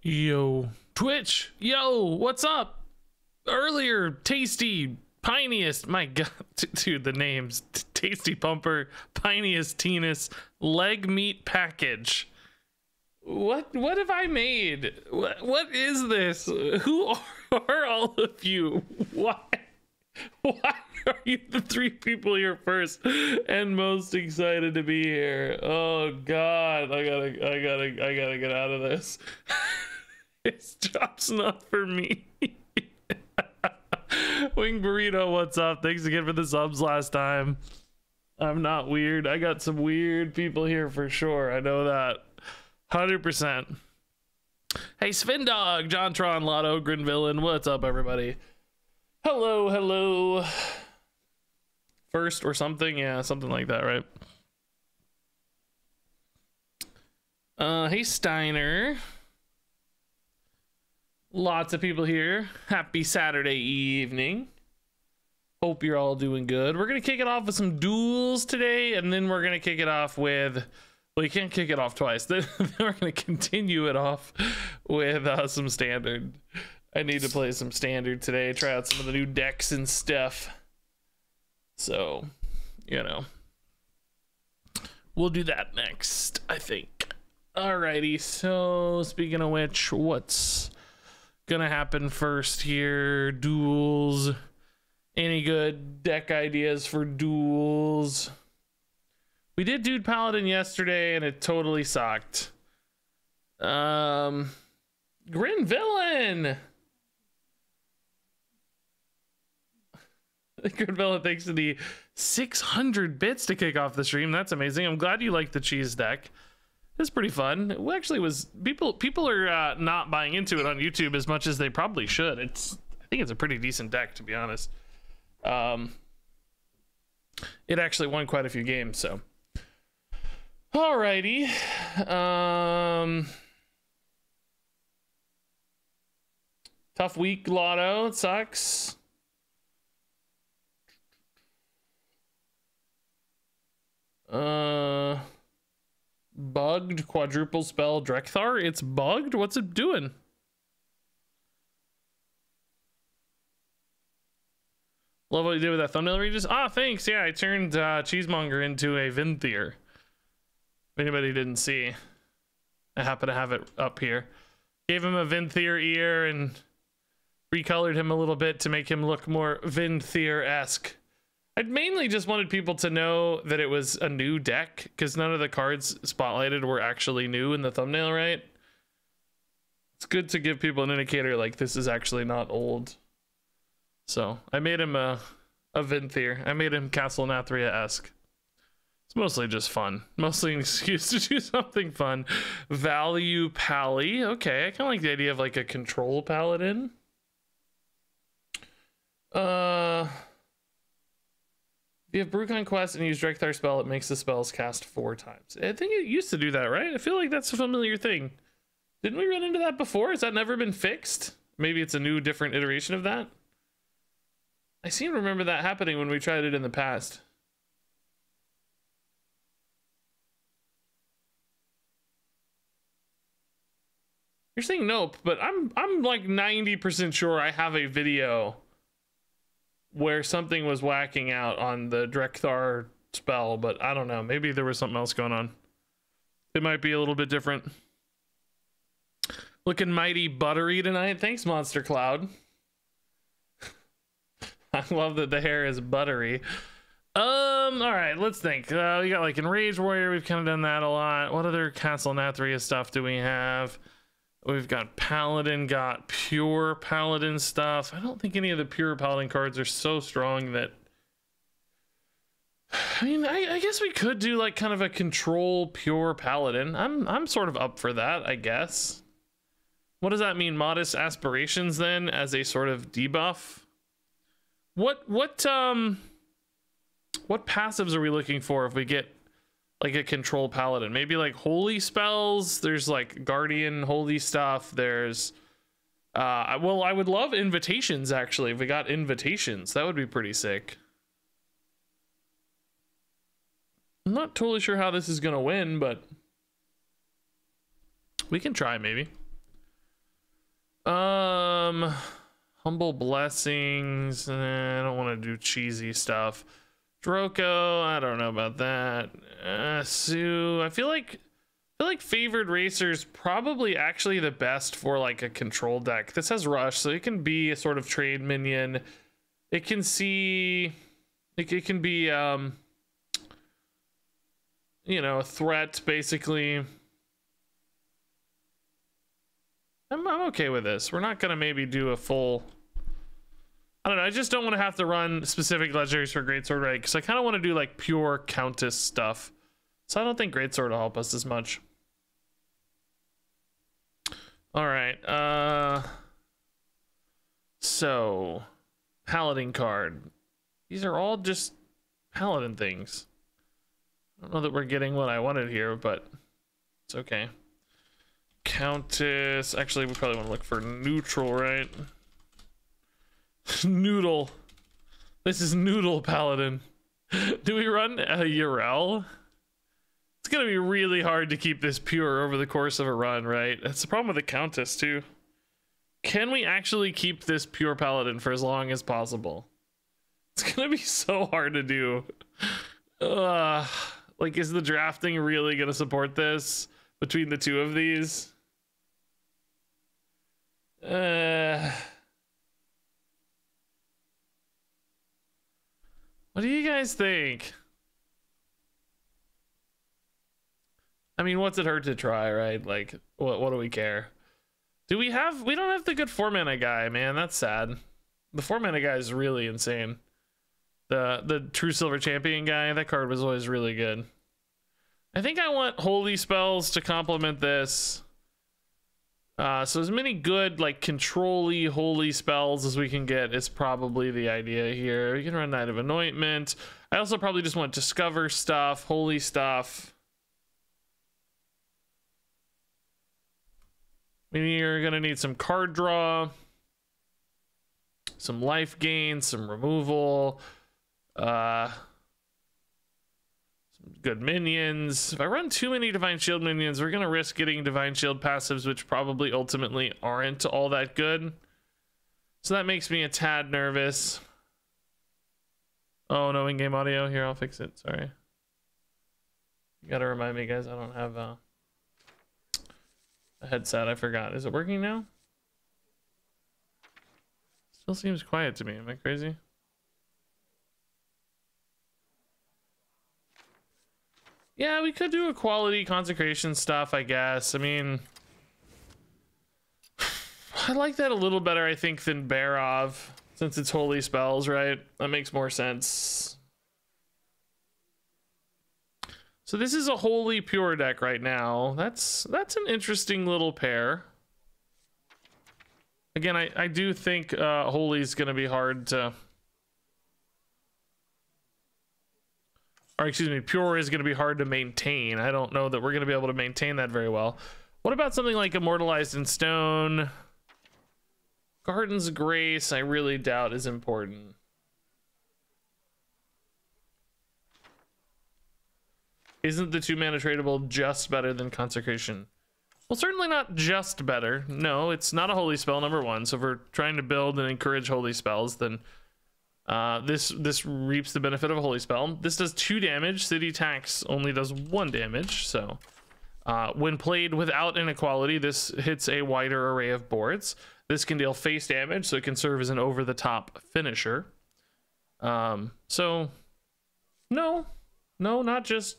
Yo, Twitch, yo, what's up? Earlier, Tasty, Piniest, my god, dude, the names, Tasty Pumper, Piniest, Tennis, Leg Meat Package. What have I made? What is this? Who are all of you? Why are you the three people here first and most excited to be here? Oh god, I gotta get out of this. This job's not for me. Wing Burrito, what's up? Thanks again for the subs last time. I'm not weird. I got some weird people here for sure. I know that. 100%. Hey, Svindog, Jontron, Lotto, Grinvillain, what's up, everybody? Hello, hello. First or something? Yeah, something like that, right? Hey, Steiner. Lots of people here. Happy Saturday evening. Hope you're all doing good. We're going to kick it off with some duels today, and then we're going to kick it off with... Well, you can't kick it off twice. Then we're going to continue it off with some standard. I need to play some standard today. Try out some of the new decks and stuff. So, you know. We'll do that next, I think. Alrighty, so speaking of which, what's gonna happen first here? Duels. Any good deck ideas for duels? We did Dude Paladin yesterday and it totally sucked. Grin Villain. Grin Villain, thanks to the 600 bits to kick off the stream. That's amazing. I'm glad you like the cheese deck. It's pretty fun. It actually was people are not buying into it on YouTube as much as they probably should. I think it's a pretty decent deck, to be honest. It actually won quite a few games, so. Alrighty. Tough week, Lotto. It sucks. Bugged quadruple spell Drekthar. It's bugged? What's it doing? Love what you did with that thumbnail, Regis. Ah, thanks. Yeah, I turned Cheesemonger into a Vinthier. If anybody didn't see, I happen to have it up here. Gave him a Vinthier ear and recolored him a little bit to make him look more Vinthier-esque. I mainly just wanted people to know that it was a new deck because none of the cards spotlighted were actually new in the thumbnail, right? It's good to give people an indicator like this is actually not old. So I made him a Vinthier. I made him Castle Nathria-esque. It's mostly just fun. Mostly an excuse to do something fun. Value Pally. Okay, I kind of like the idea of like a control paladin. If you have Brewcon Quest and use Drekthar spell, it makes the spells cast 4 times. I think it used to do that, right? I feel like that's a familiar thing. Didn't we run into that before? Has that never been fixed? Maybe it's a new, different iteration of that? I seem to remember that happening when we tried it in the past. You're saying nope, but I'm like 90% sure I have a video where something was whacking out on the Drekthar spell, but I don't know. Maybe there was something else going on. It might be a little bit different. Looking mighty buttery tonight. Thanks, Monster Cloud. I love that the hair is buttery. All right, let's think. We got like Enraged Warrior. We've kind of done that a lot. What other Castle Nathria stuff do we have? We've got Paladin, got pure Paladin stuff. I don't think any of the pure Paladin cards are so strong that... I mean, I guess we could do like kind of a control pure Paladin. I'm sort of up for that, I guess. What does that mean? Modest aspirations then as a sort of debuff? What passives are we looking for if we get like a control paladin? Maybe like holy spells. There's like guardian holy stuff. There's well, I would love invitations actually. If we got invitations, that would be pretty sick. I'm not totally sure how this is gonna win, but we can try maybe. Humble Blessings. I don't want to do cheesy stuff. Droko, I don't know about that. Sue, I feel like Favored Racer's probably actually the best for like a control deck. This has Rush, so it can be a sort of trade minion. It can see, it can be, you know, a threat basically. I'm okay with this. We're not gonna maybe do a full. I don't know. I just don't want to have to run specific legendaries for Greatsword, right? Because I kind of want to do like pure Countess stuff. So I don't think Greatsword will help us as much. All right. So Paladin card. These are all just Paladin things. I don't know that we're getting what I wanted here, but it's okay. Countess. Actually, we probably want to look for neutral, right? Noodle. This is Noodle Paladin. Do we run a Urel? It's gonna be really hard to keep this pure over the course of a run, right? That's the problem with the Countess too. Can we actually keep this pure Paladin for as long as possible? It's gonna be so hard to do. Like, is the drafting really gonna support this between the two of these? What do you guys think? I mean, what's it hurt to try, right? Like, what do we care? We don't have the good 4-mana guy, man. That's sad. The 4-mana guy is really insane. The True Silver Champion guy, that card was always really good. I think I want holy spells to complement this. So as many good, like, control-y holy spells as we can get is probably the idea here. You can run Knight of Anointment. I also probably just want Discover stuff, holy stuff. Maybe you're gonna need some card draw, some life gain, some removal, some good minions. If I run too many Divine Shield minions, we're gonna risk getting Divine Shield passives, which probably ultimately aren't all that good. So that makes me a tad nervous. Oh, no in-game audio. Here, I'll fix it. Sorry. You gotta remind me, guys. I don't have a headset. I forgot. Is it working now? Still seems quiet to me. Am I crazy? Yeah, we could do a quality consecration stuff, I guess. I mean, I like that a little better, I think, than Barov, since it's holy spells, right? That makes more sense. So this is a holy pure deck right now. That's an interesting little pair. Again, I do think holy is going to be hard to... Or excuse me, pure is going to be hard to maintain. I don't know that we're going to be able to maintain that very well. What about something like Immortalized in Stone? Garden's Grace, I really doubt is important. Isn't the 2-mana tradable just better than Consecration? Well, certainly not just better. No, it's not a holy spell, number one. So if we're trying to build and encourage holy spells, then this reaps the benefit of a holy spell. This does 2 damage. City Tax only does 1 damage. So when played without inequality, this hits a wider array of boards. This can deal face damage, so it can serve as an over-the-top finisher. So no, not just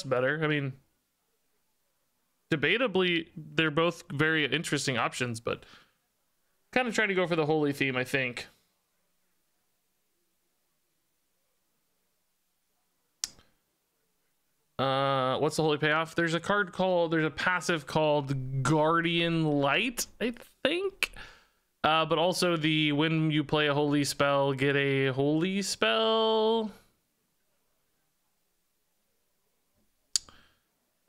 better. I mean, debatably, they're both very interesting options, but kind of trying to go for the holy theme, I think. What's the holy payoff? There's a passive called Guardian Light, I think. But also when you play a holy spell, get a holy spell.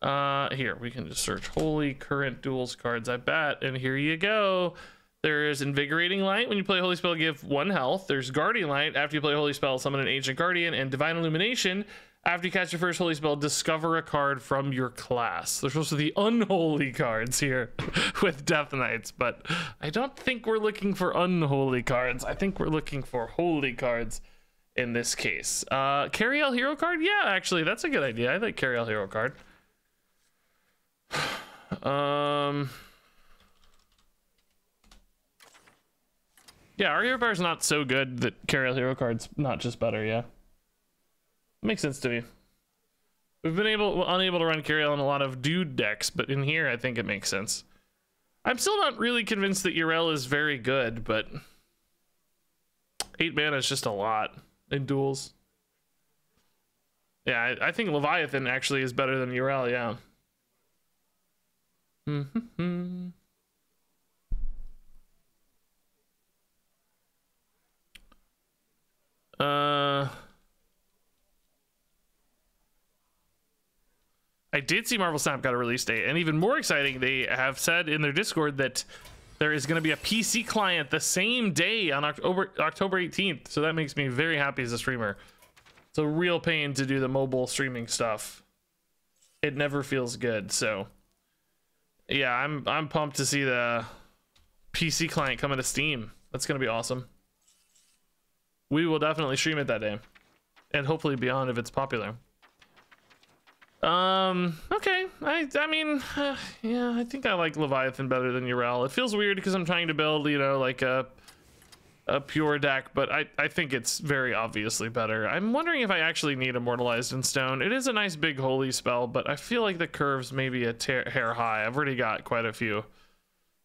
Here, we can just search holy current duels cards, I bet. And here you go. There's Invigorating Light. When you play a holy spell, give 1 health. There's Guardian Light. After you play a holy spell, summon an Ancient Guardian. And Divine Illumination. After you cast your first holy spell, discover a card from your class. They're supposed to be unholy cards here with Death Knights, but I don't think we're looking for unholy cards. I think we're looking for holy cards in this case. Carry-Out Hero card? Yeah, actually, that's a good idea. I like Carry-Out Hero card. Yeah, our hero power is not so good that Carry-Out Hero card's not just better, yeah. Makes sense to me. We've been unable to run Carry-Out in a lot of dude decks, but in here I think it makes sense. I'm still not really convinced that Urel is very good, but 8 mana is just a lot in duels. Yeah, I think Leviathan actually is better than Urel, yeah. I did see Marvel Snap got a release date, and even more exciting, they have said in their Discord that there is going to be a PC client the same day on October 18th. So that makes me very happy as a streamer. It's a real pain to do the mobile streaming stuff. It never feels good. So yeah, I'm pumped to see the PC client coming to Steam. That's going to be awesome. We will definitely stream it that day, and hopefully beyond if it's popular. Okay. I mean, yeah, I think I like Leviathan better than Urel. It feels weird because I'm trying to build, you know, like a pure deck, but I think it's very obviously better. I'm wondering if I actually need Immortalized in Stone. It is a nice big holy spell, but I feel like the curves may be a hair high. I've already got quite a few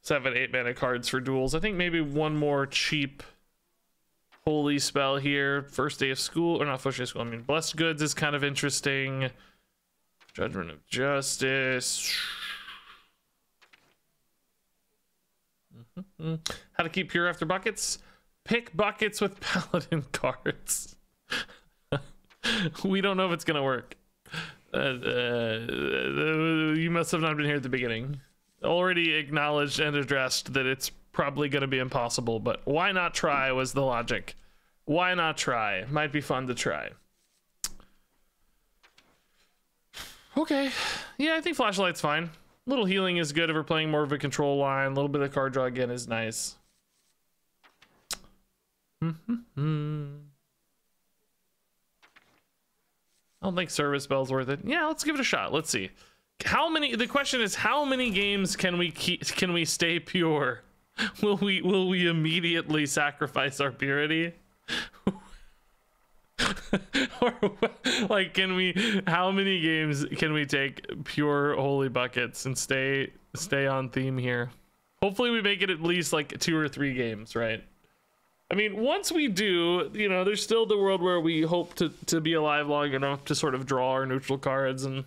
7-8 mana cards for duels. I think maybe one more cheap holy spell here. First day of school, or not first day of school, I mean Blessed Goods is kind of interesting. Judgment of Justice. How to keep pure after buckets? Pick buckets with paladin cards. We don't know if it's gonna work. You must have not been here at the beginning. Already acknowledged and addressed that it's probably gonna be impossible, but why not try was the logic. Why not try? Might be fun to try. Okay, yeah, I think Flashlight's fine. A little healing is good if we're playing more of a control line. A little bit of card draw again is nice. I don't think service spell's worth it. Yeah, let's give it a shot. Let's see. How many? The question is, how many games can we stay pure? Will we immediately sacrifice our purity? Or like, how many games can we take pure holy buckets and stay on theme here? Hopefully we make it at least like 2 or 3 games, right? I mean, once we do, you know, there's still the world where we hope to be alive long enough to sort of draw our neutral cards and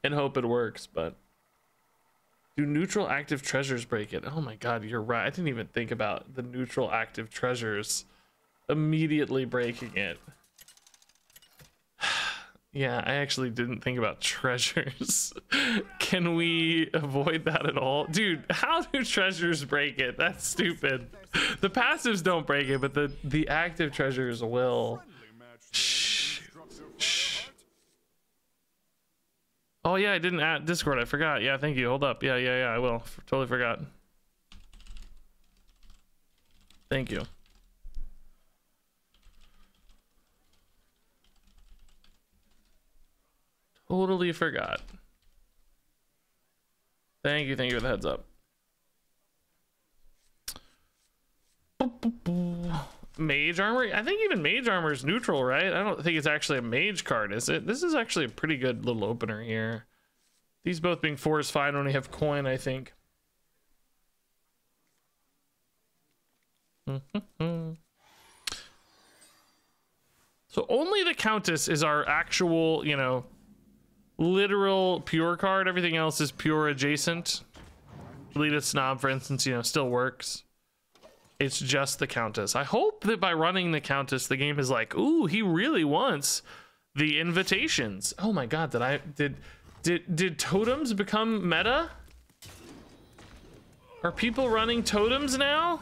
hope it works. But do neutral active treasures break it? Oh my god, you're right. I didn't even think about the neutral active treasures immediately breaking it. Yeah, I actually didn't think about treasures. Can we avoid that at all? Dude, how do treasures break it? That's stupid. The passives don't break it, but the active treasures will. Shh. Shh. Oh yeah, I didn't add Discord. I forgot. Yeah, thank you. Hold up. Yeah, I will. Totally forgot. Thank you. Totally forgot. Thank you for the heads up. Mage armor? I think even mage armor is neutral, right? I don't think it's actually a mage card, is it? This is actually a pretty good little opener here. These both being 4 is fine when we have coin, I think. So only the Countess is our actual, you know, literal pure card. Everything else is pure adjacent. Lead Snob, for instance, you know, still works. It's just the Countess. I hope that by running the Countess, the game is like, ooh, he really wants the invitations. Oh my god, did totems become meta? Are people running totems now?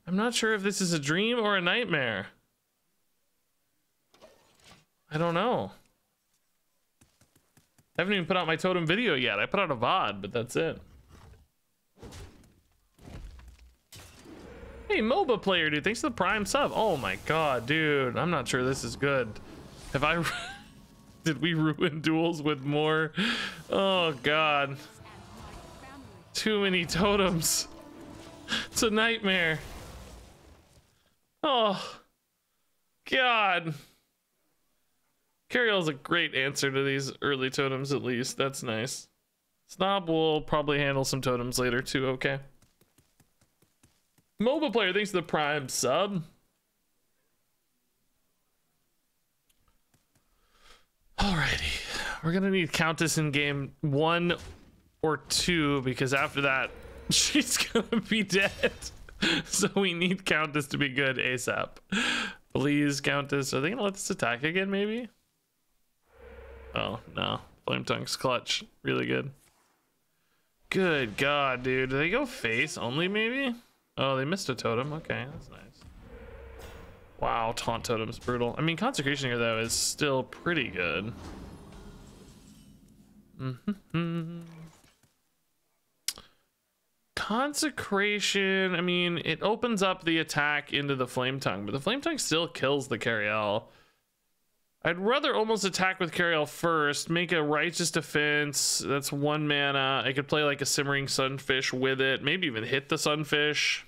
I'm not sure if this is a dream or a nightmare. I don't know. I haven't even put out my totem video yet. I put out a VOD, but that's it. Hey, MOBA player, dude. Thanks for the Prime sub. Oh my god, dude. I'm not sure this is good. Have I... Did we ruin Duels with more? Oh god. Too many totems. It's a nightmare. Oh god. Carriel's a great answer to these early totems, at least. That's nice. Snob will probably handle some totems later too, okay? MOBA player, thanks to the Prime sub. Alrighty. We're gonna need Countess in game 1 or 2, because after that, she's gonna be dead. So we need Countess to be good ASAP. Please, Countess. Are they gonna let this attack again, maybe? Oh, no. Flame Tongue's clutch. Really good. Good god, dude. Do they go face only, maybe? Oh, they missed a totem. Okay, that's nice. Wow, taunt totem's brutal. I mean, Consecration here, though, is still pretty good. Consecration, I mean, it opens up the attack into the Flame Tongue, but the Flame Tongue still kills the Carriel. I'd rather almost attack with Carriel first, make a Righteous Defense. That's 1 mana. I could play like a Simmering Sunfish with it, maybe even hit the Sunfish.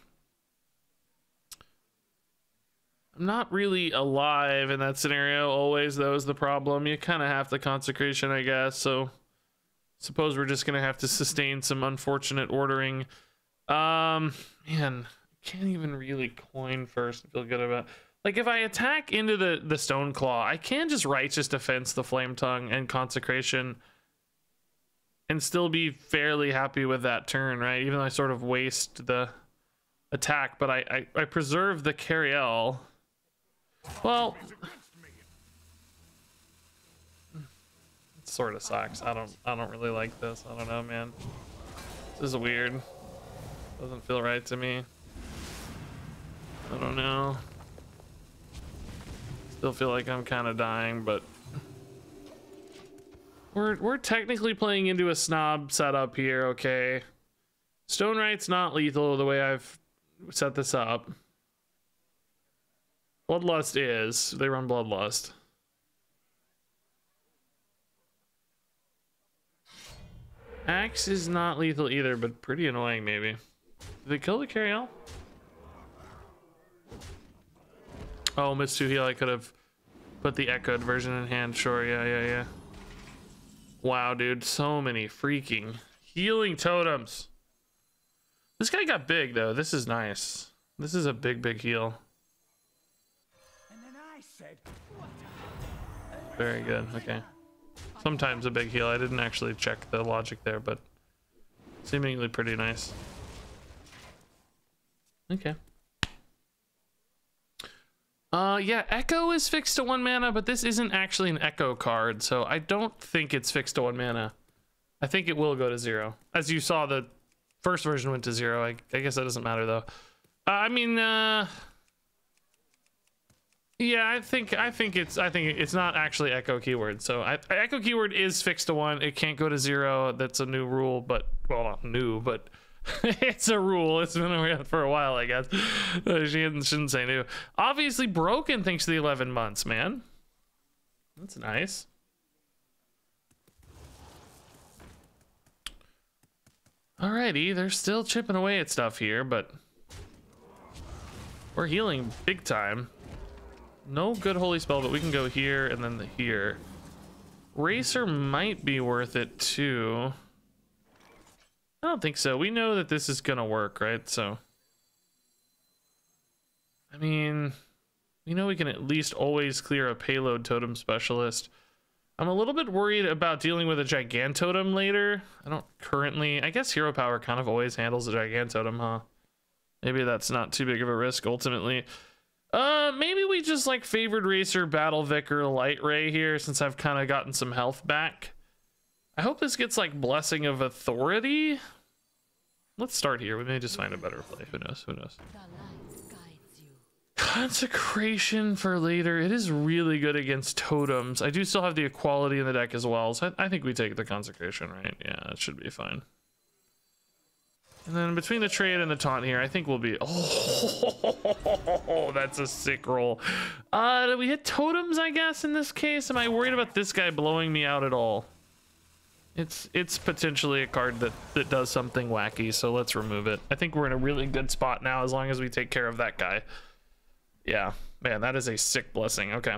I'm not really alive in that scenario always, though, is the problem. You kind of have the Consecration, I guess, so suppose we're just gonna have to sustain some unfortunate ordering. Man, can't even really coin first and feel good about. Like, if I attack into the Stone Claw, I can just Righteous Defense the Flame Tongue and Consecration and still be fairly happy with that turn, right? Even though I sort of waste the attack, but I preserve the Carriel. Well, it sort of sucks. I don't really like this. I don't know, man. This is weird. Doesn't feel right to me. I don't know. Still feel like I'm kind of dying, but we're technically playing into a snob setup here, okay? Stone Right's not lethal the way I've set this up. Bloodlust is. They run Bloodlust. Axe is not lethal either, but pretty annoying maybe. Did they kill the Carriel? Oh, missed 2 heal. I could have put the echoed version in hand. Sure, yeah. Wow, dude. So many freaking healing totems. This guy got big, though. This is nice. This is a big heal. Very good. Okay. Sometimes a big heal. I didn't actually check the logic there, but seemingly pretty nice. Okay. Yeah, Echo is fixed to 1 mana, but this isn't actually an Echo card, so I don't think it's fixed to 1 mana. I think it will go to 0. As you saw, the first version went to 0. I guess that doesn't matter though. I mean, yeah, I think it's not actually Echo keyword. So Echo keyword is fixed to 1. It can't go to 0. That's a new rule, but well, not new, but it's a rule. It's been around for a while, I guess. Shouldn't say new. Obviously broken thanks to the 11 months, man. That's nice. Alrighty, they're still chipping away at stuff here, but we're healing big time. No good holy spell, but we can go here and then here. Racer might be worth it too. I don't think so. We know that this is gonna work, right? So, I mean, we know we can at least always clear a payload totem specialist. I'm a little bit worried about dealing with a Gigantotem later. I don't currently... I guess Hero Power kind of always handles a Gigantotem, huh? Maybe that's not too big of a risk ultimately. Maybe we just like favored Racer, Battle Vicar, Light Ray here since I've kind of gotten some health back. I hope this gets like Blessing of Authority. Let's start here. We may just find a better play. Who knows? Who knows? Consecration for later. It is really good against totems. I do still have the equality in the deck as well, so I think we take the consecration, right? Yeah, it should be fine. And then between the trade and the taunt here, I think we'll be... Oh, that's a sick roll. Do we hit totems, I guess, in this case? Am I worried about this guy blowing me out at all? It's potentially a card that does something wacky, so let's remove it. I think we're in a really good spot now as long as we take care of that guy. Yeah, man, that is a sick blessing. Okay.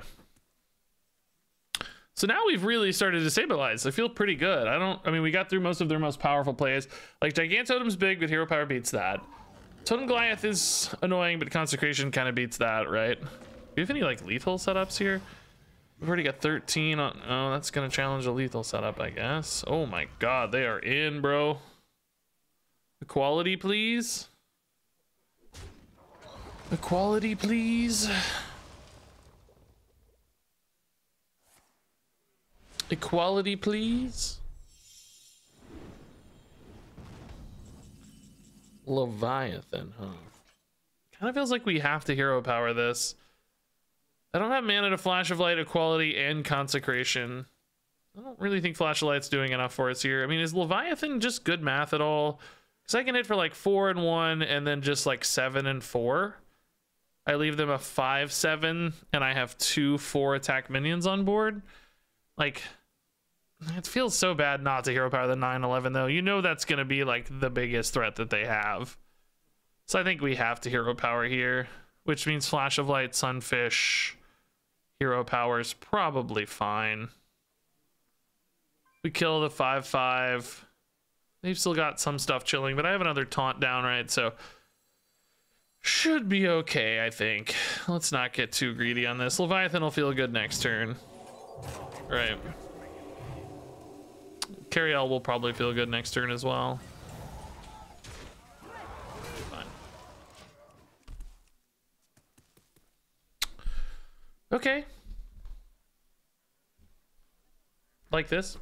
So now we've really started to stabilize. I feel pretty good. I mean, we got through most of their most powerful plays. Like, Gigantotem's big, but Hero Power beats that. Totem Goliath is annoying, but Consecration kind of beats that, right? Do we have any, like, lethal setups here? We've already got 13 on... Oh, that's going to challenge a lethal setup, I guess. Oh, my God. They are in, bro. Equality, please. Equality, please. Equality, please. Leviathan, huh? Kind of feels like we have to hero power this. I don't have mana to Flash of Light, Equality, and Consecration. I don't really think Flash of Light's doing enough for us here. I mean, is Leviathan just good math at all? Because I can hit for like 4 and 1 and then just like 7 and 4. I leave them a 5/7 and I have 2 4 attack minions on board. Like, it feels so bad not to hero power the 9/11 though. You know that's gonna be like the biggest threat that they have. So I think we have to hero power here, which means Flash of Light, Sunfish, hero power is probably fine. We kill the 5/5. They've still got some stuff chilling, but I have another taunt down, right? So should be okay, I think. Let's not get too greedy on this. Leviathan will feel good next turn. Right. Cariel will probably feel good next turn as well. Fine. Okay. Like this.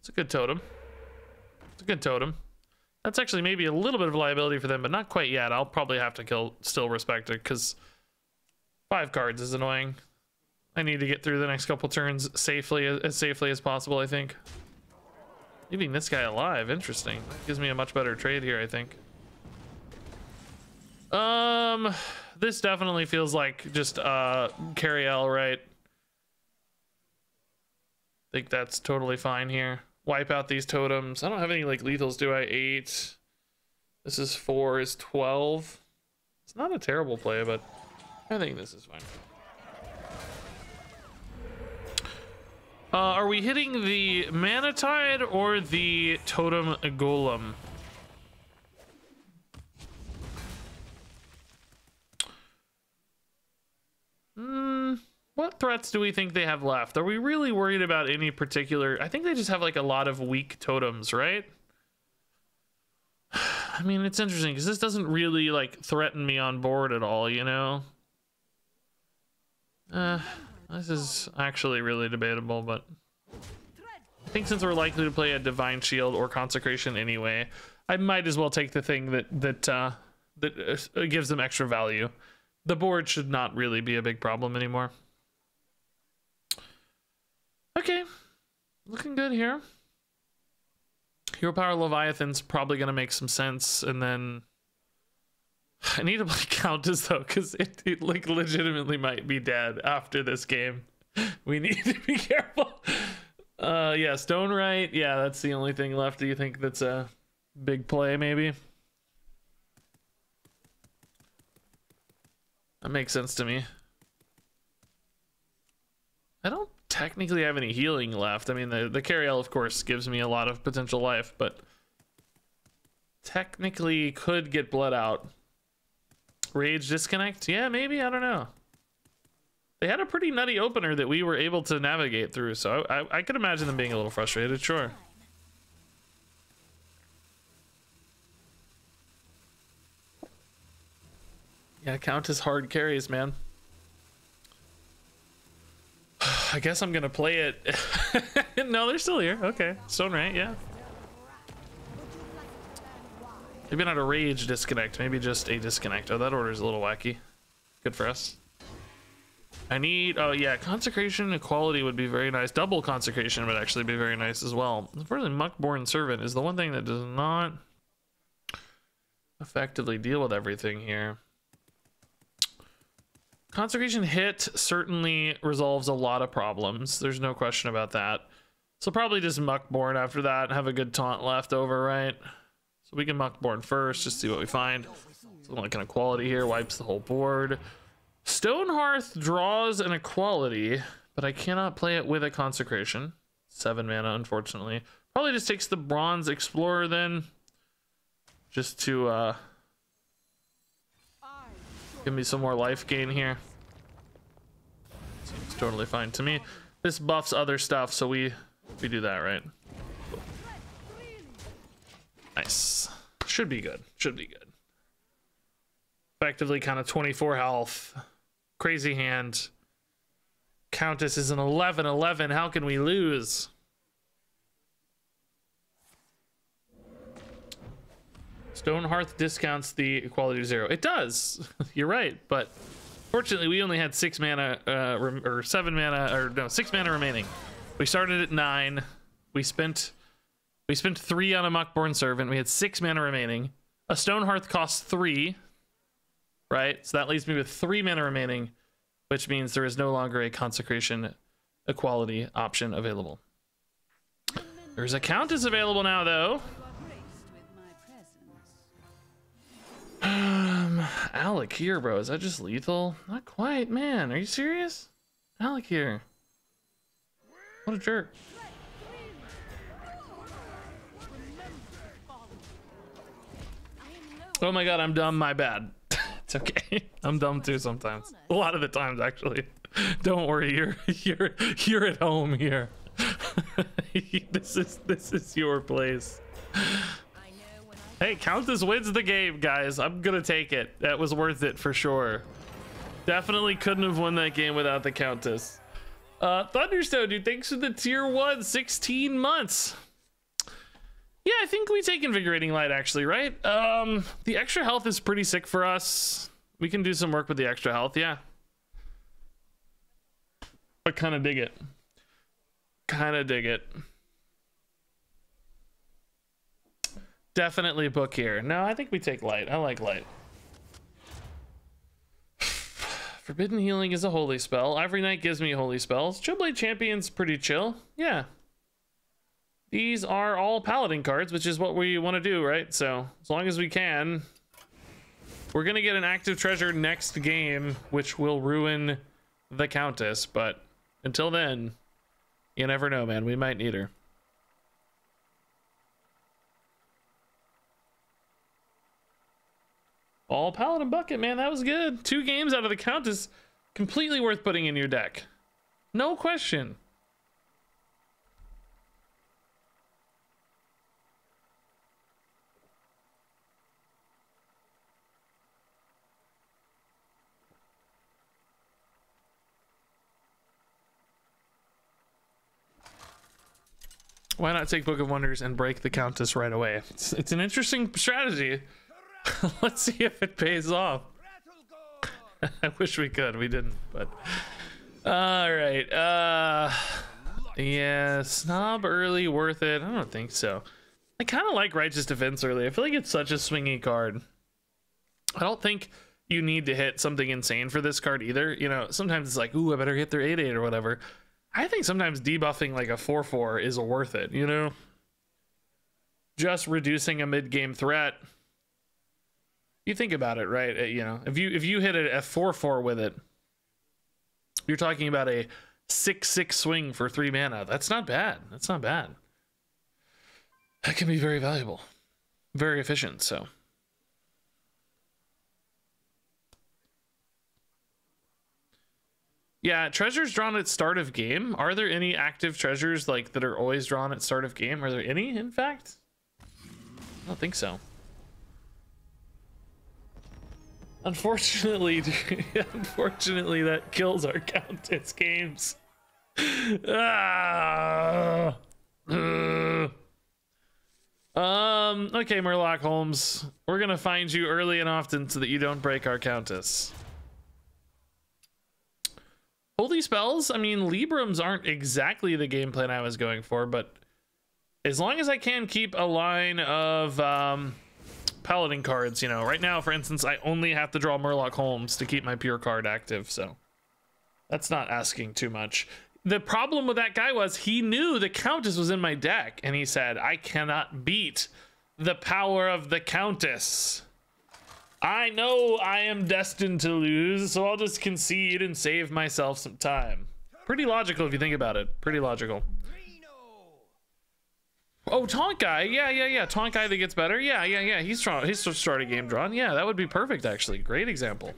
It's a good totem. It's a good totem. That's actually maybe a little bit of a liability for them, but not quite yet. I'll probably have to kill, still respect it, because 5 cards is annoying. I need to get through the next couple turns safely, as safely as possible, I think. Leaving this guy alive, interesting. That gives me a much better trade here, I think. This definitely feels like just Cariel, right? I think that's totally fine here. Wipe out these totems. I don't have any like lethals, do I? 8. This is 4 is 12. It's not a terrible play, but I think this is fine. Are we hitting the Mana Tide or the Totem Golem? What threats do we think they have left? Are we really worried about any particular... I think they just have like a lot of weak totems, right? I mean, it's interesting because this doesn't really like threaten me on board at all, you know? This is actually really debatable, but I think since we're likely to play a Divine Shield or Consecration anyway, I might as well take the thing that gives them extra value. The board should not really be a big problem anymore. Okay, looking good here. Hero Power Leviathan's probably gonna make some sense, and then I need to play Countess though, because it like legitimately might be dead after this game. We need to be careful. Yeah, Stone Right. Yeah, that's the only thing left. Do you think that's a big play? Maybe that makes sense to me. I don't technically have any healing left. I mean, the Cariel, of course, gives me a lot of potential life, but technically could get blood out. Rage Disconnect? Yeah, maybe. I don't know. They had a pretty nutty opener that we were able to navigate through, so I could imagine them being a little frustrated, sure. Yeah, count as hard carries, man. I guess I'm gonna play it. No, they're still here. Okay, Stone Right, yeah. Maybe not a rage disconnect, maybe just a disconnect. Oh, that order's a little wacky. Good for us. I need, oh yeah, consecration equality would be very nice. Double consecration would actually be very nice as well. Unfortunately, Muckborn Servant is the one thing that does not effectively deal with everything here. Consecration hit certainly resolves a lot of problems. There's no question about that. So probably just Muckborn after that, have a good taunt left over, right? So we can Muckborn first, just see what we find. So like an equality here, wipes the whole board. Stonehearth draws an equality, but I cannot play it with a consecration. 7 mana, unfortunately. Probably just takes the Bronze Explorer then, just to give me some more life gain here. Seems totally fine to me. This buffs other stuff, so we do that, right? Cool. Nice. Should be good. Should be good. Effectively kind of 24 health. Crazy hand. Countess is an 11/11. How can we lose? Stonehearth discounts the equality to 0. It does. You're right, but fortunately we only had 6 mana or 7 mana, or no, 6 mana remaining. We started at 9. We spent 3 on a Muckborn Servant. We had 6 mana remaining. A Stonehearth costs 3. Right, so that leaves me with 3 mana remaining, which means there is no longer a consecration equality option available. There's a Countess available now, though. Alec here, bro. Is that just lethal? Not quite, man. Are you serious? Alec here. What a jerk. Oh my god, I'm dumb. My bad. It's okay. I'm dumb too sometimes. A lot of the times, actually. Don't worry, you're at home here. This is your place. Hey, Countess wins the game, guys. I'm gonna take it. That was worth it for sure. Definitely couldn't have won that game without the Countess. Thunderstone, dude, thanks for the tier 1, 16 months. Yeah, I think we take Invigorating Light, actually, right? The extra health is pretty sick for us. We can do some work with the extra health, yeah. I kind of dig it. Kind of dig it. Definitely book here. No, I think we take Light. I like Light. Forbidden Healing is a holy spell. Every night gives me holy spells. Trillblade Champion's pretty chill. Yeah. These are all paladin cards, which is what we want to do, right? So as long as we can, we're gonna get an active treasure next game, which will ruin the Countess. But until then, you never know, man. We might need her. All paladin bucket, man. That was good. 2 games out of the Countess, completely worth putting in your deck. No question. Why not take Book of Wonders and break the Countess right away? It's an interesting strategy. Let's see if it pays off. I wish we could. We didn't, but all right. Yeah, Snob early worth it? I don't think so. I kind of like Righteous Defense early. I feel like it's such a swingy card. I don't think you need to hit something insane for this card either. You know, sometimes it's like, ooh, I better hit their 8/8 or whatever. I think sometimes debuffing like a 4/4 is worth it, you know? Just reducing a mid-game threat. You think about it, right? You know, if you hit a 4/4 with it, you're talking about a 6/6 swing for 3 mana. That's not bad. That's not bad. That can be very valuable. Very efficient, so. Yeah, treasures drawn at start of game. Are there any active treasures like that are always drawn at start of game? Are there any, in fact? I don't think so. Unfortunately, unfortunately, that kills our Countess games. Okay, Murloc Holmes. We're gonna find you early and often so that you don't break our countess. Holy spells? I mean, Librams aren't exactly the game plan I was going for, but as long as I can keep a line of Paladin cards, you know. Right now, for instance, I only have to draw Murloc Holmes to keep my pure card active, so that's not asking too much. The problem with that guy was he knew the Countess was in my deck, and he said, I cannot beat the power of the Countess. I know I am destined to lose, so I'll just concede and save myself some time. Pretty logical if you think about it. Pretty logical. Oh, Taunt Guy. Yeah. Taunt Guy that gets better. Yeah. He's starting game drawn. Yeah, that would be perfect, actually. Great example.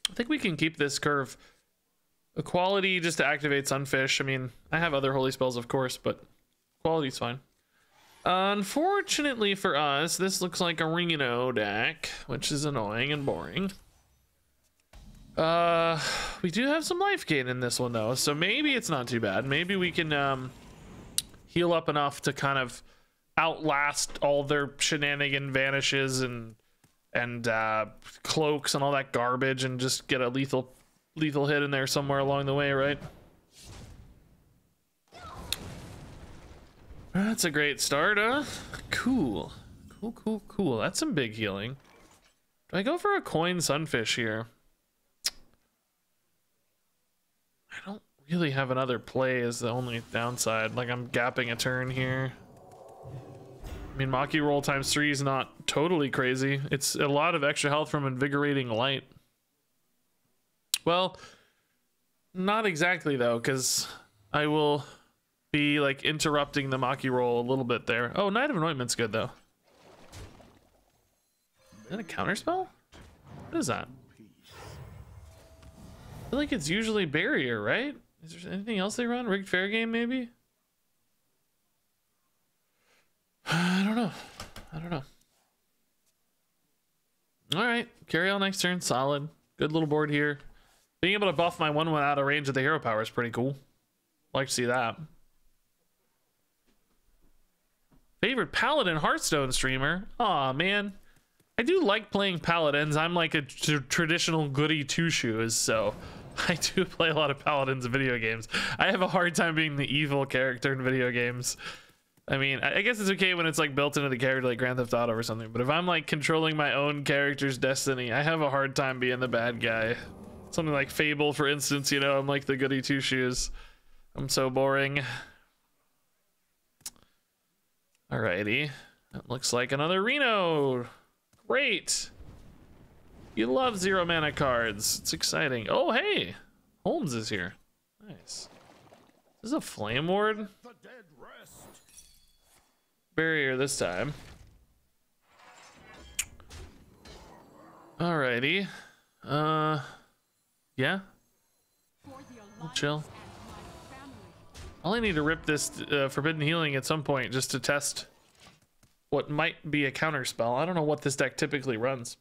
I think we can keep this curve. Equality just to activate Sunfish. I mean, I have other holy spells, of course, but quality's fine. Unfortunately for us, this looks like a Reno deck, which is annoying and boring. We do have some life gain in this one, though, so maybe it's not too bad. Maybe we can heal up enough to kind of outlast all their shenanigan vanishes and cloaks and all that garbage and just get a lethal hit in there somewhere along the way, right? That's a great start, huh? Cool. That's some big healing. Do I go for a coin Sunfish here? I don't really have another play is the only downside. Like, I'm gapping a turn here. I mean, Maki roll ×3 is not totally crazy. It's a lot of extra health from Invigorating Light. Well, not exactly though, because I will be like interrupting the Maki roll a little bit there. Oh, Knight of Anointment's good though. Is that a counterspell? What is that? I feel like it's usually Barrier, right? Is there anything else they run? Rigged Fair Game, maybe? I don't know. All right, carry on next turn. Solid. Good little board here. Being able to buff my 1/1 out of range of the hero power is pretty cool. Like to see that. Favorite Paladin Hearthstone streamer? Aw, man. I do like playing Paladins. I'm like a traditional goody two-shoes, so I do play a lot of Paladins in video games. I have a hard time being the evil character in video games. I mean, I guess it's okay when it's like built into the character like Grand Theft Auto or something, but if I'm like controlling my own character's destiny, I have a hard time being the bad guy. Something like Fable, for instance, you know, I'm like the goody two-shoes. I'm so boring. Alrighty. That looks like another Reno. Great. You love 0 mana cards. It's exciting. Oh, hey. Holmes is here. Nice. This is a Flame Ward. Barrier this time. Alrighty. Yeah. We'll chill. I'll need to rip this Forbidden Healing at some point just to test what might be a counter spell. I don't know what this deck typically runs.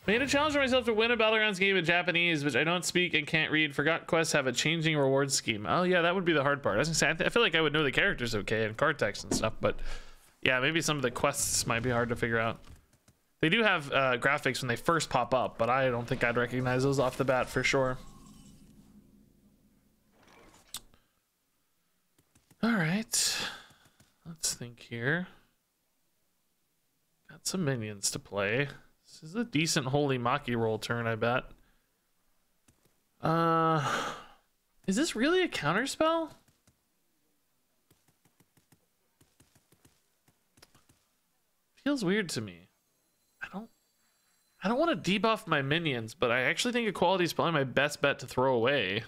Made a challenge for myself to win a Battlegrounds game in Japanese, which I don't speak and can't read. Forgot quests have a changing reward scheme. Oh yeah, that would be the hard part. I was gonna say, I feel like I would know the characters okay and card text and stuff, but yeah, maybe some of the quests might be hard to figure out. They do have graphics when they first pop up, but I don't think I'd recognize those off the bat for sure. All right, let's think here. Got some minions to play. This is a decent Holy Maki roll turn, I bet. Is this really a counter spell? Feels weird to me. I don't want to debuff my minions, but I actually think Equality is probably my best bet to throw away.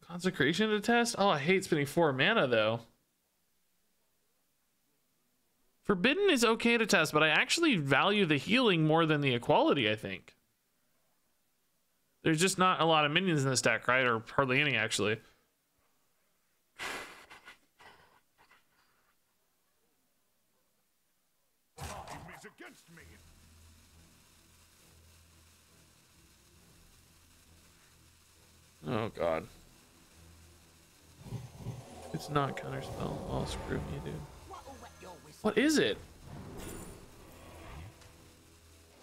Consecration to test? Oh, I hate spending 4 mana though. Forbidden is okay to test, but I actually value the healing more than the equality, I think. There's just not a lot of minions in this deck, right? Or hardly any, actually. Oh god. It's not counterspell. Oh, screw me, dude. What is it?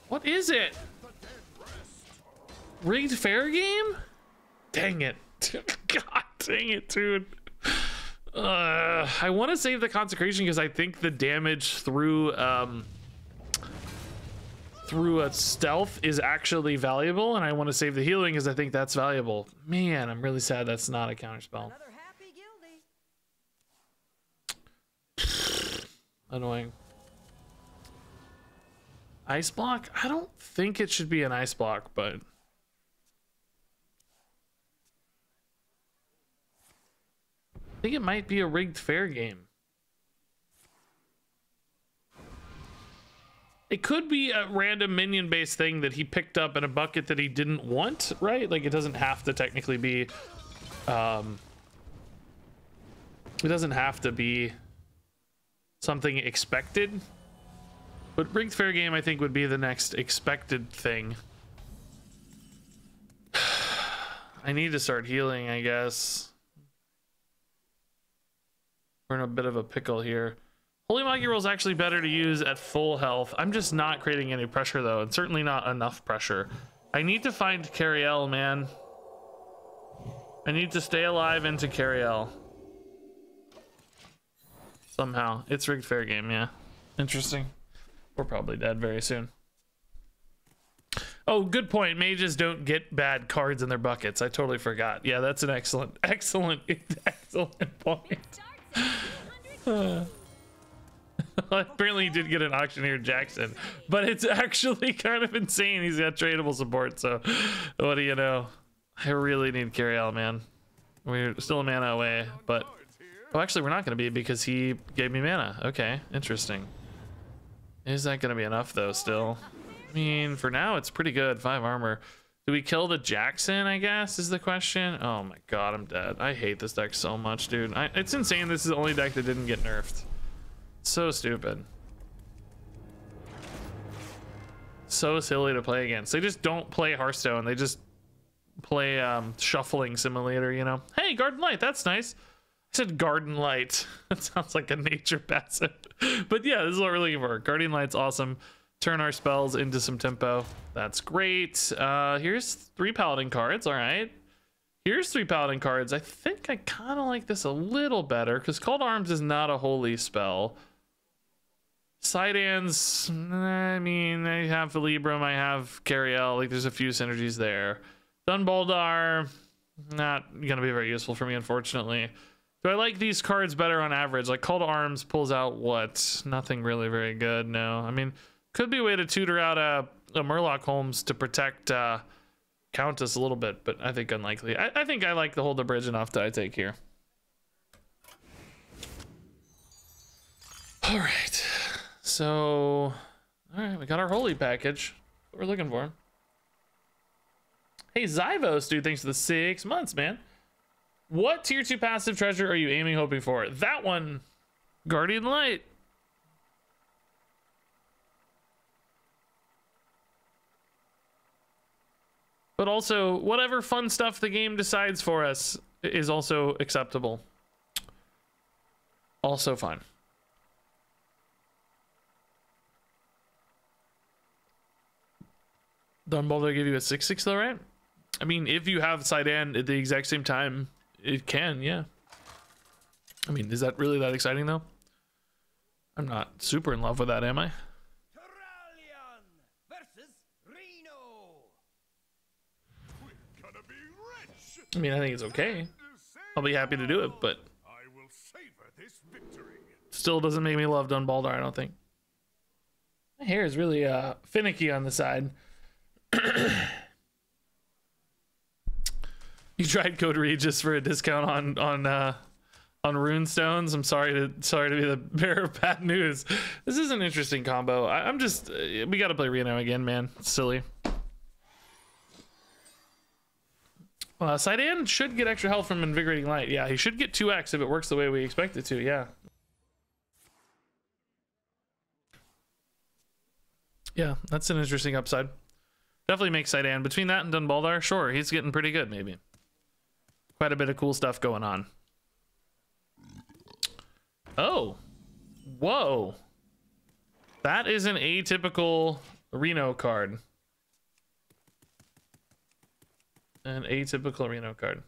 What is it? Rigged fair game? Dang it. God dang it, dude. I want to save the consecration because I think the damage through a stealth is actually valuable, and I want to save the healing because I think that's valuable. Man, I'm really sad that's not a counterspell. Annoying. Ice block? I don't think it should be an ice block, but I think it might be a rigged fair game. It could be a random minion based thing that he picked up in a bucket that he didn't want, right? Like it doesn't have to technically be it doesn't have to be something expected, but rigged fair game I think would be the next expected thing. I need to start healing, I guess. We're in a bit of a pickle here. Holy Monkey Roll is actually better to use at full health. I'm just not creating any pressure though, and certainly not enough pressure. I need to find Cariel, man. I need to stay alive into Cariel. Somehow. It's rigged fair game, yeah. Interesting. We're probably dead very soon. Oh, good point. Mages don't get bad cards in their buckets. I totally forgot. Yeah, that's an excellent point. Apparently he did get an auctioneer Jackson, but it's actually kind of insane. He's got tradable support, so what do you know? I really need Cariel, man. We're still a mana away, but oh, actually we're not going to be because he gave me mana. Okay, interesting. Is that going to be enough though still? I mean, for now it's pretty good. 5 armor. Do we kill the Jackson, I guess, is the question? Oh my god, I'm dead. I hate this deck so much, dude. It's insane this is the only deck that didn't get nerfed. So stupid. So silly to play against. They just don't play Hearthstone. They just play Shuffling Simulator, you know? Hey, Garden Light, that's nice. I said Garden Light. That sounds like a nature passive. But yeah, this is what we're looking for. Guardian Light's awesome. Turn our spells into some tempo. That's great. Here's 3 Paladin cards. All right. Here's 3 Paladin cards. I think I kind of like this a little better because Call to Arms is not a holy spell. Sidans, I mean, I have Philibrum, I have Cariel. Like, there's a few synergies there. Dunbaldar, not going to be very useful for me, unfortunately. Do I like these cards better on average? Like, Call to Arms pulls out what? Nothing really very good, no. I mean, could be a way to tutor out a Murloc Holmes to protect Countess a little bit, but I think unlikely. I think I like the Hold the Bridge enough that I take here. All right. So, all right, we got our holy package. What we're looking for. Hey, Zyvos, dude, thanks for the 6 months, man. What tier 2 passive treasure are you aiming, hoping for? That one, Guardian Light. But also, whatever fun stuff the game decides for us is also acceptable. Also fine. Dunbalder give you a 6/6 though, right? I mean, if you have Sidan at the exact same time, it can, yeah. I mean, is that really that exciting though? I'm not super in love with that, am I? I mean, I think it's okay. I'll be happy to do it, but still doesn't make me love Dunbaldar, I don't think. My hair is really finicky on the side. You tried code Regis for a discount on runestones. I'm sorry to be the bearer of bad news. This is an interesting combo. I'm just we got to play Reno again, man. It's silly. Sidan should get extra health from Invigorating Light. Yeah, he should get 2x if it works the way we expect it to. Yeah. Yeah, that's an interesting upside. Definitely makes Sidan. Between that and Dunbaldar, sure, he's getting pretty good, maybe. Quite a bit of cool stuff going on. Oh, whoa. That is an atypical Reno card. An atypical Reno card.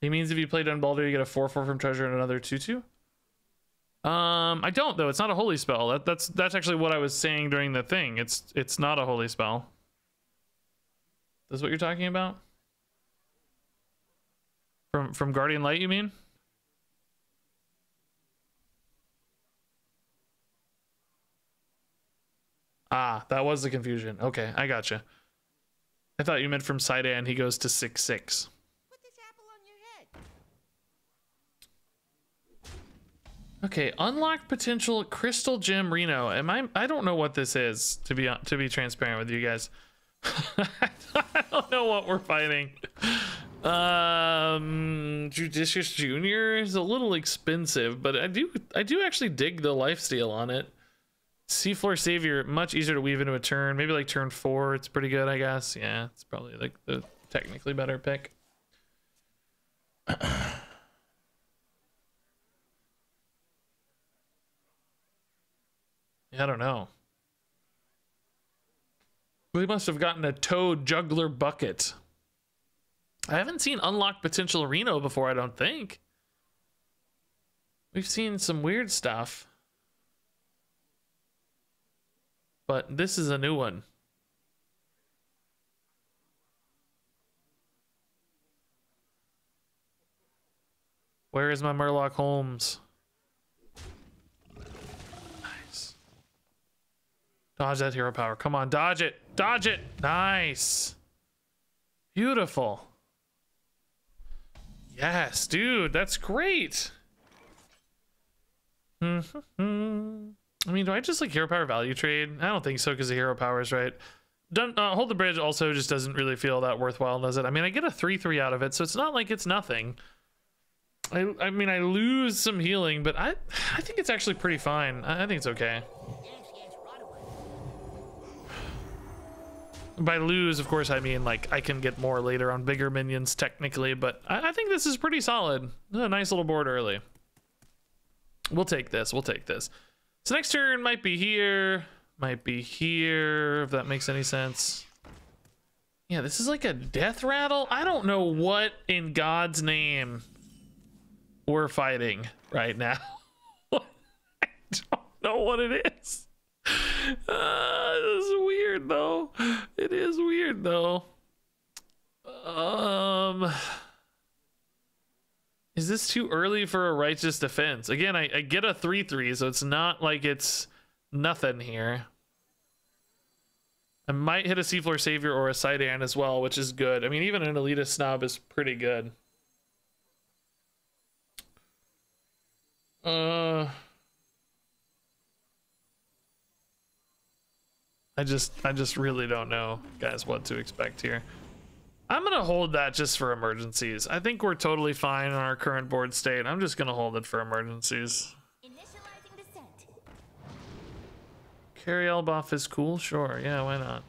He means if you play Dunbalder, you get a 4/4 from treasure and another 2/2. I don't though. It's not a holy spell. That's actually what I was saying during the thing. It's not a holy spell. That's what you're talking about? From Guardian Light, you mean? Ah, that was the confusion. Okay, I gotcha. I thought you meant from Sidan he goes to 6/6. Put this apple on your head. Okay, unlock potential Crystal Gem Reno. I don't know what this is, to be transparent with you guys. I don't know what we're fighting. Judicious Junior is a little expensive, but I do actually dig the lifesteal on it. Seafloor Savior, much easier to weave into a turn. Maybe like turn 4, it's pretty good, I guess. Yeah, it's probably like the technically better pick. I don't know. We must have gotten a Toad Juggler Bucket. I haven't seen Unlock Potential Reno before, I don't think. We've seen some weird stuff. But this is a new one. Where is my Murloc Holmes? Nice. Dodge that hero power. Come on, dodge it. Dodge it. Nice. Beautiful. Yes, dude, that's great. I mean, do I just like hero power value trade? I don't think so, because the hero power is right. Hold the Bridge also just doesn't really feel that worthwhile, does it? I mean, I get a 3/3 out of it, so it's not like it's nothing. I mean, I lose some healing, but I think it's actually pretty fine. I think it's okay. By lose, of course, I mean like I can get more later on bigger minions technically, but I think this is pretty solid. A nice little board early. We'll take this. We'll take this. So next turn might be here, if that makes any sense. Yeah, this is like a death rattle. I don't know what in God's name we're fighting right now. I don't know what it is. This is weird though. It is weird though. Is this too early for a righteous defense? Again, I get a 3/3, so it's not like it's nothing here. I might hit a Seafloor Savior or a Sidan as well, which is good. I mean, even an Elitist Snob is pretty good. I just really don't know, guys, what to expect here. I'm gonna hold that just for emergencies. I think we're totally fine in our current board state. I'm just gonna hold it for emergencies. Initializing descent. Carry L buff is cool, sure. Yeah, why not?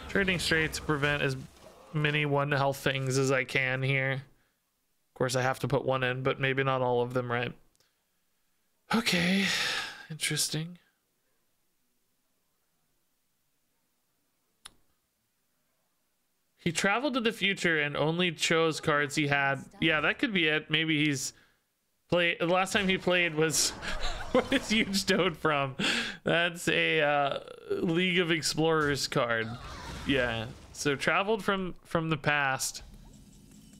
Trading straight to prevent as many 1 health things as I can here. Of course, I have to put 1 in, but maybe not all of them, right? Okay, interesting. He traveled to the future and only chose cards he had. Yeah, that could be it. Maybe he's played. The last time he played was what is Huge Toad from? That's a League of Explorers card. Yeah. So traveled from the past.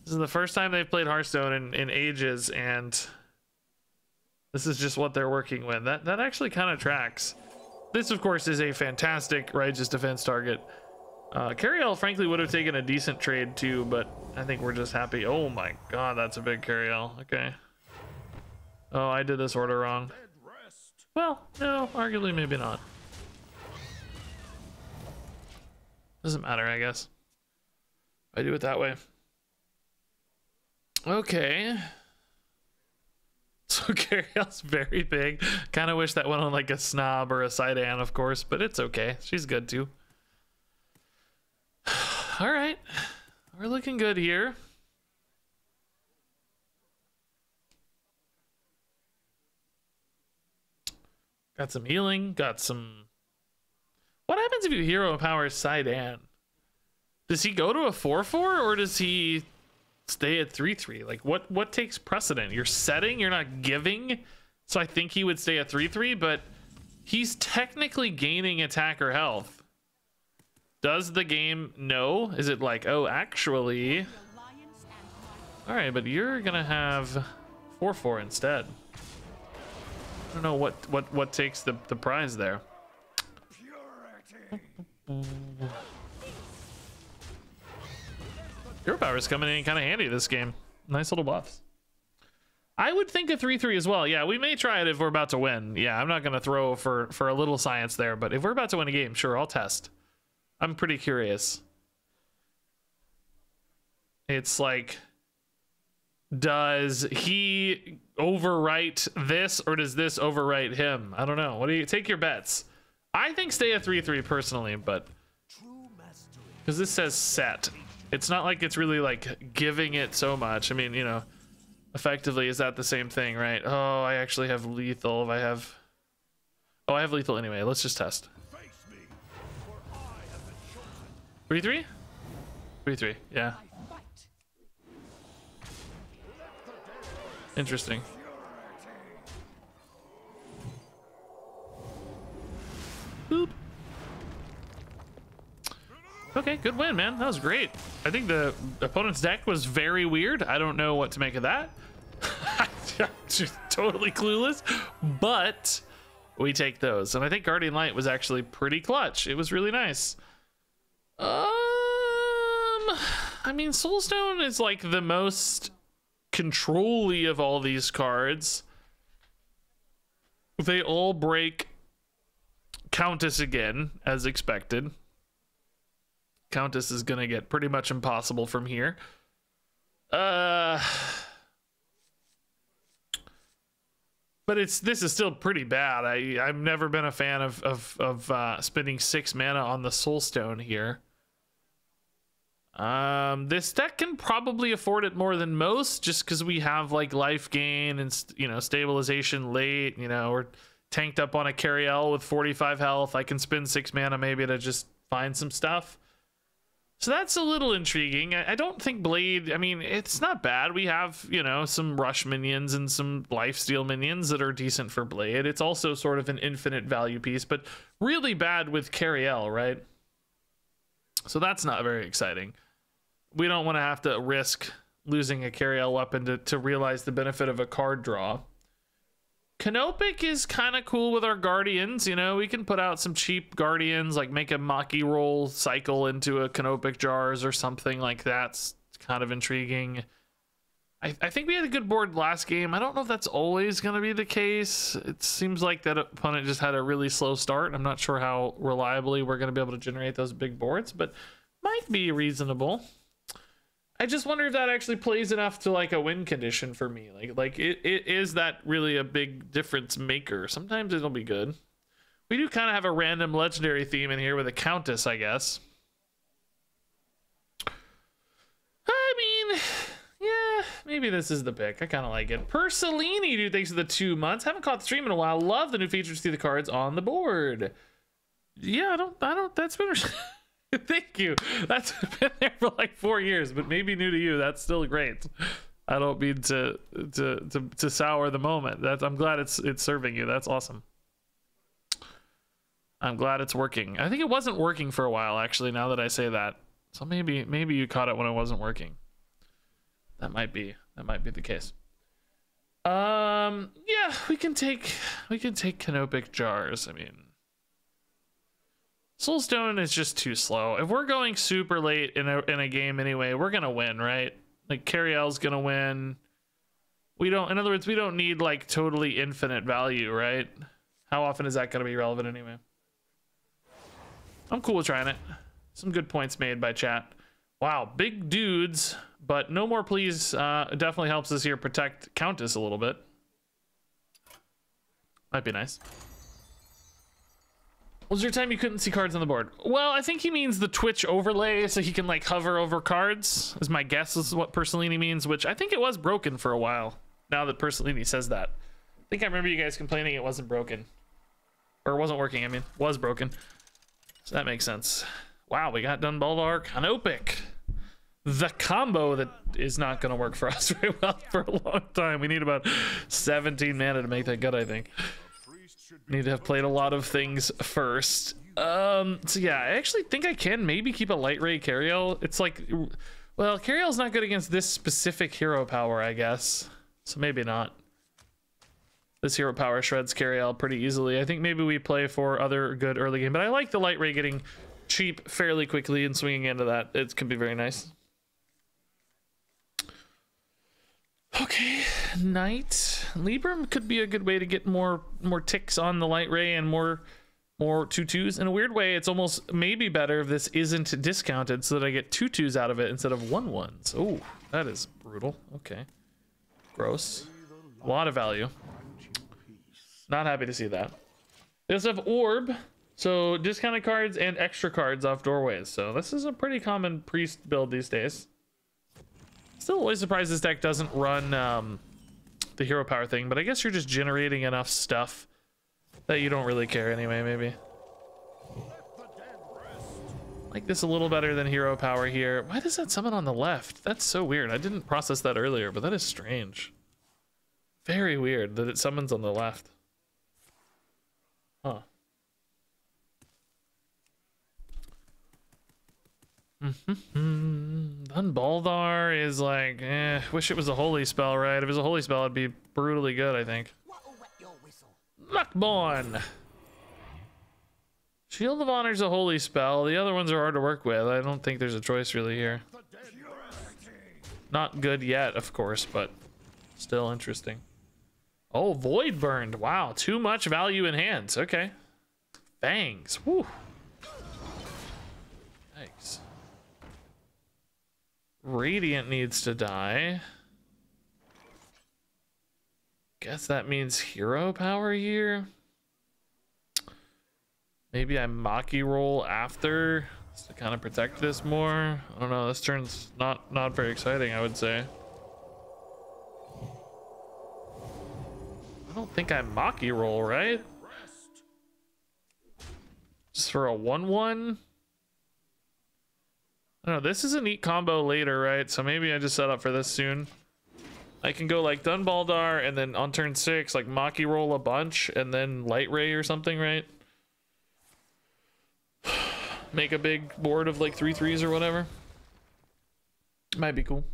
This is the first time they've played Hearthstone in ages, and this is just what they're working with. That actually kind of tracks. This, of course, is a fantastic righteous defense target. Carriel, frankly, would have taken a decent trade too, but I think we're just happy. Oh my god, that's a big Carriel. Okay. Oh, I did this order wrong. Well, no, arguably maybe not. Doesn't matter, I guess. I do it that way. Okay. So Cariel's very big. Kind of wish that went on like a Snob or a Sidan, of course, but it's okay. She's good too. All right. We're looking good here. Got some healing. Got some... What happens if you hero power Sidan? Does he go to a 4-4 or does he stay at 3-3? Like what takes precedent? You're setting, you're not giving. So I think he would stay at 3-3, but he's technically gaining attack or health. Does the game know? Is it like, oh, actually... All right, but you're gonna have 4-4 instead. I don't know what takes the prize there. Hero power is coming in kind of handy this game. Nice little buffs. I would think a 3-3 as well. Yeah, we may try it if we're about to win. Yeah, I'm not gonna throw for a little science there, but if we're about to win a game, sure, I'll test. I'm pretty curious. It's like, does he overwrite this or does this overwrite him? I don't know. What do you take your bets? I think stay at 3-3 personally, but because this says set, it's not like it's really like giving it so much. I mean, you know, effectively, is that the same thing, right? Oh, I actually have lethal. If I have, oh, I have lethal anyway. Let's just test. 3-3? 3-3, yeah. Interesting. Boop. Okay, good win, man. That was great. I think the opponent's deck was very weird. I don't know what to make of that. Just totally clueless, but we take those. And I think Guardian Light was actually pretty clutch. It was really nice. I mean, Soulstone is like the most control-y of all these cards. They all break Countess again, as expected. Countess is gonna get pretty much impossible from here. But this is still pretty bad. I've never been a fan of spending 6 mana on the Soulstone here. This deck can probably afford it more than most, just because we have like life gain and stabilization late. You know, we're tanked up on a Cariel with 45 health. I can spend 6 mana maybe to just find some stuff. So that's a little intriguing. I don't think Blade, I mean, it's not bad. We have, you know, some rush minions and some lifesteal minions that are decent for Blade. It's also sort of an infinite value piece, but really bad with Cariel, right? So that's not very exciting. We don't want to have to risk losing a Cariel weapon to realize the benefit of a card draw. Canopic is kind of cool with our Guardians. You know, we can put out some cheap Guardians, like make a Maki roll cycle into a Canopic jars or something like that. It's kind of intriguing. I think we had a good board last game. I don't know if that's always going to be the case. It seems like that opponent just had a really slow start. I'm not sure how reliably we're going to be able to generate those big boards, but might be reasonable. I just wonder if that actually plays enough to like a win condition for me. Like it is that really a big difference maker? Sometimes it'll be good. We do kind of have a random legendary theme in here with a Countess, I guess. I mean, yeah, maybe this is the pick. I kind of like it. Persolini, dude, thanks for the 2 months. Haven't caught the stream in a while. Love the new features to the cards on the board. Yeah, I don't. That's been. Thank you. That's been there for like 4 years, but maybe new to you. That's still great. I don't mean to sour the moment. I'm glad it's serving you. That's awesome. I'm glad it's working. I think it wasn't working for a while, actually, now that I say that. So maybe you caught it when it wasn't working. That might be the case. Yeah, we can take Canopic jars. I mean, Soulstone is just too slow. If we're going super late in a game anyway, we're gonna win, right? Like Cariel's gonna win. In other words, we don't need like totally infinite value, right? How often is that gonna be relevant anyway? I'm cool with trying it. Some good points made by chat. Wow, big dudes, but no more please. Definitely helps us here protect Countess a little bit. Might be nice. Was there a time you couldn't see cards on the board? Well, I think he means the Twitch overlay, so he can like hover over cards, is my guess, is what Persolini means, which I think it was broken for a while, now that Persolini says that. I think I remember you guys complaining it wasn't broken. Or it wasn't working, I mean, was broken. So that makes sense. Wow, we got Dunbaldar Canopic. The combo that is not going to work for us very well for a long time. We need about 17 mana to make that good, I think. Need to have played a lot of things first. So yeah, I actually think I can maybe keep a Light Ray Cariel. It's like, well, Cariel's not good against this specific hero power, I guess. So maybe not. This hero power shreds Cariel pretty easily. I think maybe we play for other good early game, but I like the Light Ray getting cheap fairly quickly and swinging into that. It can be very nice. Okay, Knight. Libram could be a good way to get more ticks on the Light Ray and more 2/2s. In a weird way, it's almost maybe better if this isn't discounted so that I get 2/2s out of it instead of 1/1s. Oh, that is brutal. Okay. Gross. A lot of value. Not happy to see that. They also have Orb. So discounted cards and extra cards off doorways. So this is a pretty common priest build these days. Still always surprised this deck doesn't run the hero power thing, but I guess you're just generating enough stuff that you don't really care anyway, maybe. Like this a little better than hero power here. Why does that summon on the left? That's so weird. I didn't process that earlier, but that is strange. Very weird that it summons on the left. Huh. Dunbaldar is like, wish it was a holy spell, right? If it was a holy spell, it'd be brutally good, I think. Luckborn. Shield of Honor's a holy spell. The other ones are hard to work with. I don't think there's a choice really here. Not good yet, of course, but still interesting. Oh, Void Burned. Wow, too much value in hands. Okay. Fangs. Woo. Yikes. Radiant needs to die. Guess that means hero power here. Maybe I Maki roll after to kind of protect this more. I don't know. This turn's not very exciting, I would say. I don't think I Maki roll, right? Just for a 1/1. I don't know, this is a neat combo later, right? So maybe I just set up for this soon. I can go like Dunbaldar and then on turn 6, like Maki roll a bunch and then Light Ray or something, right? Make a big board of like 3/3s or whatever. Might be cool.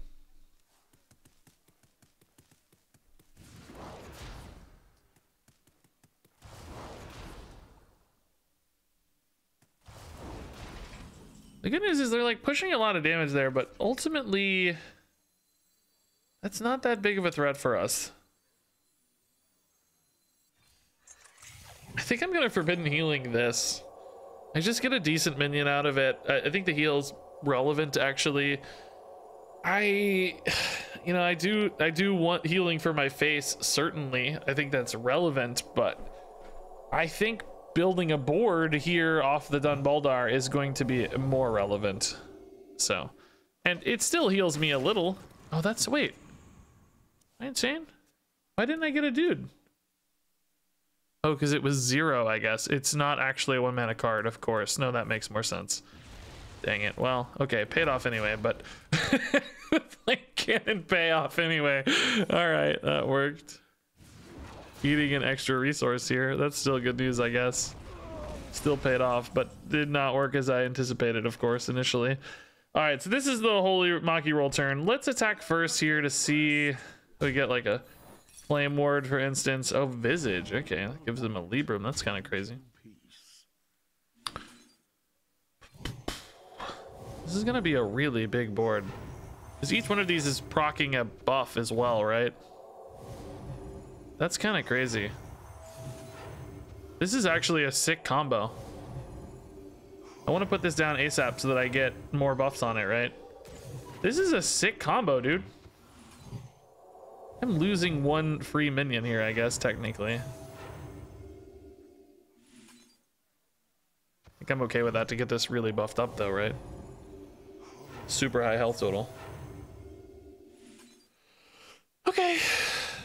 The good news is they're like pushing a lot of damage there, but ultimately that's not that big of a threat for us. I think I'm gonna Forbidden Healing this. I just get a decent minion out of it. I think the heal's relevant actually. I do want healing for my face, certainly. I think that's relevant, but I think building a board here off the Dunbaldar is going to be more relevant. So, and it still heals me a little. Oh, that's, wait. Am I insane? Why didn't I get a dude? Oh, because it was 0, I guess. It's not actually a 1-mana card, of course. No, that makes more sense. Dang it. Well, okay, paid off anyway, but like cannon pay off anyway. All right, that worked. Eating an extra resource here. That's still good news, I guess. Still paid off, but did not work as I anticipated, of course, initially. All right, so this is the Holy Maki roll turn. Let's attack first here to see. We get like a Flame Ward, for instance. Oh, Visage. Okay, that gives them a Libram. That's kind of crazy. This is going to be a really big board. Because each one of these is proccing a buff as well, right? That's kind of crazy. This is actually a sick combo. I want to put this down ASAP so that I get more buffs on it, right? This is a sick combo, dude. I'm losing one free minion here, I guess, technically. think I'm okay with that to get this really buffed up though, right? Super high health total. Okay,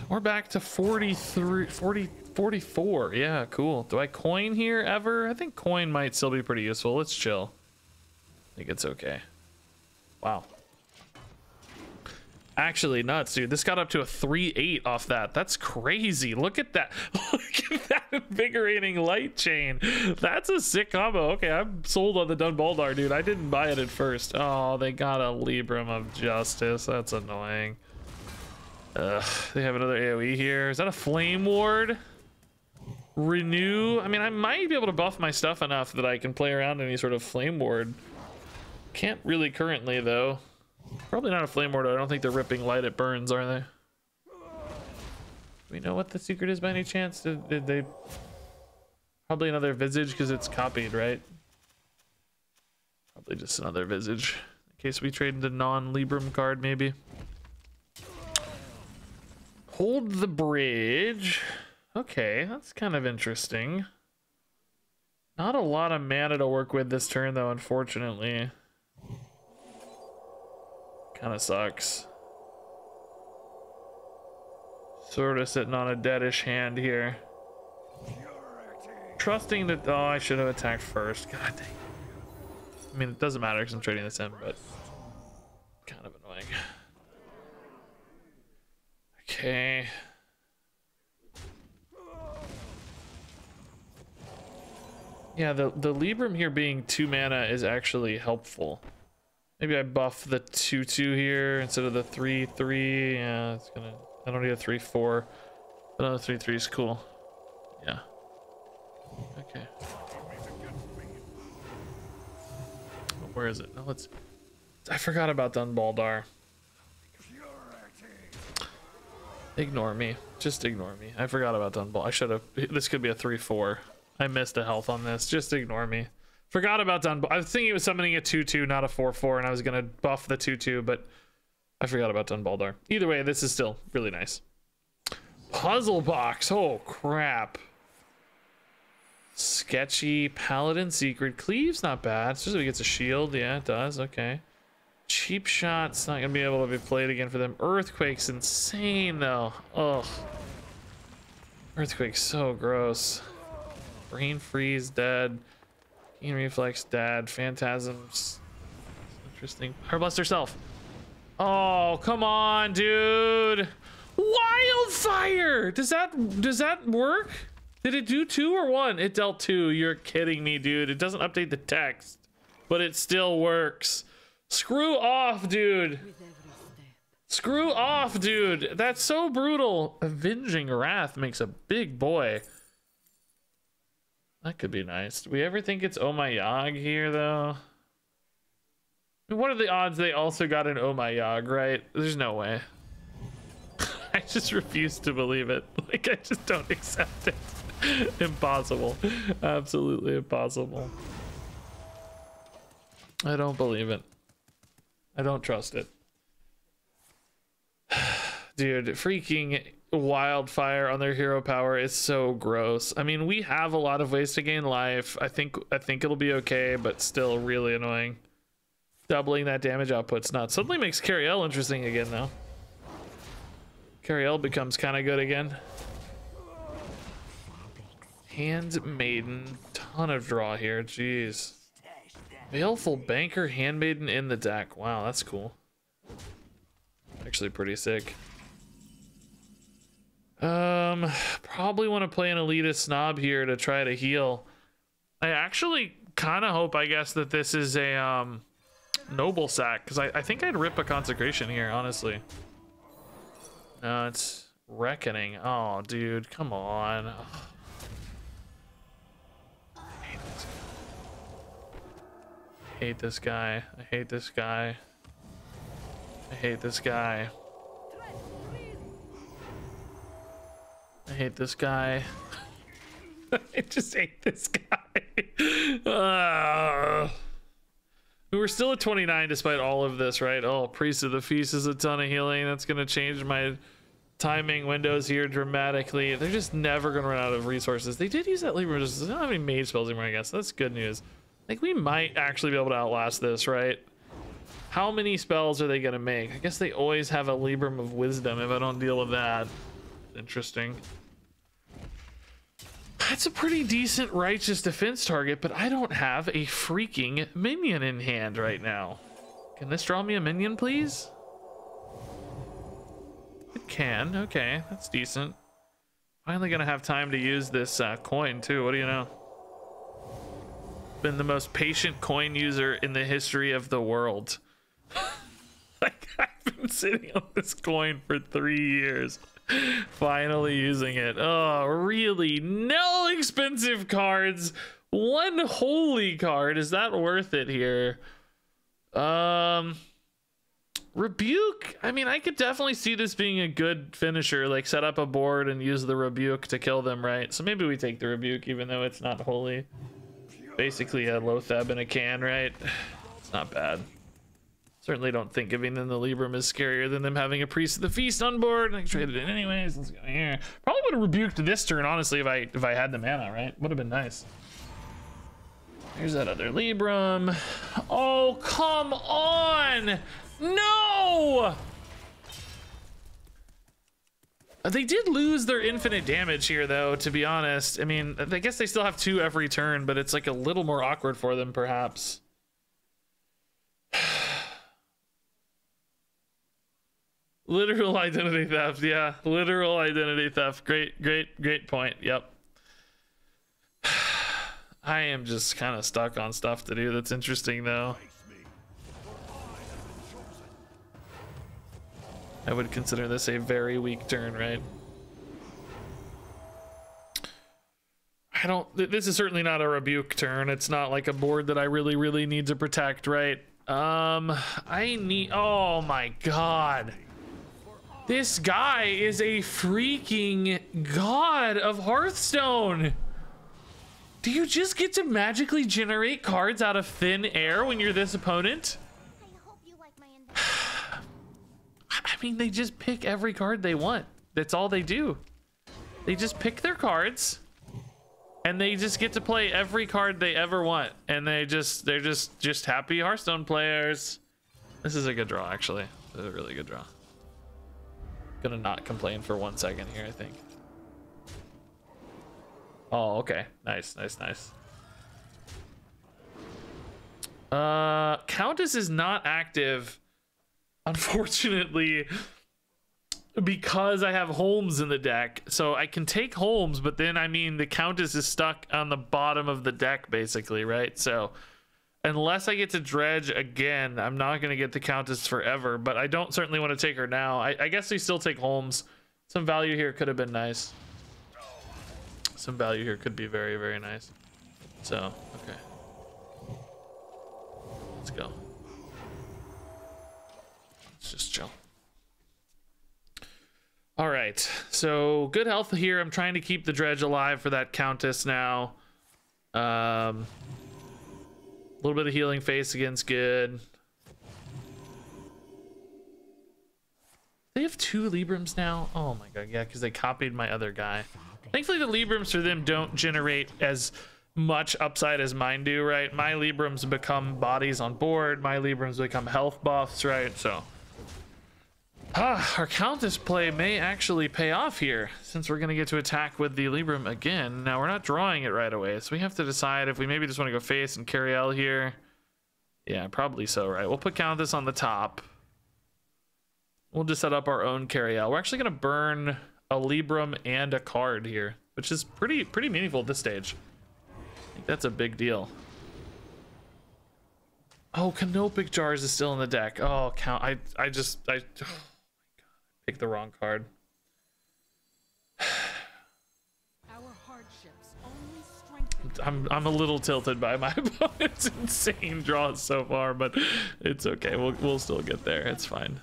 we're back to 44. Yeah, cool. Do I coin here ever? I think coin might still be pretty useful. Let's chill. I think it's okay. Wow. Actually nuts, dude. This got up to a 3-8 off that. That's crazy. Look at that. Look at that invigorating light chain. That's a sick combo. Okay, I'm sold on the Dunbaldar, dude. I didn't buy it at first. Oh, they got a Libram of Justice. That's annoying. Ugh, they have another AoE here. Is that a Flame Ward? Renew? I mean, I might be able to buff my stuff enough that I can play around any sort of Flame Ward. Can't really currently, though. Probably not a Flame Ward. I don't think they're ripping light at burns, are they? Do we know what the secret is by any chance? Did they... Probably another Visage because it's copied, right? Probably just another Visage. In case we trade the non-Libram card, maybe. Hold the bridge. Okay, that's kind of interesting. Not a lot of mana to work with this turn, though, unfortunately. Kind of sucks. Sort of sitting on a deadish hand here. Trusting that... Oh, I should have attacked first. God dang. I mean, it doesn't matter because I'm trading this in, but... Kind of annoying. Okay. Yeah, the Libram here being 2 mana is actually helpful. Maybe I buff the 2/2 here instead of the 3/3. Yeah, it's gonna... I don't need a 3/4. Another 3/3 is cool. Yeah. Okay. Where is it? No, let's... I forgot about Dunbaldar. Ignore me. Just ignore me. I forgot about Dunbaldar. I should have... This could be a 3/4. I missed a health on this. Just ignore me. Forgot about Dunbaldar. I was thinking it was summoning a 2/2, not a 4/4, and I was gonna buff the 2/2, but I forgot about Dunbaldar. Either way, this is still really nice. Puzzle box. Oh crap. Sketchy Paladin Secret. Cleave's not bad. Especially if it gets a shield. Yeah, it does. Okay. Cheap Shot's not gonna be able to be played again for them. Earthquake's insane though. Ugh. Earthquake's so gross. Brain Freeze dead. Keen Reflex dead. Phantasms interesting. Heartblast herself. Oh, come on, dude. Wildfire! Does that work? Did it do 2 or 1? It dealt 2. You're kidding me, dude. It doesn't update the text, but it still works. Screw off, dude. Screw off, dude. That's so brutal. Avenging Wrath makes a big boy. That could be nice. Do we ever think it's Oh My Yag here, though? What are the odds they also got an Oh My Yag, right? There's no way. I just refuse to believe it. Like, I just don't accept it. Impossible. Absolutely impossible. I don't believe it. I don't trust it. Dude, freaking Wildfire on their hero power is so gross. I mean, we have a lot of ways to gain life. I think it'll be okay, but still really annoying. Doubling that damage output's nuts. Suddenly makes Cariel interesting again, though. Cariel becomes kind of good again. Handmaiden, ton of draw here. Jeez. Baleful Banker, Handmaiden in the deck. Wow, that's cool. Actually pretty sick. Probably want to play an Elitist Snob here to try to heal. I actually kind of hope, I guess, that this is a Noble Sack, because I think I'd rip a Consecration here, honestly. No, it's Reckoning. Oh, dude, come on. I hate this guy. I hate this guy. I hate this guy. I hate this guy. I just hate this guy. We were still at 29 despite all of this, right? Oh, Priest of the Feast is a ton of healing. That's going to change my timing windows here dramatically. They're just never going to run out of resources. They did use that Libra. They don't have any mage spells anymore, I guess. That's good news. think we might actually be able to outlast this, right? How many spells are they gonna make? I guess they always have a Libram of Wisdom if I don't deal with that. Interesting. That's a pretty decent righteous defense target, but I don't have a freaking minion in hand right now. Can this draw me a minion, please? It can. Okay, that's decent. Finally gonna have time to use this coin too. What do you know? Been the most patient coin user in the history of the world. Like, I've been sitting on this coin for 3 years. Finally using it. Oh, really? No expensive cards. One holy card. Is that worth it here? Rebuke. I mean, I could definitely see this being a good finisher. Like, set up a board and use the Rebuke to kill them, right? So maybe we take the Rebuke, even though it's not holy. Basically a Lotheb in a can, right? It's not bad. Certainly don't think giving them the Libram is scarier than them having a Priest of the Feast on board. I traded it anyways. Let's go here. Probably would have rebuked this turn, honestly, if I had the mana, right? Would have been nice. Here's that other Libram. Oh, come on! No! They did lose their infinite damage here, though, to be honest. I mean, I guess they still have 2 every turn, but it's like a little more awkward for them, perhaps. Literal identity theft, yeah. Literal identity theft. Great point. Yep. I am just kind of stuck on stuff to do that's interesting, though. I would consider this a very weak turn, right? This is certainly not a Rebuke turn. It's not like a board that I really need to protect, right? I need, oh my God. This guy is a freaking god of Hearthstone. Do you just get to magically generate cards out of thin air when you're this opponent? I hope you like my I mean, they just pick every card they want. That's all they do. They just pick their cards and they just get to play every card they ever want. And they're just happy Hearthstone players. This is a good draw, actually. This is a really good draw. Gonna not complain for 1 second here, I think. Oh, okay. Nice. Countess is not active, unfortunately, because I have Holmes in the deck. So I can take Holmes, but then, I mean, the Countess is stuck on the bottom of the deck, basically, right? So unless I get to dredge again, I'm not going to get the Countess forever, but I don't certainly want to take her now. I guess we still take Holmes. Some value here could have been nice. Some value here could be very nice. So, okay. Let's go. Let's just chill. All right. So, good health here. I'm trying to keep the dredge alive for that Countess now. A little bit of healing face against good. They have 2 Librams now. Oh my God, yeah, because they copied my other guy. Thankfully, the Librams for them don't generate as much upside as mine do, right? My Librams become bodies on board. My Librams become health buffs, right? So, our Countess play may actually pay off here, since we're going to get to attack with the Libram again. Now, we're not drawing it right away, so we have to decide if we maybe just want to go face and carry L here. Yeah, probably so, right? We'll put Countess on the top. We'll just set up our own carry L. We're actually going to burn a Libram and a card here, which is pretty meaningful at this stage. I think that's a big deal. Oh, Canopic Jars is still in the deck. Oh, I oh my God, I picked the wrong card. Our hardships only strengthen. I'm a little tilted by my opponent's insane draws so far, but it's okay. We'll still get there. It's fine.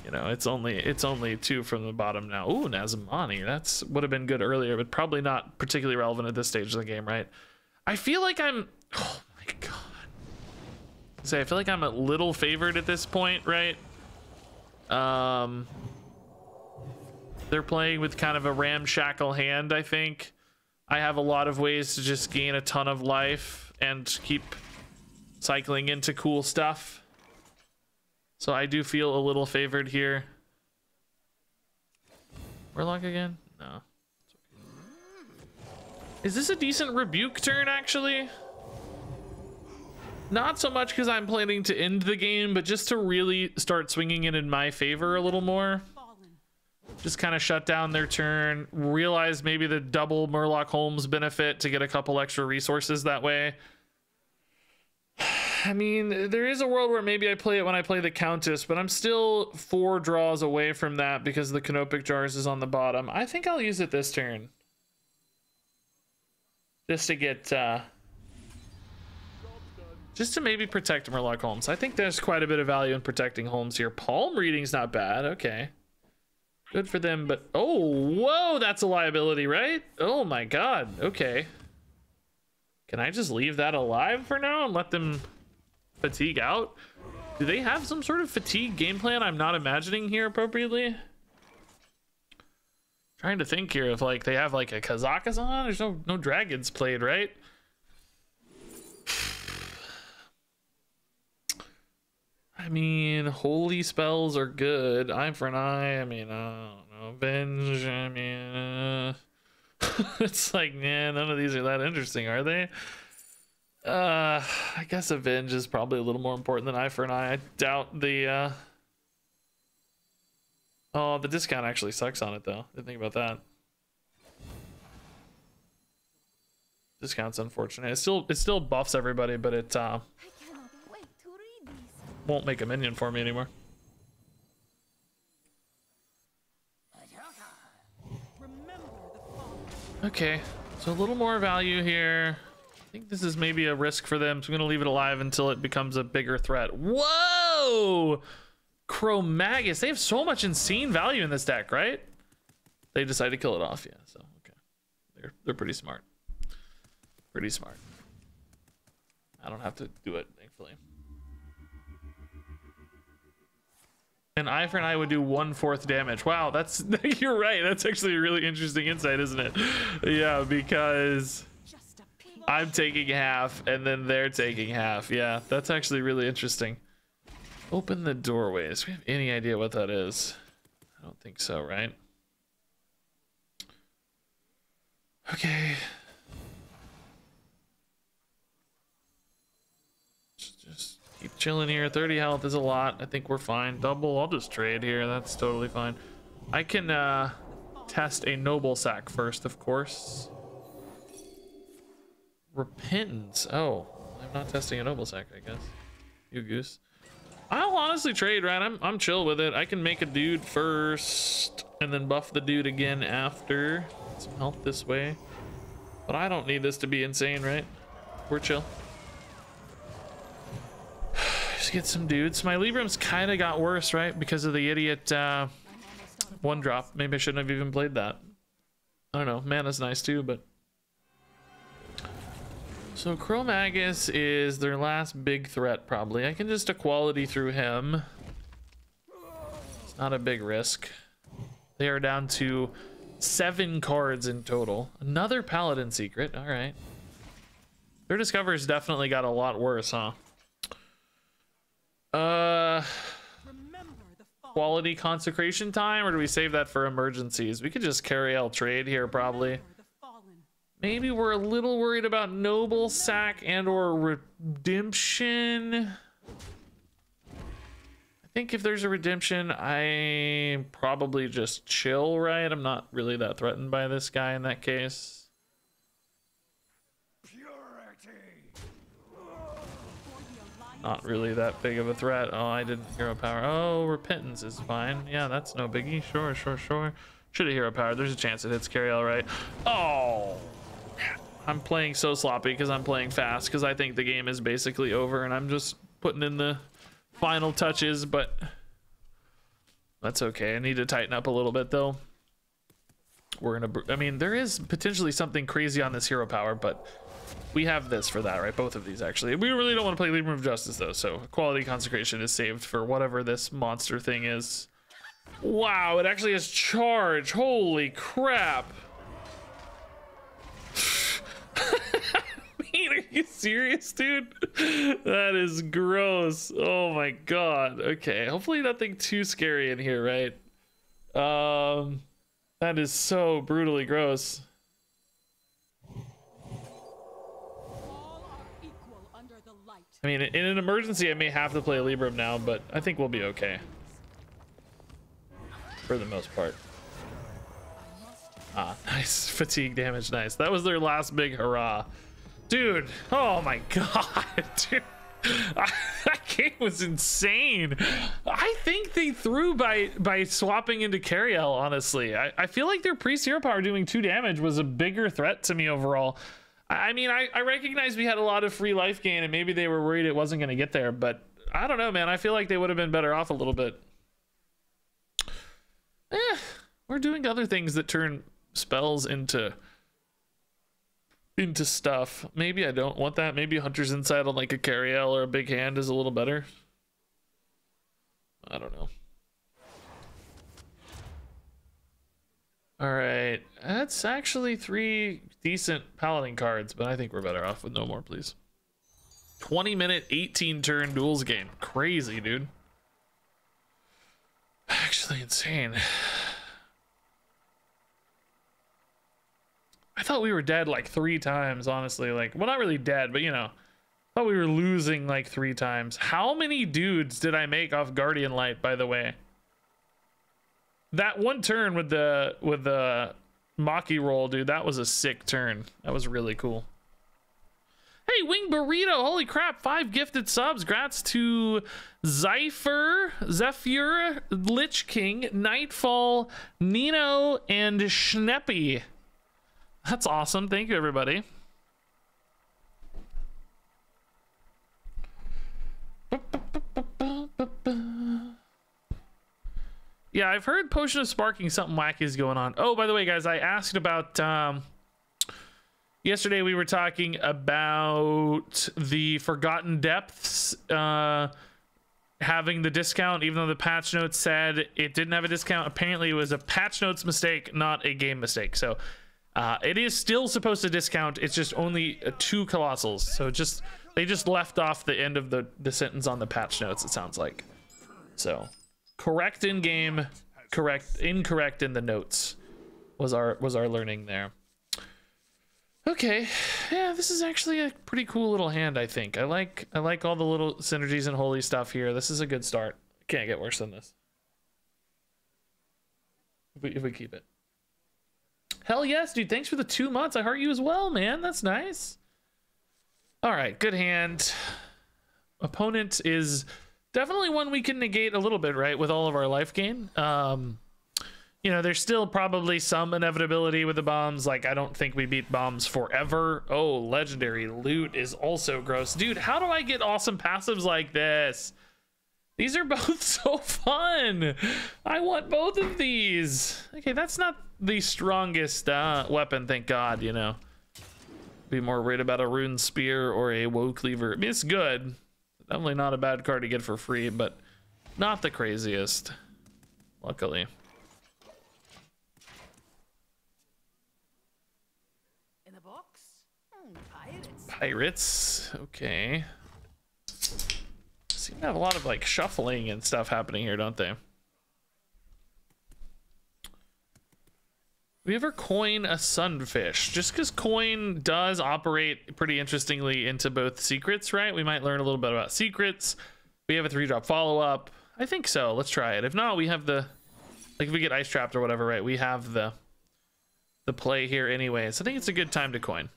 You know, it's only 2 from the bottom now. Ooh, Nazamani. That's would have been good earlier, but probably not particularly relevant at this stage of the game, right? I feel like I'm, oh my God. I feel like I'm a little favored at this point, right? They're playing with kind of a ramshackle hand, I think. I have a lot of ways to just gain a ton of life. and keep cycling into cool stuff. So I do feel a little favored here. Warlock again? No. Is this a decent rebuke turn, actually? Not so much because I'm planning to end the game, but just to really start swinging it in my favor a little more. Just kind of shut down their turn, realize maybe the double Murloc Holmes benefit to get a couple extra resources that way. I mean, there is a world where maybe I play it when I play the Countess, but I'm still 4 draws away from that because the Canopic Jars is on the bottom. I think I'll use it this turn. Just to get... just to maybe protect Murloc Holmes. I think there's quite a bit of value in protecting Holmes here. Palm reading's not bad. Okay. Good for them, but... Oh, whoa, that's a liability, right? Oh my god. Okay. Can I just leave that alive for now and let them fatigue out? Do they have some sort of fatigue game plan I'm not imagining here appropriately? Trying to think here if like they have like a Kazakhstan. There's no dragons played, right? I mean, holy spells are good. Eye for an eye. I mean, I don't know. Avenge. I mean, it's like, man, none of these are that interesting, are they? I guess Avenge is probably a little more important than Eye for an eye. I doubt the. Oh, the discount actually sucks on it though. Didn't think about that. Discount's unfortunate. It still buffs everybody, but it won't make a minion for me anymore. Okay, so a little more value here. I think this is maybe a risk for them, so I'm gonna leave it alive until it becomes a bigger threat. Whoa! Chromagus, they have so much insane value in this deck, right? They decided to kill it off, yeah, so okay. They're pretty smart. Pretty smart. I don't have to do it, thankfully. An eye for an eye would do 1/4 damage. Wow, that's you're right. That's actually a really interesting insight, isn't it? Yeah, because I'm taking half and then they're taking half. Yeah, that's actually really interesting. Open the doorways. Do we have any idea what that is? I don't think so, right? Okay. Just keep chilling here. 30 health is a lot. I think we're fine. Double, I'll just trade here. That's totally fine. I can test a noble sack first, of course. Repentance. Oh, I'm not testing a noble sack, I guess. You goose. I'll honestly trade, right? I'm chill with it. I can make a dude first and then buff the dude again after. Get some health this way. But I don't need this to be insane, right? We're chill. Just get some dudes. My Librams kind of got worse, right? Because of the idiot one drop. Maybe I shouldn't have even played that. I don't know. Mana's nice too, but... So Chromagus is their last big threat, probably. I can just equality through him. It's not a big risk. They are down to 7 cards in total. Another Paladin Secret. All right. Their Discover's definitely got a lot worse, huh? Quality Consecration time, or do we save that for emergencies? We could just carry out trade here, probably. Maybe we're a little worried about Noble Sack and or Redemption. I think if there's a Redemption, I probably just chill, right? I'm not really that threatened by this guy in that case. Not really that big of a threat. Oh, I didn't hero power. Oh, Repentance is fine. Yeah, that's no biggie. Sure. Should have hero power. There's a chance it hits carry all right. Oh, I'm playing so sloppy because I'm playing fast because I think the game is basically over and I'm just putting in the final touches, but that's okay. I need to tighten up a little bit though. I mean, there is potentially something crazy on this hero power, but we have this for that, right? Both of these actually. We really don't want to play Libram of Justice though, so Quality Consecration is saved for whatever this monster thing is. Wow, it actually has charge. Holy crap. I mean, are you serious, dude? That is gross. Oh my god. Okay, hopefully nothing too scary in here, right? That is so brutally gross. All are equal under the light. I mean, in an emergency, I may have to play Libram now, but I think we'll be okay. For the most part. Ah, nice. Fatigue damage, nice. That was their last big hurrah. Dude, oh my god, dude. That game was insane. I think they threw by swapping into Cariel, honestly. I feel like their Priest Hero Power doing 2 damage was a bigger threat to me overall. I mean, I recognize we had a lot of free life gain and maybe they were worried it wasn't going to get there, but I don't know, man. I feel like they would have been better off a little bit. We're doing other things that turn spells into stuff. Maybe I don't want that. Maybe Hunter's Insight on like a Cariel or a Big Hand is a little better. I don't know. All right, that's actually 3 decent Paladin cards, but I think we're better off with no more, please. 20-minute, 18-turn duels game. Crazy, dude. Actually insane. I thought we were dead like 3 times, honestly. Like, well, not really dead, but you know, I thought we were losing like 3 times. How many dudes did I make off Guardian Light, by the way? That one turn with the Maki roll, dude, that was a sick turn. That was really cool. Hey, Wing Burrito, holy crap, 5 gifted subs. Grats to Zephyr, Lich King, Nightfall, Nino, and Schneppy. That's awesome. Thank you, everybody. Yeah, I've heard Potion of Sparking something wacky is going on. Oh, by the way, guys, I asked about yesterday we were talking about the Forgotten Depths having the discount, even though the patch notes said it didn't have a discount. Apparently it was a patch notes mistake, not a game mistake. So it is still supposed to discount. It's just only 2 colossals. So they just left off the end of the sentence on the patch notes, it sounds like. So correct in game, incorrect in the notes was our learning there. Okay, yeah, this is actually a pretty cool little hand, I think. I like all the little synergies and holy stuff here. This is a good start. Can't get worse than this. If we keep it. Hell yes, dude. Thanks for the 2 months. I heart you as well, man. That's nice. All right, good hand. Opponent is definitely one we can negate a little bit, right, with all of our life gain. You know, there's still probably some inevitability with the bombs. Like, I don't think we beat bombs forever. Oh, legendary loot is also gross. Dude, how do I get awesome passives like this? These are both so fun. I want both of these. Okay, that's not the strongest weapon, thank God, you know. Be more worried about a rune spear or a woe cleaver. I mean, it's good. Definitely not a bad card to get for free, but not the craziest, luckily. In the box? Pirates. Pirates, okay. Seem to have a lot of like shuffling and stuff happening here, don't they? We ever coin a sunfish? Just because coin does operate pretty interestingly into both secrets, right? We might learn a little bit about secrets. We have a 3-drop follow-up. I think so. Let's try it. If not, we have the, like if we get ice trapped or whatever, right? We have the play here anyway. So I think it's a good time to coin.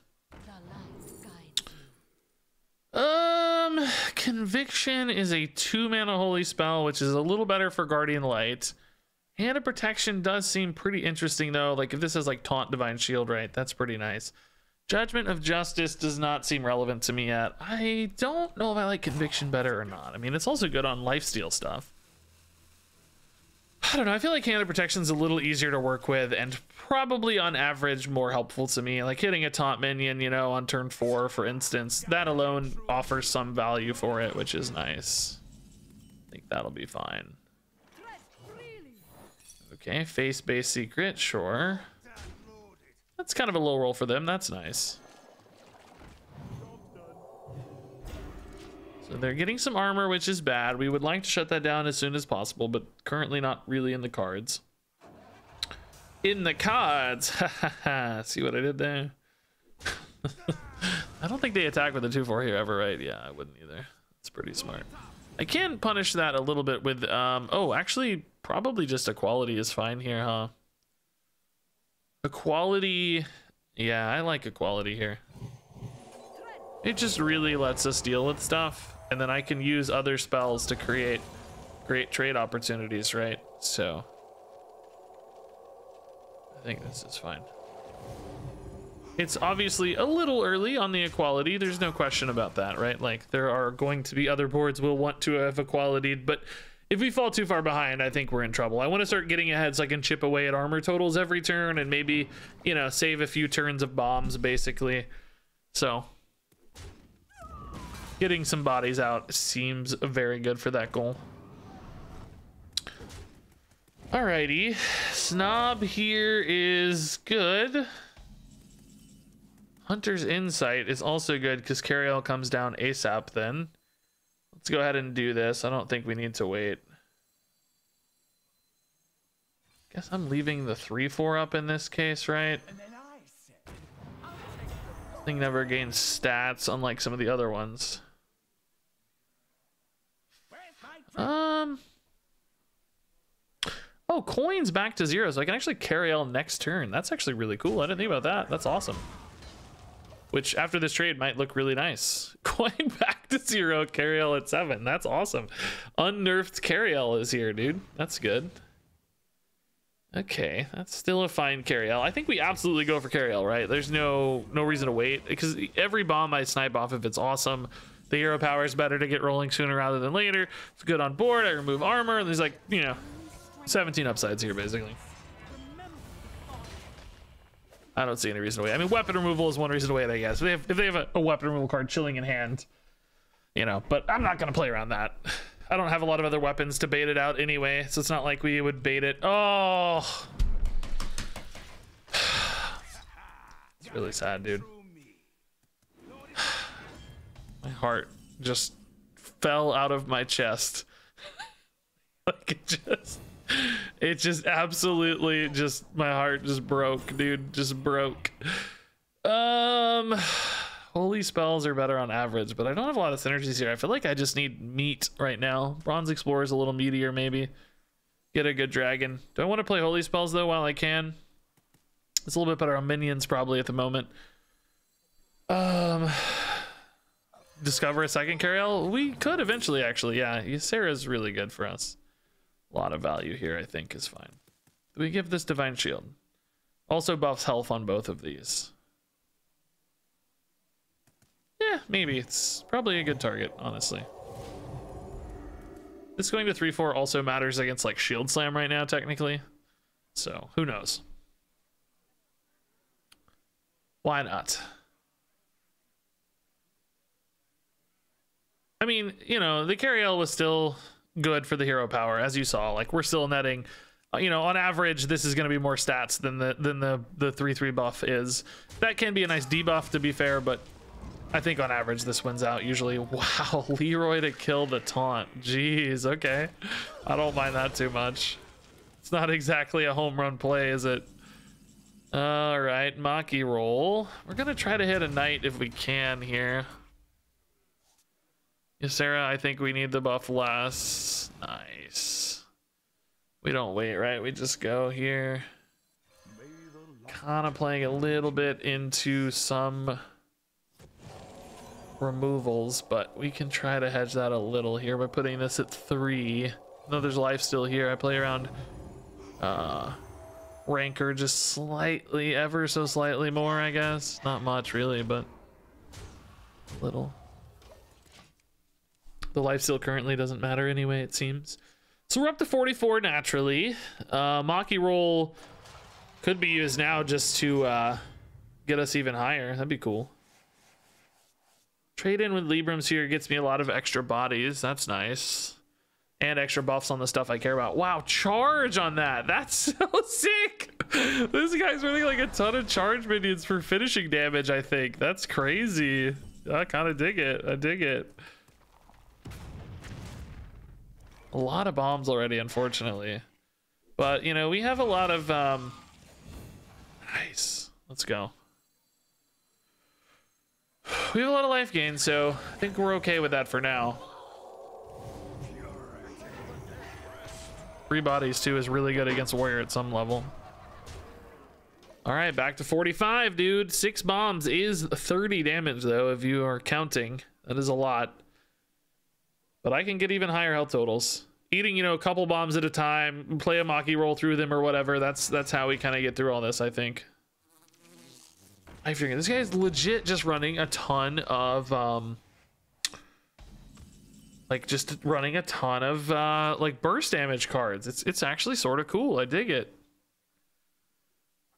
Conviction is a 2-mana holy spell, which is a little better for Guardian Light. Hand of Protection does seem pretty interesting though. Like if this is like Taunt Divine Shield, right? That's pretty nice. Judgment of Justice does not seem relevant to me yet. I don't know if I like Conviction better or not. I mean, it's also good on lifesteal stuff. I don't know. I feel like Hand of Protection is a little easier to work with and probably on average more helpful to me. Like hitting a taunt minion, you know, on turn 4, for instance, that alone offers some value for it, which is nice. I think that'll be fine. Okay, face-based secret, sure. That's kind of a low roll for them. That's nice. they're getting some armor, which is bad. We would like to shut that down as soon as possible, but currently not really in the cards. In the cards. See what I did there? I don't think they attack with the 2/4 here ever, right? Yeah, I wouldn't either. It's pretty smart. I can punish that a little bit with oh, actually probably just equality is fine here, huh? Equality. Yeah, I like equality here. It just really lets us deal with stuff, and then I can use other spells to create great trade opportunities, right? So I think this is fine. It's obviously a little early on the equality. There's no question about that, right? Like, there are going to be other boards we'll want to have equality, but if we fall too far behind, I think we're in trouble. I want to start getting ahead so I can chip away at armor totals every turn and maybe, you know, save a few turns of bombs, basically. So getting some bodies out seems very good for that goal. Alrighty, Snob here is good. Hunter's Insight is also good because Cariel comes down ASAP then. Let's go ahead and do this. I don't think we need to wait. Guess I'm leaving the 3/4 up in this case, right? This thing never gains stats, unlike some of the other ones. Oh, coins back to 0, so I can actually Cariel next turn. That's actually really cool. I didn't think about that. That's awesome. Which after this trade might look really nice. Coin back to 0, Cariel at 7. That's awesome. Unnerfed Cariel is here, dude. That's good. Okay, that's still a fine Cariel. I think we absolutely go for Cariel, right? There's no reason to wait, because every bomb I snipe off, if it's awesome, the hero power is better to get rolling sooner rather than later. It's good on board. I remove armor, and there's like, you know, 17 upsides here basically. I don't see any reason to wait. I mean, weapon removal is one reason to wait, I guess. If they have a weapon removal card chilling in hand, you know, but I'm not going to play around that. I don't have a lot of other weapons to bait it out anyway, so it's not like we would bait it. Oh, it's really sad, dude. My heart just fell out of my chest. Like it just absolutely just, my heart just broke, dude. Just broke. Holy spells are better on average, but I don't have a lot of synergies here. I feel like I just need meat right now. Bronze Explorer is a little meatier, maybe. Get a good dragon. Do I want to play holy spells though while I can? It's a little bit better on minions probably at the moment. Discover a second Cariel? We could eventually, actually. Yeah, Sarah's really good for us. A lot of value here, I think, is fine. We give this Divine Shield. Also buffs health on both of these. Yeah, maybe. It's probably a good target, honestly. This going to 3/4 also matters against, like, Shield Slam right now, technically. So, who knows? Why not? I mean, you know, the Cariel was still good for the hero power, as you saw. Like, we're still netting, you know, on average this is going to be more stats than the 3/3 buff is. That can be a nice debuff, to be fair, but I think on average this wins out usually. Wow, Leroy to kill the taunt. Jeez, okay, I don't mind that too much. It's not exactly a home run play, is it? All right, Maki roll. We're gonna try to hit a knight if we can here. Sarah, I think we need the buff less. Nice. We don't wait, right? We just go here. Kind of playing a little bit into some removals, but we can try to hedge that a little here by putting this at 3. No, there's life still here. I play around Rancor just slightly, ever so slightly more, I guess. Not much really, but a little. The lifesteal currently doesn't matter anyway, it seems. So we're up to 44 naturally. Maki roll could be used now just to get us even higher. That'd be cool. Trade in with Librams here gets me a lot of extra bodies. That's nice. And extra buffs on the stuff I care about. Wow, charge on that. That's so sick. This guy's running like a ton of charge minions for finishing damage, I think. That's crazy. I kind of dig it. I dig it. A lot of bombs already, unfortunately. But, you know, we have a lot of... Nice. Let's go. We have a lot of life gain, so I think we're okay with that for now. 3 bodies, too, is really good against Warrior at some level. All right, back to 45, dude. 6 bombs is 30 damage, though, if you are counting. That is a lot. But I can get even higher health totals. Eating, you know, a couple bombs at a time, play a Maki roll through them or whatever. That's how we kind of get through all this, I think. I figure this guy's legit just running a ton of, like, just running a ton of, like, burst damage cards. It's actually sort of cool. I dig it.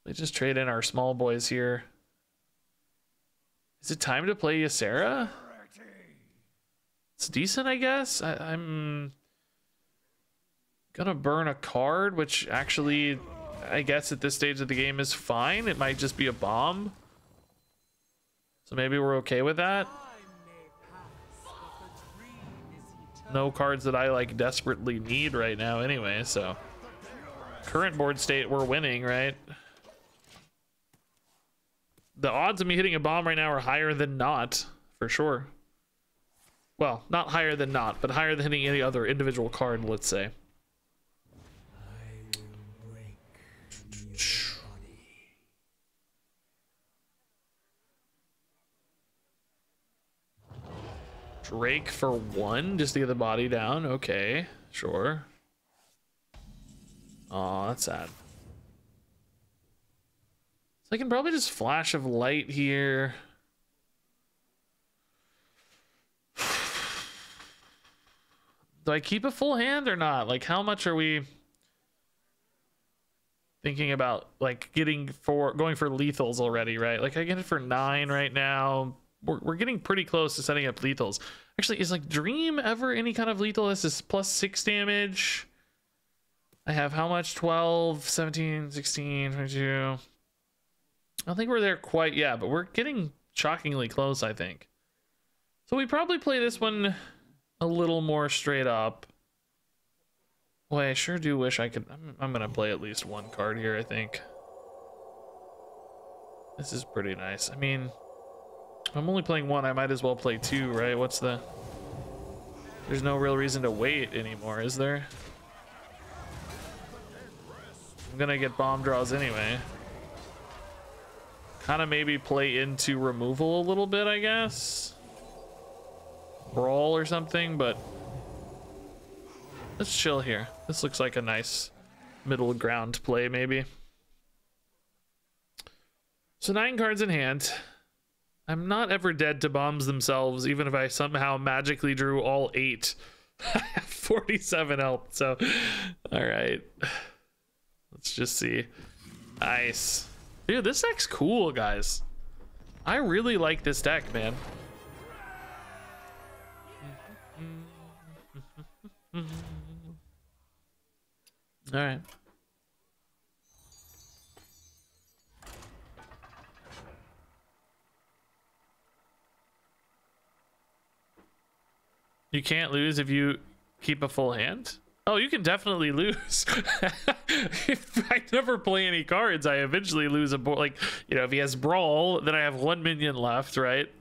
They just trade in our small boys here. Is it time to play Ysera? It's decent, I guess. I'm gonna burn a card, which actually, I guess at this stage of the game is fine. It might just be a bomb. So maybe we're okay with that. No cards that I like desperately need right now anyway, so. Current board state, we're winning, right? The odds of me hitting a bomb right now are higher than not, for sure. Well, not higher than not, but higher than hitting any other individual card, let's say. Drake for 1 just to get the body down. Okay, sure. Oh, that's sad. So I can probably just Flash of Light here. Do I keep a full hand or not? Like, how much are we thinking about, like, going for lethals already, right? Like, I get it for 9 right now. We're getting pretty close to setting up lethals. Actually, is, like, Dream ever any kind of lethal? This is plus 6 damage. I have how much? 12, 17, 16, 22. I don't think we're there quite yet, but we're getting shockingly close, I think. So we probably play this one a little more straight up. Boy, I sure do wish I could. I'm gonna play at least 1 card here, I think. This is pretty nice. I mean, if I'm only playing 1, I might as well play 2, right? There's no real reason to wait anymore, is there? I'm gonna get bomb draws anyway. Kind of maybe play into removal a little bit, I guess. Brawl or something, but let's chill here. This looks like a nice middle ground play, maybe. So 9 cards in hand. I'm not ever dead to bombs themselves, even if I somehow magically drew all 8. I have 47 health, so all right. Let's just see. Nice. Dude, this deck's cool, guys. I really like this deck, man. All right. You can't lose if you keep a full hand? Oh, you can definitely lose. If I never play any cards, I eventually lose a board. Like, you know, if he has Brawl, then I have 1 minion left, right?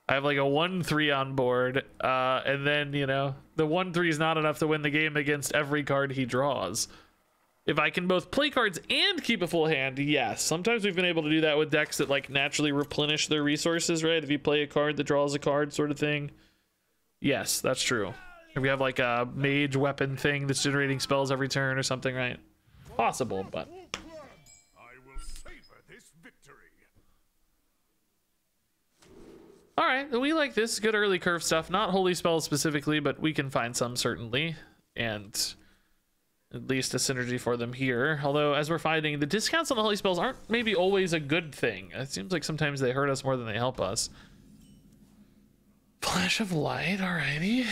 I have like a 1/3 on board. And then, you know, the 1/3 is not enough to win the game against every card he draws. If I can both play cards and keep a full hand, yes. Sometimes we've been able to do that with decks that like naturally replenish their resources, right? If you play a card that draws a card sort of thing. Yes, that's true. If we have like a mage weapon thing that's generating spells every turn or something, right? Possible, but. I will savor this victory. All right, we like this. Good early curve stuff. Not holy spells specifically, but we can find some certainly. And at least a synergy for them here. Although, as we're finding, the discounts on the holy spells aren't maybe always a good thing. It seems like sometimes they hurt us more than they help us. Flash of Light, alrighty.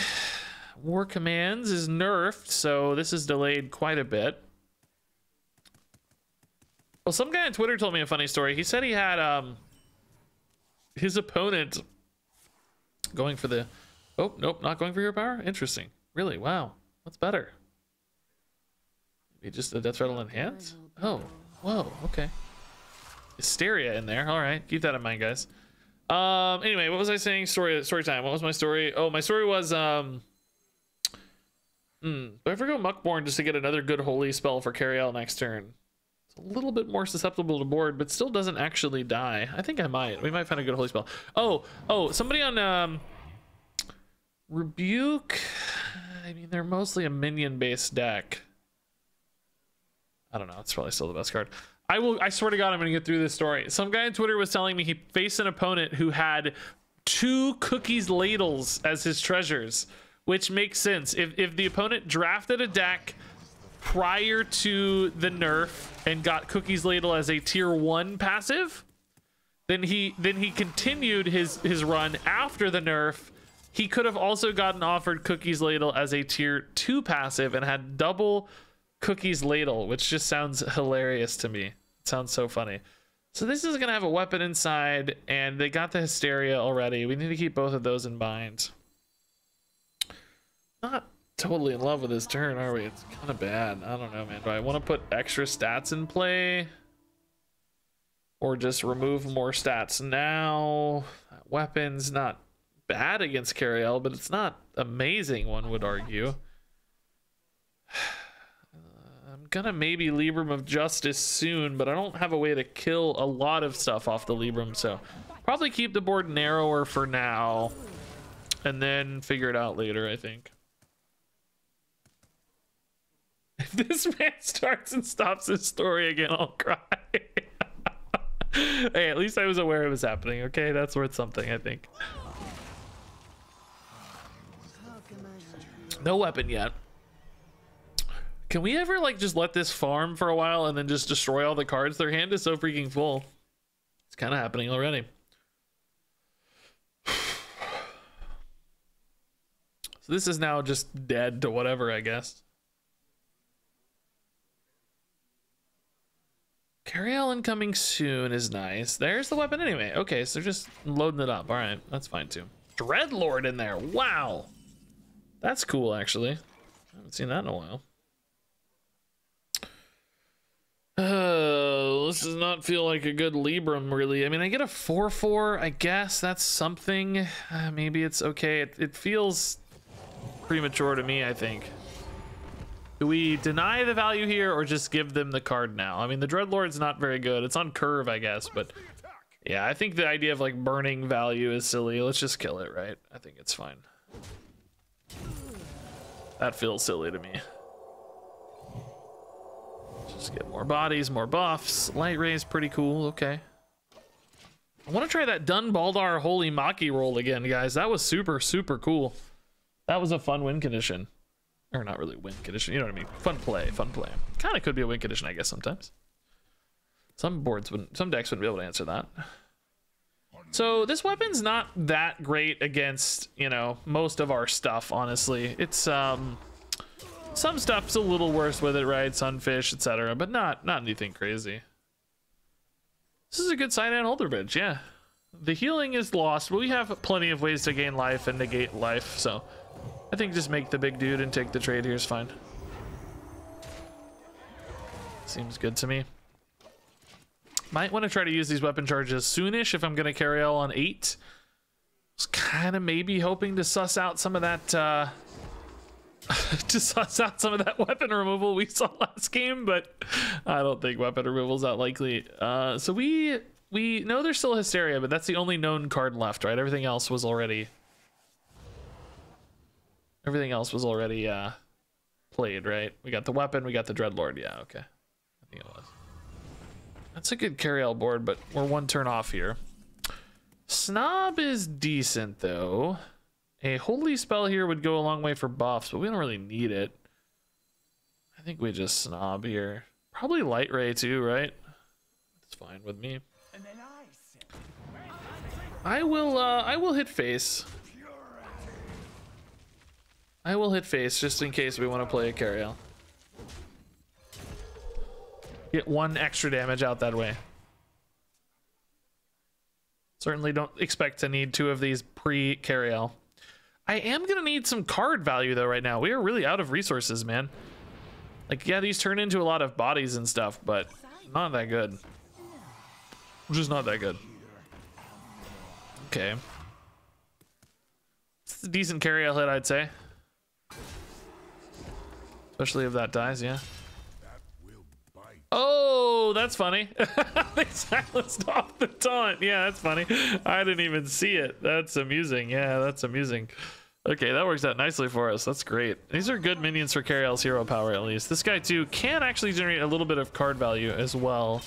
War Commands is nerfed, so this is delayed quite a bit. Well, some guy on Twitter told me a funny story. He said he had his opponent going for the... Oh, nope, not going for hero power? Interesting. Really? Wow. What's better? He just a death rattle enhance? Oh, whoa, okay. Hysteria in there. All right, keep that in mind, guys. Anyway, what was I saying? Story time. What was my story? Oh, my story was do I ever go Muckborn just to get another good holy spell for Cariel next turn? It's a little bit more susceptible to board, but still doesn't actually die. I think I might. We might find a good holy spell. Oh, somebody on Rebuke. I mean, they're mostly a minion-based deck. I don't know. It's probably still the best card. I swear to God, I'm gonna get through this story. Some guy on Twitter was telling me he faced an opponent who had 2 Cookies Ladles as his treasures, which makes sense. If the opponent drafted a deck prior to the nerf and got Cookies Ladle as a tier 1 passive, then he continued his run after the nerf. He could have also gotten offered Cookies Ladle as a tier 2 passive and had double Cookies Ladle, which just sounds hilarious to me. It sounds so funny. So this is gonna have a weapon inside, and they got the Hysteria already. We need to keep both of those in mind. Not totally in love with this turn, are we? It's kind of bad. I don't know, man. Do I want to put extra stats in play, or just remove more stats now? Weapon's not bad against Cariel, but it's not amazing, one would argue. I'm gonna maybe Libram of Justice soon, but I don't have a way to kill a lot of stuff off the Libram, so probably keep the board narrower for now and then figure it out later, I think. If this man starts and stops his story again, I'll cry. Hey, at least I was aware it was happening, okay? That's worth something, I think. No weapon yet. Can we ever like just let this farm for a while and then just destroy all the cards? Their hand is so freaking full. It's kind of happening already. So this is now just dead to whatever, I guess. Cariel incoming soon is nice. There's the weapon anyway. Okay, so just loading it up. All right, that's fine too. Dreadlord in there. Wow. That's cool, actually. I haven't seen that in a while. This does not feel like a good Libram, really. I mean, I get a 4/4. I guess that's something. Maybe it's okay. It feels premature to me, I think. Do we deny the value here or just give them the card now? I mean, the Dreadlord's not very good. It's on curve, I guess, but yeah, I think the idea of like burning value is silly. Let's just kill it, right? I think it's fine. That feels silly to me. Just get more bodies, more buffs. Light Ray's pretty cool. Okay. I want to try that Dun Baldar Holy Maki roll again, guys. That was super, super cool. That was a fun win condition. Or not really win condition, you know what I mean? Fun play, fun play. Kind of could be a win condition, I guess, sometimes. Some boards wouldn't, some decks wouldn't be able to answer that. So this weapon's not that great against, you know, most of our stuff, honestly. It's some stuff's a little worse with it, right? Sunfish, etc., but not anything crazy. This is a good side-hand Holder Bridge, yeah. The healing is lost, but we have plenty of ways to gain life and negate life, so I think just make the big dude and take the trade here is fine. Seems good to me. Might want to try to use these weapon charges soonish if I'm going to carry L on 8. Was kind of maybe hoping to suss out some of that to suss out some of that weapon removal we saw last game, but I don't think weapon removal is that likely. So we know there's still Hysteria, but that's the only known card left, right? Everything else was already played, right? We got the weapon, we got the Dreadlord. Yeah, okay. I think it was. That's a good carry-out board, but we're one turn off here. Snob is decent, though. A holy spell here would go a long way for buffs, but we don't really need it. I think we just snob here. Probably Light Ray, too, right? It's fine with me. I will hit face. I will hit face just in case we want to play a carry-out. Get one extra damage out that way. Certainly don't expect to need 2 of these pre-carry-out. I am gonna need some card value though right now. We are really out of resources, man. Like, yeah, these turn into a lot of bodies and stuff, but not that good. Just not that good. Okay. It's a decent carry I'll hit, I'd say. Especially if that dies, yeah. Oh, that's funny. They silenced off the taunt. Yeah, that's funny. I didn't even see it. That's amusing. Yeah, that's amusing. Okay, that works out nicely for us. That's great. These are good minions for Cariel's hero power, at least. This guy, too, can actually generate a little bit of card value as well.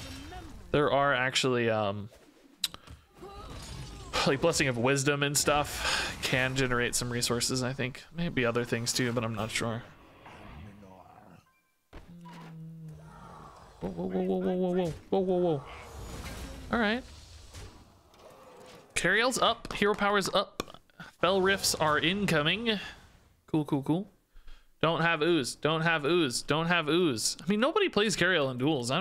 There are actually, like Blessing of Wisdom and stuff can generate some resources, I think. Maybe other things, too, but I'm not sure. Whoa, whoa, whoa, whoa, whoa, whoa, whoa, whoa, whoa, whoa. All right. Cariel's up. Hero power's up. Fell Rifts are incoming. Cool, cool, cool. Don't have ooze. Don't have ooze. Don't have ooze. I mean, nobody plays Cariel in duels.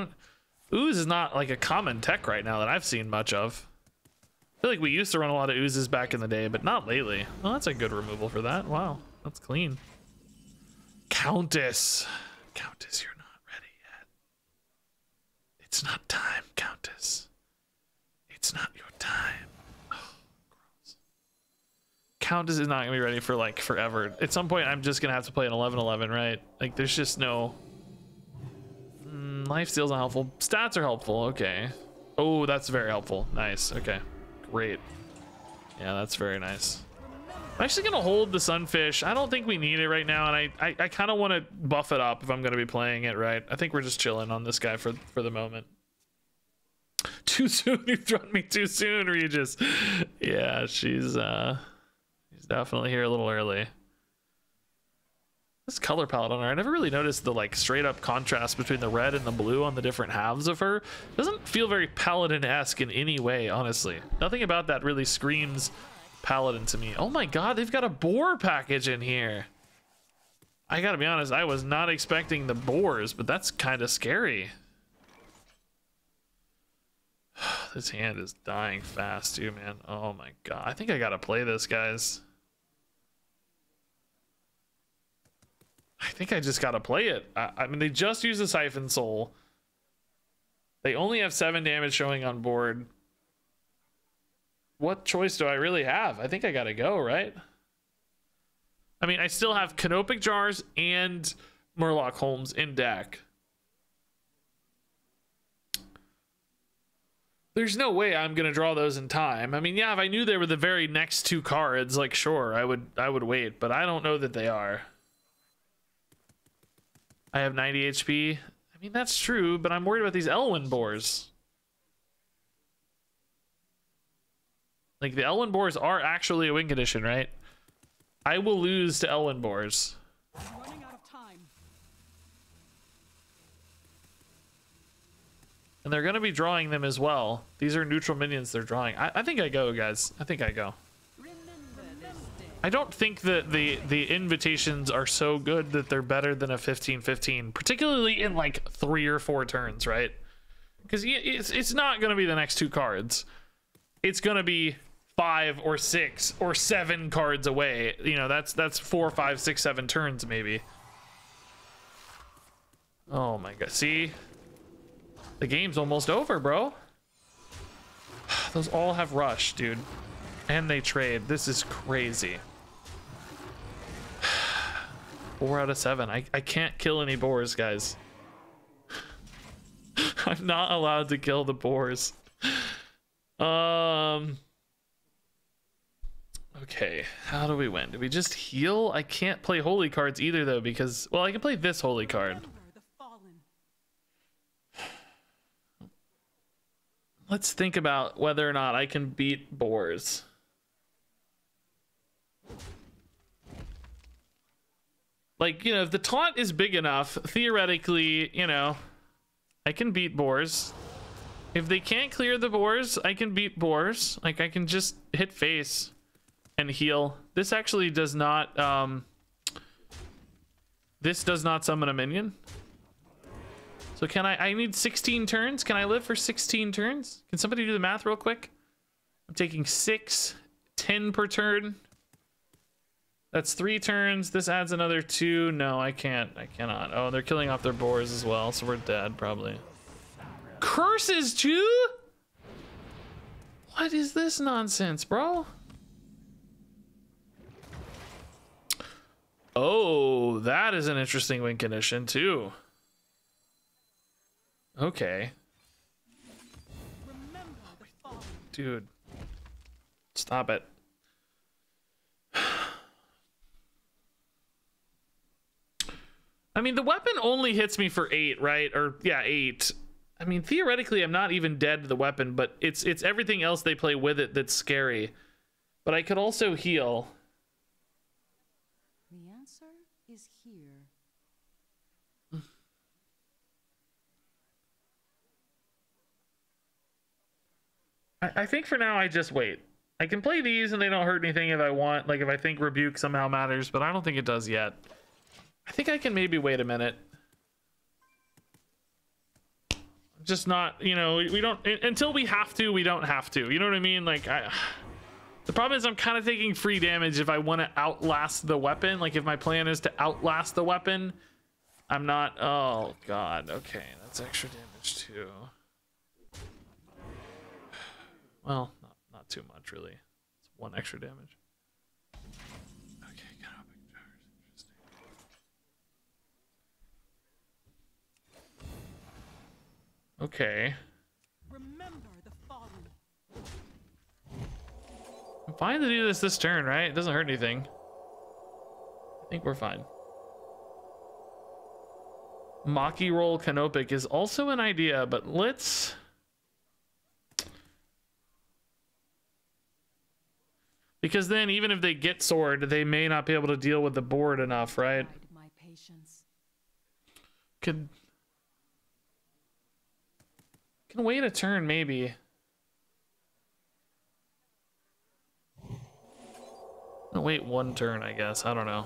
Ooze is not like a common tech right now that I've seen much of. I feel like we used to run a lot of oozes back in the day, but not lately. Well, that's a good removal for that. Wow, that's clean. Countess. Countess, you're not ready yet. It's not time, Countess. It's not your time. Oh, gross. Countess is not gonna be ready for like forever. At some point, I'm just gonna have to play an 11-11, right? Like, there's just no. Life steal's not helpful. Stats are helpful. Okay. Oh, that's very helpful. Nice. Okay. Great. Yeah, that's very nice. I'm actually gonna hold the Sunfish. I don't think we need it right now, and I kind of want to buff it up if I'm gonna be playing it, right? I think we're just chilling on this guy for the moment. Too soon. You've drawn me too soon, Regis. Yeah, she's definitely here a little early. This color palette on her, I never really noticed the like straight up contrast between the red and the blue on the different halves of her. Doesn't feel very Paladin-esque in any way, honestly. Nothing about that really screams Paladin to me. Oh my god, they've got a boar package in here. I gotta be honest, I was not expecting the boars, but that's kind of scary. This hand is dying fast too, man. Oh my god, I think I gotta play this, guys. I think I just gotta play it. I mean, they just used a Siphon Soul. They only have 7 damage showing on board. What choice do I really have? I think I gotta go, right? I mean, I still have Canopic Jars and Murloc Holmes in deck. There's no way I'm gonna draw those in time. I mean, yeah, if I knew they were the very next 2 cards, like sure, I would wait, but I don't know that they are. I have 90 HP. I mean, that's true, but I'm worried about these Elwyn boars. Like, the Elwyn boars are actually a win condition, right? I will lose to Elwyn boars. Running out of time. And they're going to be drawing them as well. These are neutral minions they're drawing. I think I go, guys. I think I go. I don't think that the invitations are so good that they're better than a 15-15, particularly in like 3 or 4 turns, right? Because it's not going to be the next 2 cards. It's going to be 5 or 6 or 7 cards away. You know, that's 4, 5, 6, 7 turns maybe. Oh my god! See, the game's almost over, bro. Those all have rush, dude. And they trade. This is crazy. 4 out of 7. I can't kill any boars, guys. I'm not allowed to kill the boars. Okay, how do we win? Do we just heal? I can't play holy cards either, though, because, well, I can play this holy card. Let's think about whether or not I can beat boars. Like, you know, if the taunt is big enough, theoretically, you know, I can beat boars. If they can't clear the boars, I can beat boars. Like, I can just hit face and heal. This actually does not, this does not summon a minion. So can I need 16 turns? Can I live for 16 turns? Can somebody do the math real quick? I'm taking 6, 10 per turn. That's 3 turns. This adds another 2. No, I can't. I cannot. Oh, they're killing off their boars as well, so we're dead probably. Curses too? What is this nonsense, bro? Oh, that is an interesting win condition too. Okay. Dude. Stop it. I mean, the weapon only hits me for 8, right? Or yeah, 8. I mean, theoretically, I'm not even dead to the weapon, but it's everything else they play with it that's scary. But I could also heal. The answer is here. I think for now I just wait. I can play these and they don't hurt anything if I want. Like if I think rebuke somehow matters, but I don't think it does yet. I think I can maybe wait a minute. Just not, you know, we don't, until we have to, we don't have to. You know what I mean? Like the problem is I'm kind of taking free damage if I want to outlast the weapon. Like if my plan is to outlast the weapon, I'm not, oh God. Okay, that's extra damage too. Well, not too much really. It's 1 extra damage. Okay, canopy jars. Interesting. Okay. Remember the fallen. I'm fine to do this turn, right? It doesn't hurt anything. I think we're fine. Maki roll Canopic is also an idea, but let's... Because then even if they get sword, they may not be able to deal with the board enough, right? My patience. Can wait a turn maybe. I'll wait 1 turn, I guess. I don't know.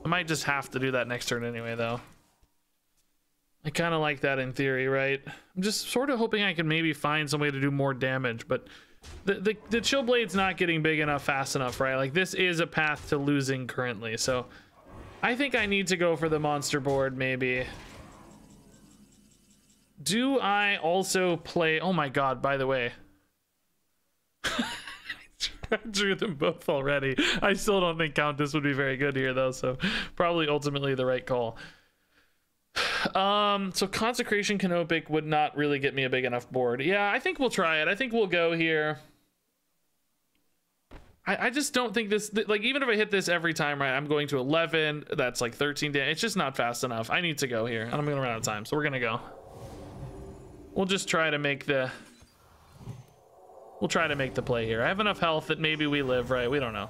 I might just have to do that next turn anyway, though. I kind of like that in theory, right? I'm just sort of hoping I can maybe find some way to do more damage, but the chill blade's not getting big enough fast enough, right? Like this is a path to losing currently, so I think I need to go for the monster board maybe. Do I also play, oh my God, by the way, I drew them both already. I still don't think Countess would be very good here though, so probably ultimately the right call. So Consecration Canopic would not really get me a big enough board. Yeah, I think we'll try it. I think we'll go here. I just don't think this, like, even if I hit this every time, right, I'm going to 11. That's like 13 damage. It's just not fast enough. I need to go here. I'm gonna run out of time, so we're gonna go. We'll just try to make the... We'll try to make the play here. I have enough health that maybe we live, right? We don't know.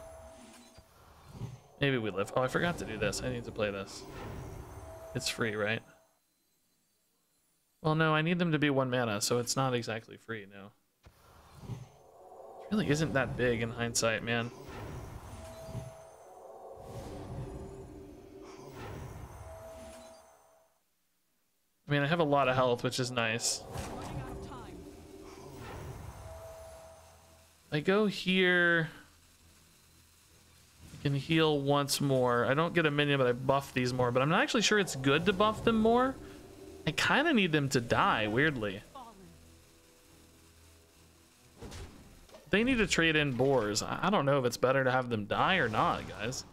Maybe we live. Oh, I forgot to do this. I need to play this. It's free, right? Well, no, I need them to be 1 mana, so it's not exactly free, no. It really isn't that big in hindsight, man. I mean, I have a lot of health, which is nice. Running out of time. I go here. I can heal once more. I don't get a minion, but I buff these more. But I'm not actually sure it's good to buff them more. I kind of need them to die, weirdly. Fallen. They need to trade in boars. I don't know if it's better to have them die or not, guys.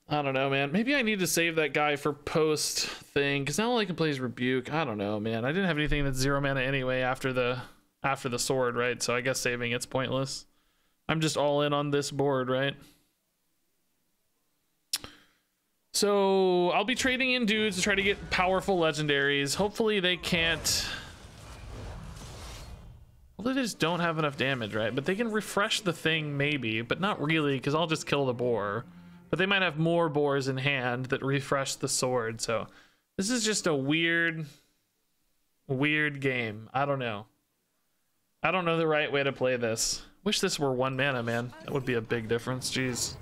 I don't know, man. Maybe I need to save that guy for post thing, because now all I can play is Rebuke. I don't know, man. I didn't have anything that's 0 mana anyway after the sword, right? So I guess saving it's pointless. I'm just all in on this board, right? So I'll be trading in dudes to try to get powerful legendaries. Hopefully they can't... Hopefully they just don't have enough damage, right? But they can refresh the thing maybe, but not really, because I'll just kill the boar. But they might have more boars in hand that refresh the sword. So this is just a weird game. I don't know. I don't know the right way to play this. Wish this were 1 mana, man. That would be a big difference. Jeez.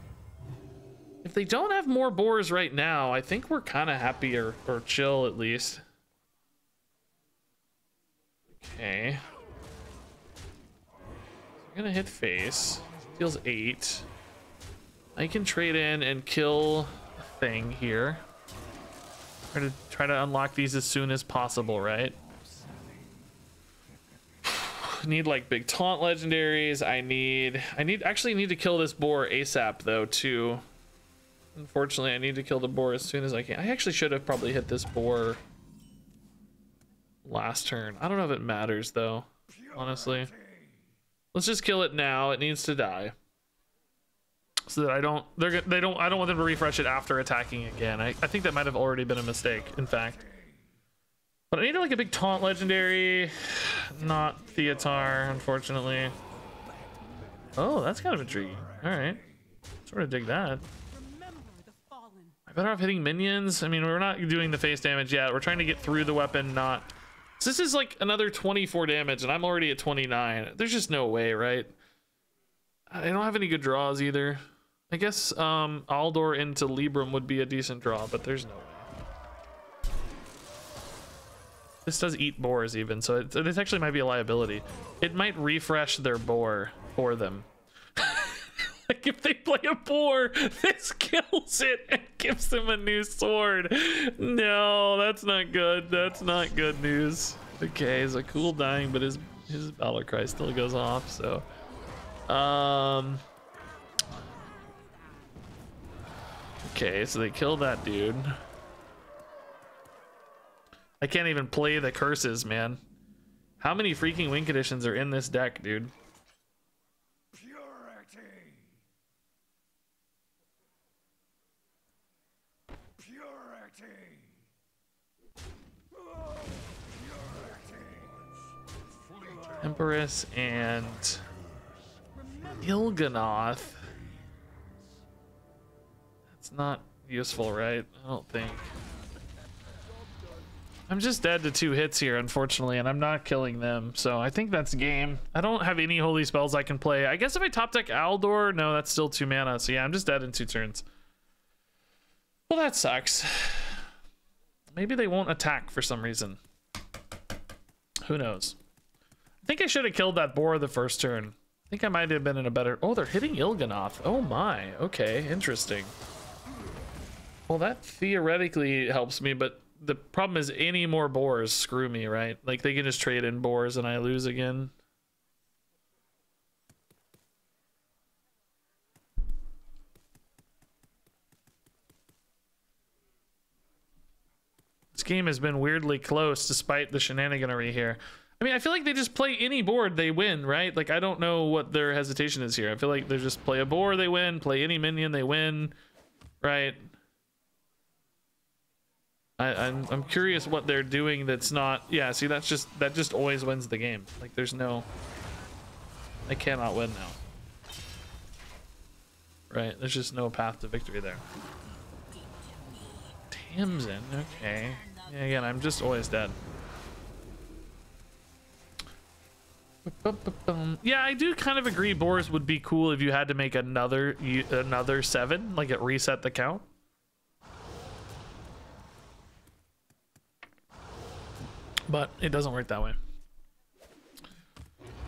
If they don't have more boars right now, I think we're kind of happy or chill at least. Okay. We're gonna hit face. Deals 8. I can trade in and kill a thing here. Try to unlock these as soon as possible, right? Need like big taunt legendaries. I actually need to kill this boar ASAP though too. Unfortunately, I need to kill the boar as soon as I can. I actually should have probably hit this boar last turn. I don't know if it matters though, honestly. Let's just kill it now. It needs to die. So that I don't want them to refresh it after attacking again. I think that might have already been a mistake, in fact. But I need like a big taunt legendary, not Theatar, unfortunately. Oh, that's kind of intriguing. All right, sort of dig that. I better off hitting minions. I mean, we're not doing the face damage yet. We're trying to get through the weapon, not. So this is like another 24 damage, and I'm already at 29. There's just no way, right? I don't have any good draws either. I guess Aldor into Libram would be a decent draw, but there's no way. This does eat boars even, so this actually might be a liability. It might refresh their boar for them. Like if they play a boar, this kills it and gives them a new sword. No, that's not good. That's not good news. Okay, it's a cool dying, but his battle cry still goes off, so okay, so they killed that dude. I can't even play the curses, man. How many freaking win conditions are in this deck, dude? Purity. Purity. Oh, purity. Empress and Il'gynoth. That's not useful, right? I don't think. I'm just dead to 2 hits here, unfortunately, and I'm not killing them, so I think that's game. I don't have any holy spells I can play. I guess if I top deck Aldor, no, that's still 2 mana, so yeah, I'm just dead in 2 turns. Well, that sucks. Maybe they won't attack for some reason. Who knows? I think I should have killed that boar the first turn. I think I might have been in a better... Oh, they're hitting Il'gynoth. Oh my, okay, interesting. Well, that theoretically helps me, but the problem is any more boars screw me, right? Like they can just trade in boars and I lose again. This game has been weirdly close despite the shenaniganery here. I mean, I feel like they just play any board, they win, right? Like, I don't know what their hesitation is here. I feel like they just play a board, they win. Play any minion, they win, right? I'm curious what they're doing that's not... Yeah, see, that just always wins the game. Like, there's no... They cannot win now. Right, there's just no path to victory there. Tamsin, okay. Yeah, again, I'm just always dead. Yeah, I do kind of agree boars would be cool if you had to make another 7, like it reset the count. But it doesn't work that way.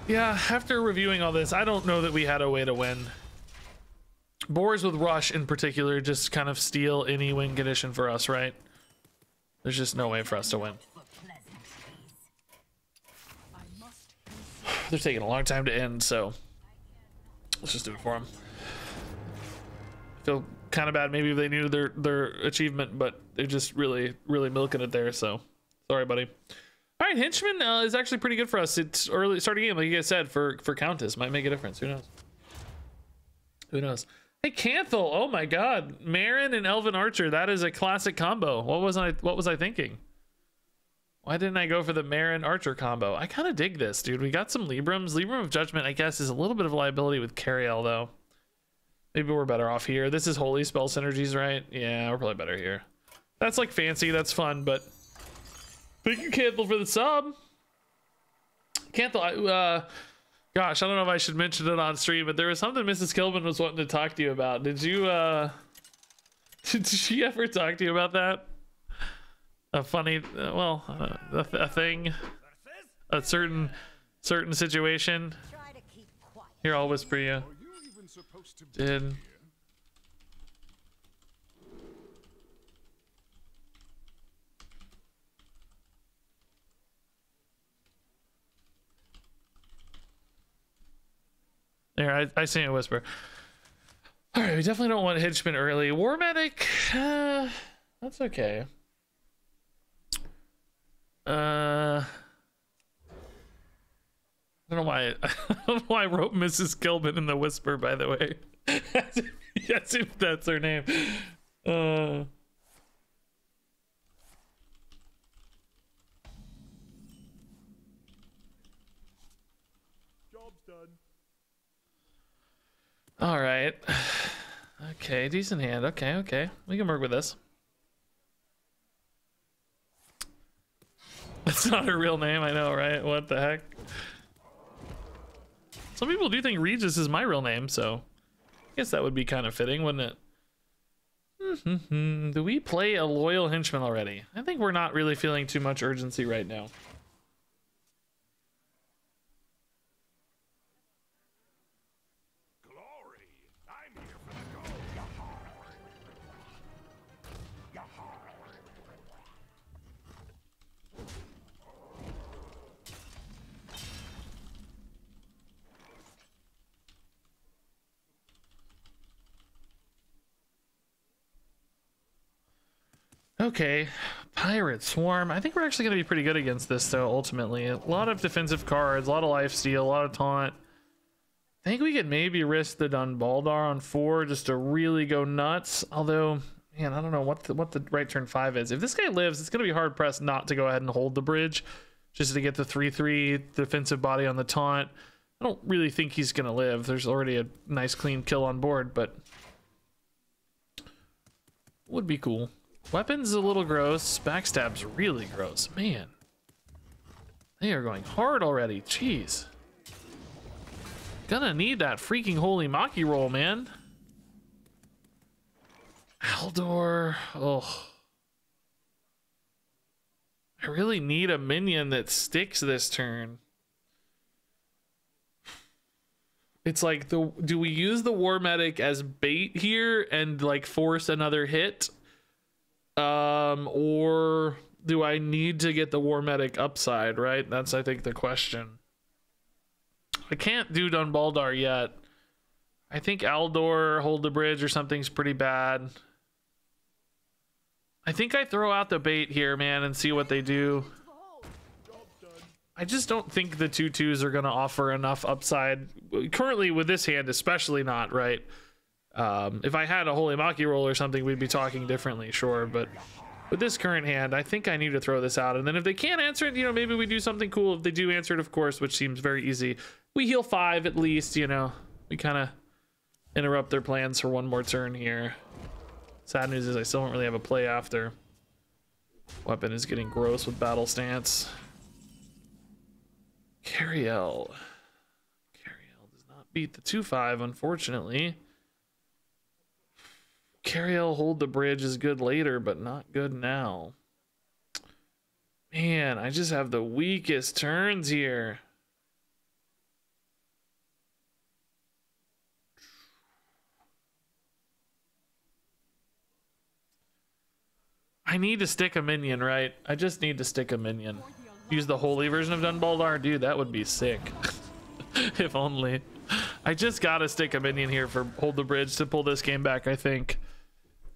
Yeah, after reviewing all this, I don't know that we had a way to win. Boars with Rush in particular just kind of steal any win condition for us, right? There's just no way for us to win. They're taking a long time to end, so let's just do it for them. I feel kind of bad maybe if they knew their achievement, but they're just really milking it there, so sorry, buddy. All right, Henchman is actually pretty good for us. It's early starting game, like you guys said, for Countess. Might make a difference. Who knows? Who knows? Hey, Canthel. Oh my God, Marin and Elven Archer. That is a classic combo. What was I thinking? Why didn't I go for the Marin Archer combo? I kind of dig this, dude. We got some Librams. Libram of Judgment, I guess, is a little bit of a liability with Cariel, though. Maybe we're better off here. This is Holy Spell synergies, right? Yeah, we're probably better here. That's like fancy. That's fun, but thank you, Canthel, for the sub. Canthel, gosh, I don't know if I should mention it on stream, but there was something Mrs. Kilbin was wanting to talk to you about. Did you, did she ever talk to you about that? A funny, well, a thing, a certain situation. Here, I'll whisper you. Did There, I seen it whisper. All right, we definitely don't want Henchman early. War Medic, that's okay. I don't know why. I don't know why I wrote Mrs. Kilbin in the whisper. By the way, yes, if that's her name. Job's done. All right. Okay, decent hand. Okay. We can work with this. That's not her real name, I know, right? What the heck? Some people do think Regis is my real name, so I guess that would be kind of fitting, wouldn't it? Do we play a loyal henchman already? I think we're not really feeling too much urgency right now. Okay, Pirate Swarm. I think we're actually going to be pretty good against this, though, ultimately. A lot of defensive cards, a lot of lifesteal, a lot of taunt. I think we could maybe risk the Dunbaldar on 4 just to really go nuts. Although, man, I don't know what the right turn 5 is. If this guy lives, it's going to be hard-pressed not to go ahead and hold the bridge just to get the 3/3 defensive body on the taunt. I don't really think he's going to live. There's already a nice, clean kill on board, but would be cool. Weapons a little gross. Backstab's really gross. Man. They are going hard already. Jeez. Gonna need that freaking holy Maki roll, man. Aldor. Oh. I really need a minion that sticks this turn. It's like, do we use the War Medic as bait here and like force another hit? Or do I need to get the War Medic upside, right? That's, I think, the question. I can't do Dunbaldar yet. I think Aldor, hold the bridge or something's pretty bad. I think I throw out the bait here, man, and see what they do. I just don't think the 2/2s are going to offer enough upside. Currently, with this hand, especially not, right? If I had a Holy Maki roll or something, we'd be talking differently, sure. But with this current hand, I think I need to throw this out. And then if they can't answer it, you know, maybe we do something cool. If they do answer it, of course, which seems very easy, we heal 5 at least, you know. We kind of interrupt their plans for one more turn here. Sad news is I still don't really have a play after. Weapon is getting gross with battle stance. Cariel. Cariel does not beat the 2/5, unfortunately. Cariel hold the bridge is good later, but not good now. Man, I just have the weakest turns here. I need to stick a minion, right? I just need to stick a minion. Use the holy version of Dunbaldar? Dude, that would be sick. If only. I just gotta stick a minion here for hold the bridge to pull this game back, I think.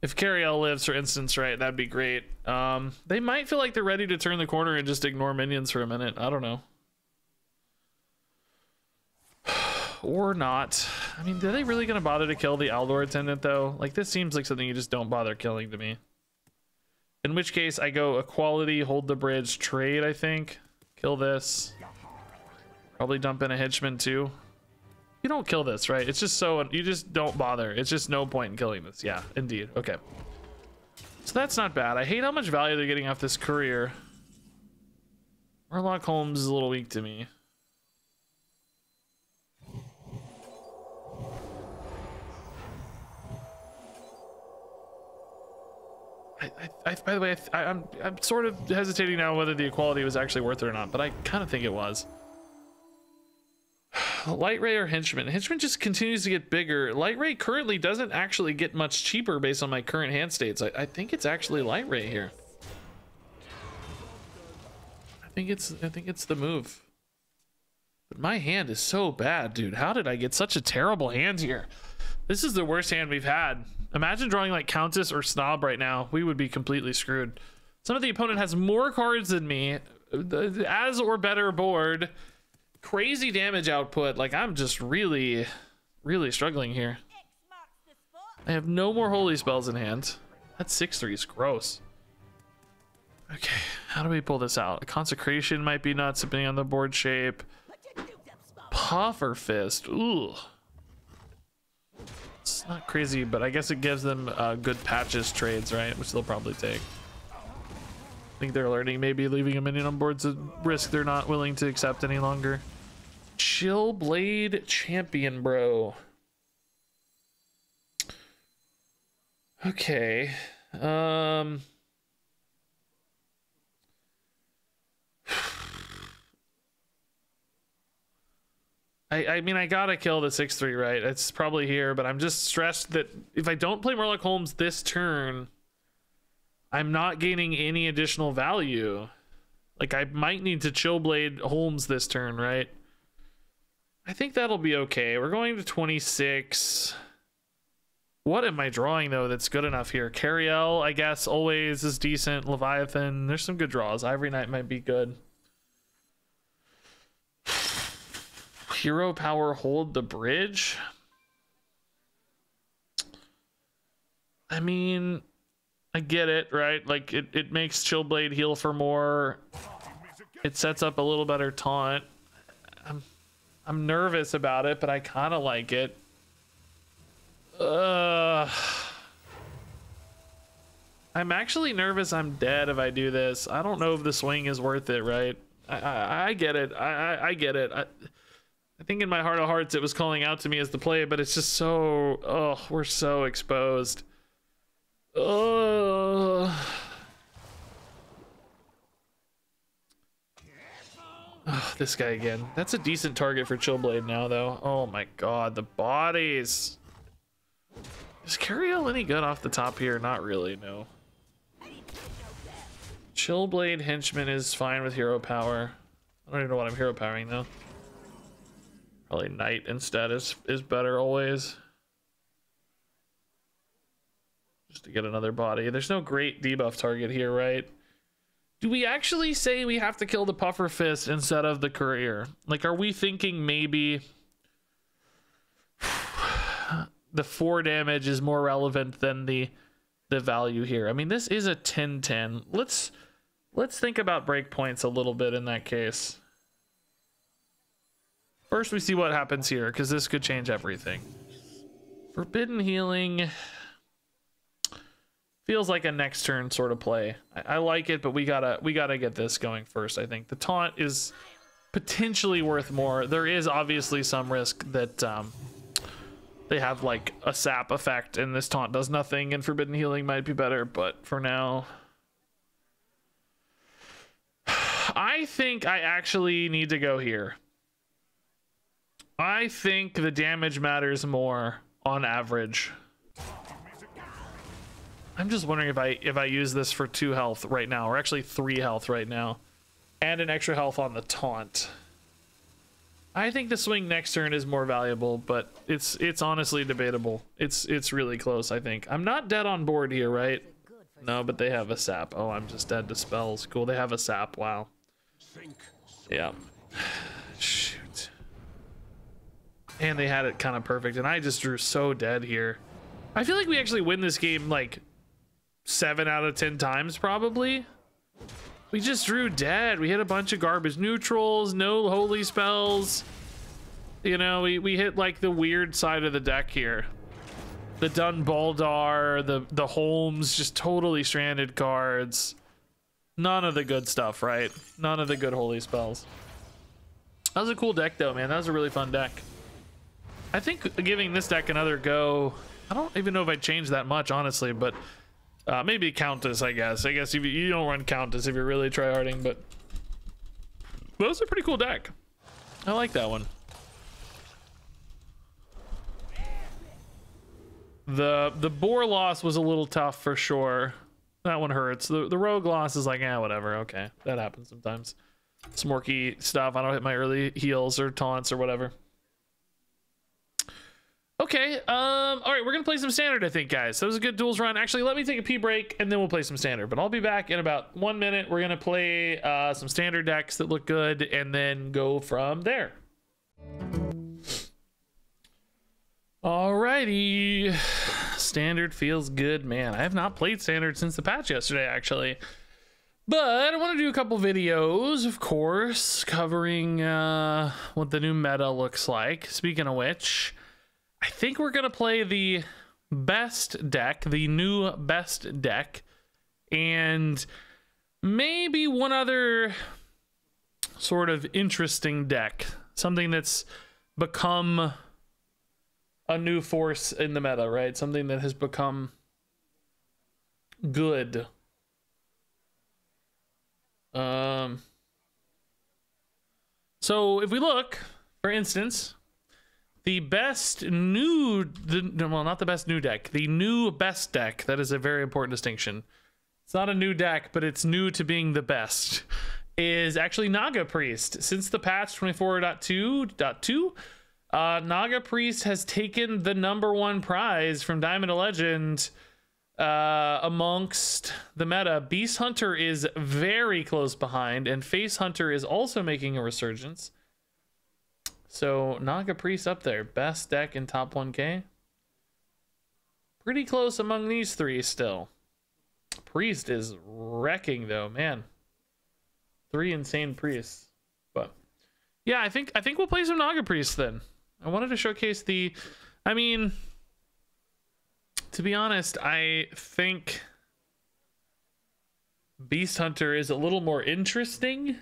If Cariel lives, for instance, right, that'd be great. They might feel like they're ready to turn the corner and just ignore minions for a minute. I don't know. Or not. I mean, are they really going to bother to kill the Aldor attendant, though? Like, this seems like something you just don't bother killing to me. In which case, I go equality, hold the bridge, trade, I think. Kill this. Probably dump in a henchman, too. You don't kill this, right? It's just so... You just don't bother. It's just no point in killing this. Yeah, indeed. Okay. So that's not bad. I hate how much value they're getting off this courier. Murloc Holmes is a little weak to me. By the way, I'm sort of hesitating now whether the equality was actually worth it or not, but I kind of think it was. Light Ray or Henchman? Henchman just continues to get bigger. Light Ray currently doesn't actually get much cheaper based on my current hand states. I think it's actually Light Ray here. I think it's the move. But my hand is so bad, dude. How did I get such a terrible hand here? This is the worst hand we've had. Imagine drawing like Countess or Snob right now. We would be completely screwed. Some of the opponent has more cards than me. As or better board. Crazy damage output. Like, I'm just really struggling here. I have no more holy spells in hand. That 6/3 is gross. Okay, how do we pull this out? Consecration might be nuts depending on the board shape. Puffer Fist. Ooh. It's not crazy, but I guess it gives them good patches trades, right? Which they'll probably take. I think they're learning maybe leaving a minion on board's a risk they're not willing to accept any longer. Chill Blade Champion, bro. Okay. I mean, I gotta kill the 6/3, right? It's probably here, but I'm just stressed that if I don't play Murloc Holmes this turn, I'm not gaining any additional value. Like, I might need to Chillblade Holmes this turn, right? I think that'll be okay. We're going to 26. What am I drawing, though, that's good enough here? Cariel, I guess, always is decent. Leviathan, there's some good draws. Ivory Knight might be good. Hero Power Hold the Bridge. I mean, I get it, right? Like, it makes Chillblade heal for more. It sets up a little better taunt. I'm nervous about it, but I kind of like it. I'm actually nervous I'm dead if I do this. I don't know if the swing is worth it, right? I get it. I get it. I think in my heart of hearts it was calling out to me as the play, but it's just so, oh, we're so exposed. Oh, this guy again. That's a decent target for Chillblade now, though. Oh my god, the bodies. Is Cariel any good off the top here? Not really, no. Chillblade Henchman is fine with hero power. I don't even know what I'm hero powering though. Probably Knight instead is better always. Just to get another body. There's no great debuff target here, right? Do we actually say we have to kill the Puffer Fist instead of the Courier? Like, are we thinking maybe the 4 damage is more relevant than the value here? I mean, this is a 10-10. Let's think about breakpoints a little bit in that case. First, we see what happens here, because this could change everything. Forbidden Healing feels like a next turn sort of play. I like it, but we gotta get this going first. I think the taunt is potentially worth more. There is obviously some risk that they have like a sap effect, and this taunt does nothing, and Forbidden Healing might be better. But for now, I think I actually need to go here. I think the damage matters more on average. I'm just wondering if I use this for 2 health right now, or actually 3 health right now, and an extra health on the taunt. I think the swing next turn is more valuable, but it's honestly debatable. It's really close, I think. I'm not dead on board here, right? No, but they have a sap. Oh, I'm just dead to spells. Cool, they have a sap. Wow. Yeah. Shoot. And they had it kind of perfect, and I just drew so dead here. I feel like we actually win this game like 7 out of 10 times, probably. We just drew dead. We hit a bunch of garbage neutrals, no holy spells. You know, we hit like the weird side of the deck here. The Dun Baldar, the Holmes, just totally stranded cards. None of the good stuff, right? None of the good holy spells. That was a cool deck though, man. That was a really fun deck. I think giving this deck another go, I don't even know if I'd change that much, honestly, but maybe Countess, I guess. I guess if you don't run Countess if you're really tryharding, but that was a pretty cool deck. I like that one. The boar loss was a little tough for sure. That one hurts. The rogue loss is like, yeah, whatever. Okay, that happens sometimes. Smorky stuff. I don't hit my early heals or taunts or whatever. Okay, all right, we're gonna play some standard, I think, guys. That was a good duels run. Actually, let me take a pee break and then we'll play some standard, but I'll be back in about 1 minute. We're gonna play some standard decks that look good and then go from there. Alrighty, standard feels good, man. I have not played standard since the patch yesterday, actually, but I want to do a couple videos, of course, covering what the new meta looks like. Speaking of which, I think we're gonna play the best deck, the new best deck, and maybe one other sort of interesting deck, something that's become a new force in the meta, right? Something that has become good. So if we look, for instance, the best new, well, not the best new deck, the new best deck, that is a very important distinction. It's not a new deck, but it's new to being the best, is actually Naga Priest. Since the patch 24.2.2, Naga Priest has taken the #1 prize from Diamond to Legend amongst the meta. Beast Hunter is very close behind, and Face Hunter is also making a resurgence. So Naga Priest up there, best deck in top 1K. Pretty close among these three still. Priest is wrecking though, man. 3 insane priests. But yeah, I think we'll play some Naga Priest then. I wanted to showcase the, I mean, to be honest, I think Beast Hunter is a little more interesting,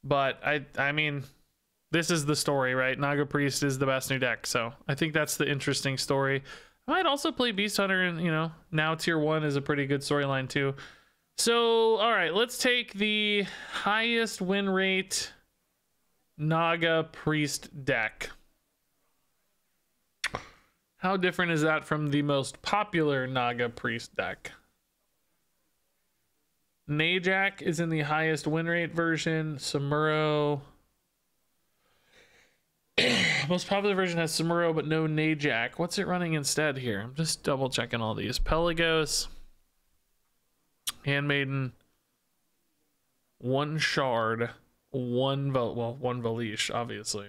but I mean, this is the story, right? Naga Priest is the best new deck, so I think that's the interesting story. I might also play Beast Hunter, and you know, now tier 1 is a pretty good storyline too. So all right, let's take the highest win rate Naga Priest deck. How different is that from the most popular Naga Priest deck? Najak is in the highest win rate version. Samuro. Most popular version has Samuro but no Najak. What's it running instead here? I'm just double checking all these. Pelagos, Handmaiden, 1 Shard, one Valish, obviously.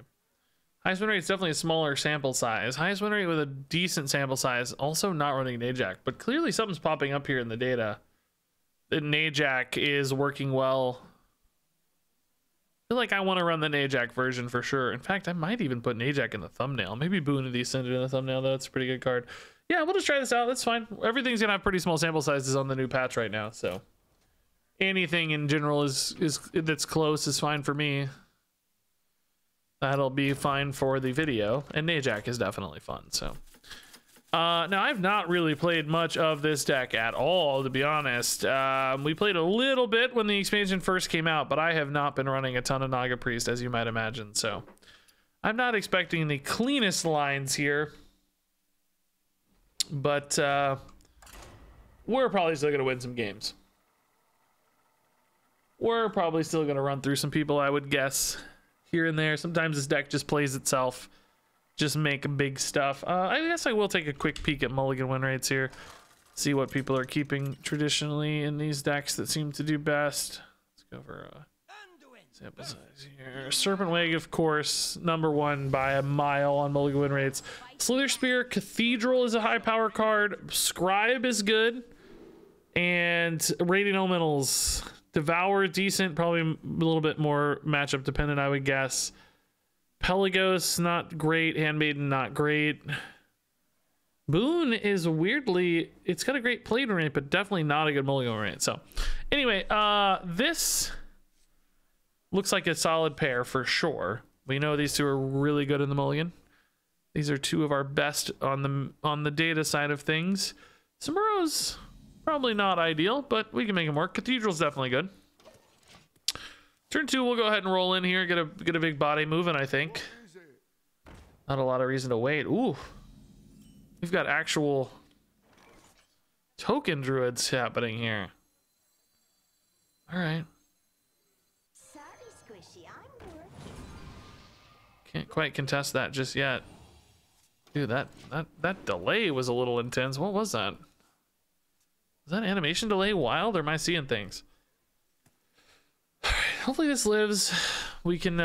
Highest win rate is definitely a smaller sample size. Highest win rate with a decent sample size, also not running Najak, but clearly something's popping up here in the data that Najak is working well. I feel like I want to run the Najak version for sure. In fact, I might even put Najak in the thumbnail. Maybe Boon of the Ascended in the thumbnail, though. That's a pretty good card. Yeah, we'll just try this out. That's fine. Everything's gonna have pretty small sample sizes on the new patch right now, so anything in general is that's close is fine for me. That'll be fine for the video, and Najak is definitely fun. So now I've not really played much of this deck at all, to be honest. We played a little bit when the expansion first came out, but I have not been running a ton of Naga Priest, as you might imagine, so I'm not expecting the cleanest lines here, but we're probably still gonna win some games. We're probably still going to run through some people, I would guess, here and there. Sometimes this deck just plays itself, just make big stuff. I guess I will take a quick peek at mulligan win rates here, see what people are keeping traditionally in these decks that seem to do best. Let's go for a sample size here. Serpent Wave, of course, #1 by a mile on mulligan win rates. Slither Spear, Cathedral is a high power card. Scribe is good. And Radiant Elementals. Devour, decent, probably a little bit more matchup dependent, I would guess. Pelagos, not great. Handmaiden, not great. Boon is weirdly, it's got a great play rate, but definitely not a good mulligan rate. So anyway, this looks like a solid pair for sure. We know these two are really good in the mulligan. These are two of our best on the data side of things. Samuro's probably not ideal, but we can make them work. Cathedral's definitely good. Turn 2, we'll go ahead and roll in here, get a big body moving, I think. Not a lot of reason to wait. Ooh. We've got actual token druids happening here. All right. Can't quite contest that just yet. Dude, that delay was a little intense. What was that? Was that animation delay wild, or am I seeing things? All right, hopefully this lives. We can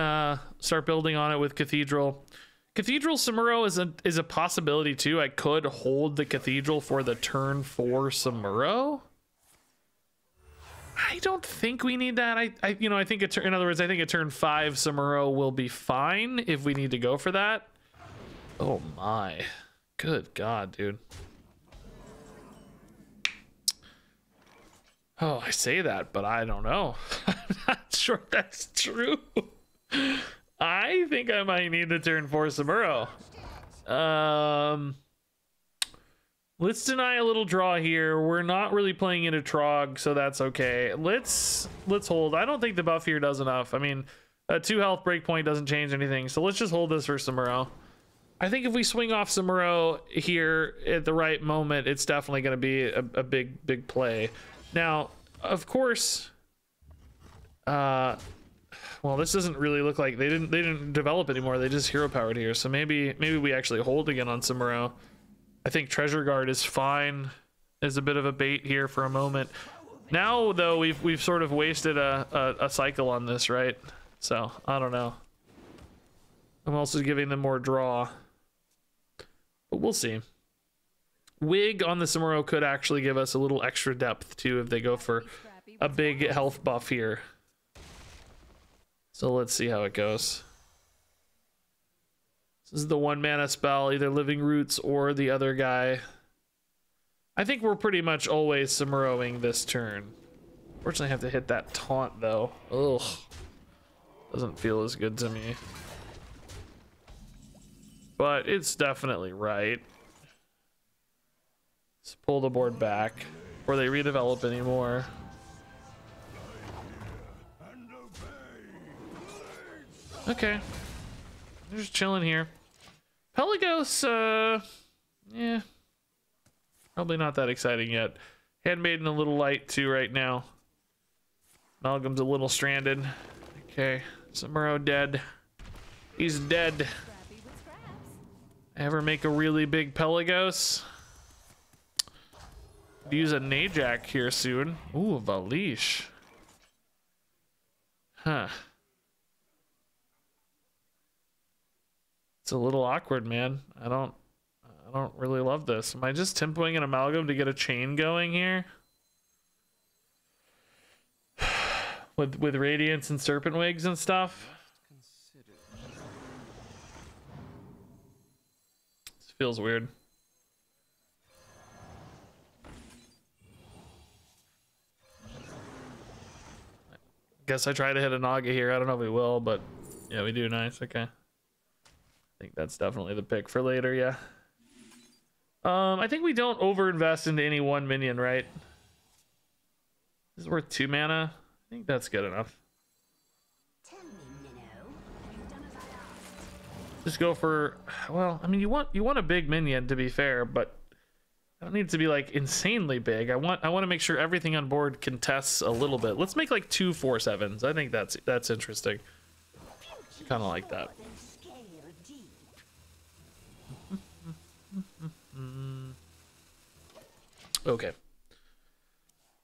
start building on it with Cathedral. Cathedral Samuro is a possibility too. I could hold the Cathedral for the turn 4 Samuro. I don't think we need that. I think in other words, I think a turn 5 Samuro will be fine if we need to go for that. Oh my, good God, dude. Oh, I say that, but I don't know. I'm not sure that's true. I think I might need to turn 4 Samuro. Let's deny a little draw here. We're not really playing into Trog, so that's okay. Let's hold. I don't think the buff here does enough. I mean, a 2 health breakpoint doesn't change anything, so let's just hold this for Samuro. I think if we swing off Samuro here at the right moment, it's definitely going to be a big play. Now, of course, well, this doesn't really look like they didn't develop anymore. They just hero powered here, so maybe we actually hold again on Samuro. I think Treasure Guard is fine as a bit of a bait here for a moment. Now, though, we've sort of wasted a cycle on this, right? So I don't know. I'm also giving them more draw, but we'll see. Wig on the Samuro could actually give us a little extra depth too if they go for a big health buff here. So let's see how it goes. This is the 1 mana spell, either Living Roots or the other guy. I think we're pretty much always Samuroing this turn. Fortunately, I have to hit that taunt though. Ugh, doesn't feel as good to me. But it's definitely right. Let's pull the board back before they redevelop anymore. Okay, they're just chilling here. Pelagos, yeah, probably not that exciting yet. Handmaiden a little light too right now. Malcolm's a little stranded. Okay, Samuro dead. He's dead. Ever make a really big Pelagos? Could use a Najak here soon. Ooh, a Valish. Huh. It's a little awkward, man. I don't really love this. Am I just tempoing an Amalgam to get a chain going here? with Radiance and Serpent Wigs and stuff? This feels weird. Guess I try to hit a Naga here. I don't know if we will, but yeah, we do. Nice. Okay. I think that's definitely the pick for later, yeah. I think we don't overinvest into any one minion, right? This is worth 2 mana. I think that's good enough. Just go for, well, I mean, you want a big minion to be fair, but I don't need it to be like insanely big. I want to make sure everything on board contests a little bit. Let's make like 2 4/7s. I think that's interesting. Kind of like that. Okay.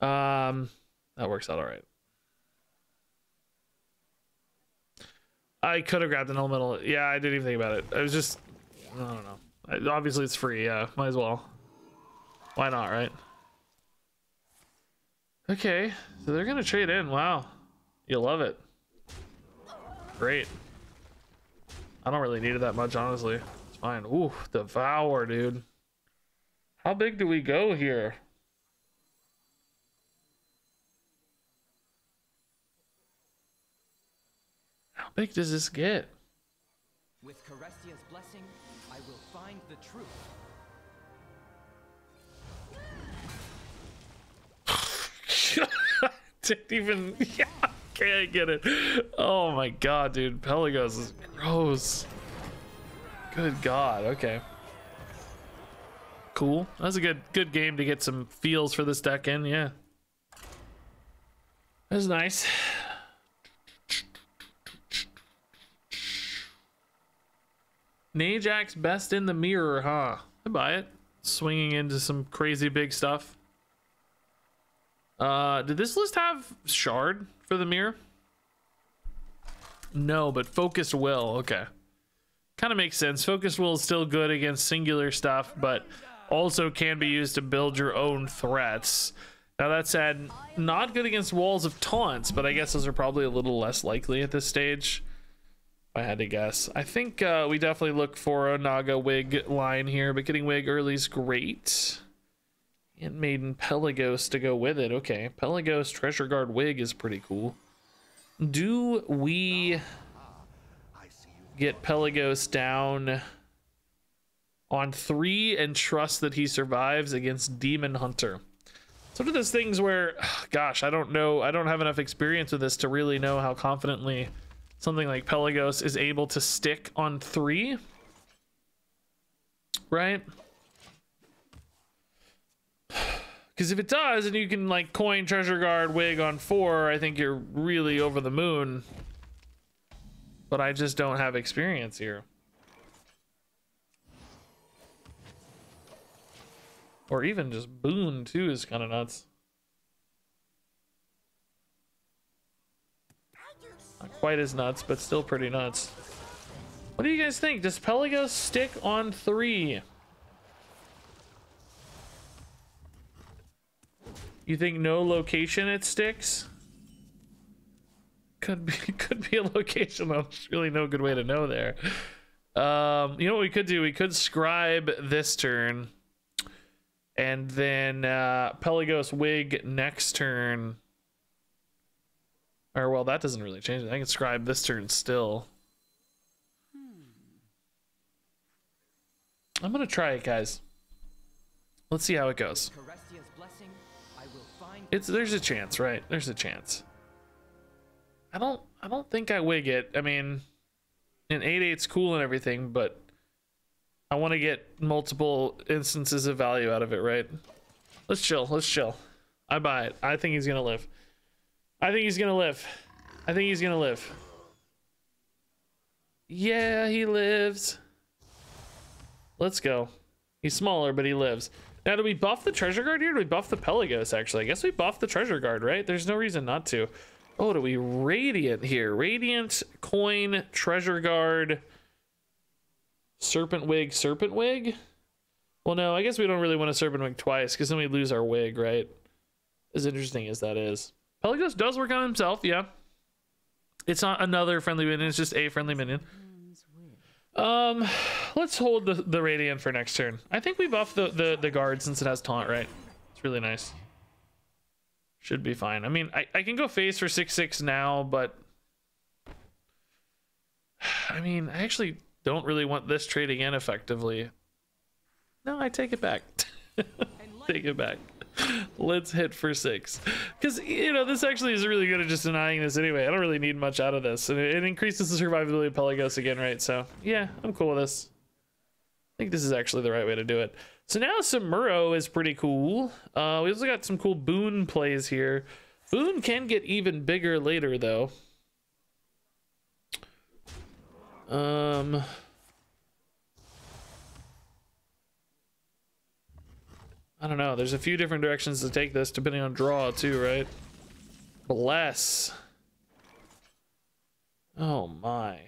That works out all right. I could have grabbed an elemental. Yeah, I didn't even think about it. I was just, I don't know. Obviously it's free. Yeah, might as well. Why not, right? Okay, so they're gonna trade in. Wow, you'll love it. Great. I don't really need it that much, honestly. It's fine. Ooh, Devour, dude. How big do we go here? How big does this get? With Carestia's blessing, I will find the truth. Didn't even, yeah, okay, I get it. Oh my god, dude, Pelagos is gross. Good god. Okay, cool. That was a good game to get some feels for this deck in. Yeah, that was nice. Najax best in the mirror, huh? I buy it. Swinging into some crazy big stuff. Did this list have shard for the mirror? No, but focused will. Okay. Kind of makes sense. Focused will is still good against singular stuff, but also can be used to build your own threats. Now that said, not good against walls of taunts, but I guess those are probably a little less likely at this stage. If I had to guess. I think we definitely look for a Naga wig line here, but getting wig early is great. And Maiden Pelagos to go with it. Okay, Pelagos Treasure Guard wig is pretty cool. Do we get Pelagos down on 3 and trust that he survives against Demon Hunter? It's one of those things where, gosh, I don't know. I don't have enough experience with this to really know how confidently something like Pelagos is able to stick on 3. Right? Because if it does, and you can like coin Treasure Guard wig on 4, I think you're really over the moon. But I just don't have experience here. Or even just boon too is kind of nuts. Not quite as nuts, but still pretty nuts. What do you guys think? Does Pelagos stick on 3? You think no location it sticks? Could be a location. There's really no good way to know there. You know what we could do? We could scribe this turn, and then Pelagos wig next turn. Or well, that doesn't really change it. I can scribe this turn still. I'm gonna try it, guys. Let's see how it goes. There's a chance, right? There's a chance. I don't think I wig it. I mean, an 8/8's cool and everything, but I want to get multiple instances of value out of it, right? Let's chill. Let's chill. I buy it. I think he's gonna live. I think he's gonna live. I think he's gonna live. Yeah, he lives. Let's go. He's smaller, but he lives. Now, do we buff the Treasure Guard here? Or do we buff the Pelagos, actually? I guess we buff the Treasure Guard, right? There's no reason not to. Oh, do we Radiant here? Radiant, coin, Treasure Guard, Serpent Wig, Serpent Wig? Well, no, I guess we don't really want a Serpent Wig twice, because then we lose our wig, right? As interesting as that is. Pelagos does work on himself, yeah. It's not another friendly minion, it's just a friendly minion. Let's hold the Radiant for next turn. I think we buff the guard since it has taunt, right? It's really nice. Should be fine. I mean, I can go face for 6/6 now, but I mean, I actually don't really want this trade again effectively. No, I take it back. Take it back. Let's hit for 6. Because, you know, this actually is really good at just denying this anyway. I don't really need much out of this. And it increases the survivability of Pelagos again, right? So, yeah, I'm cool with this. I think this is actually the right way to do it. So now Samuro is pretty cool. We also got some cool boon plays here. Boon can get even bigger later, though. I don't know. There's a few different directions to take this depending on draw too, right? Bless. Oh my.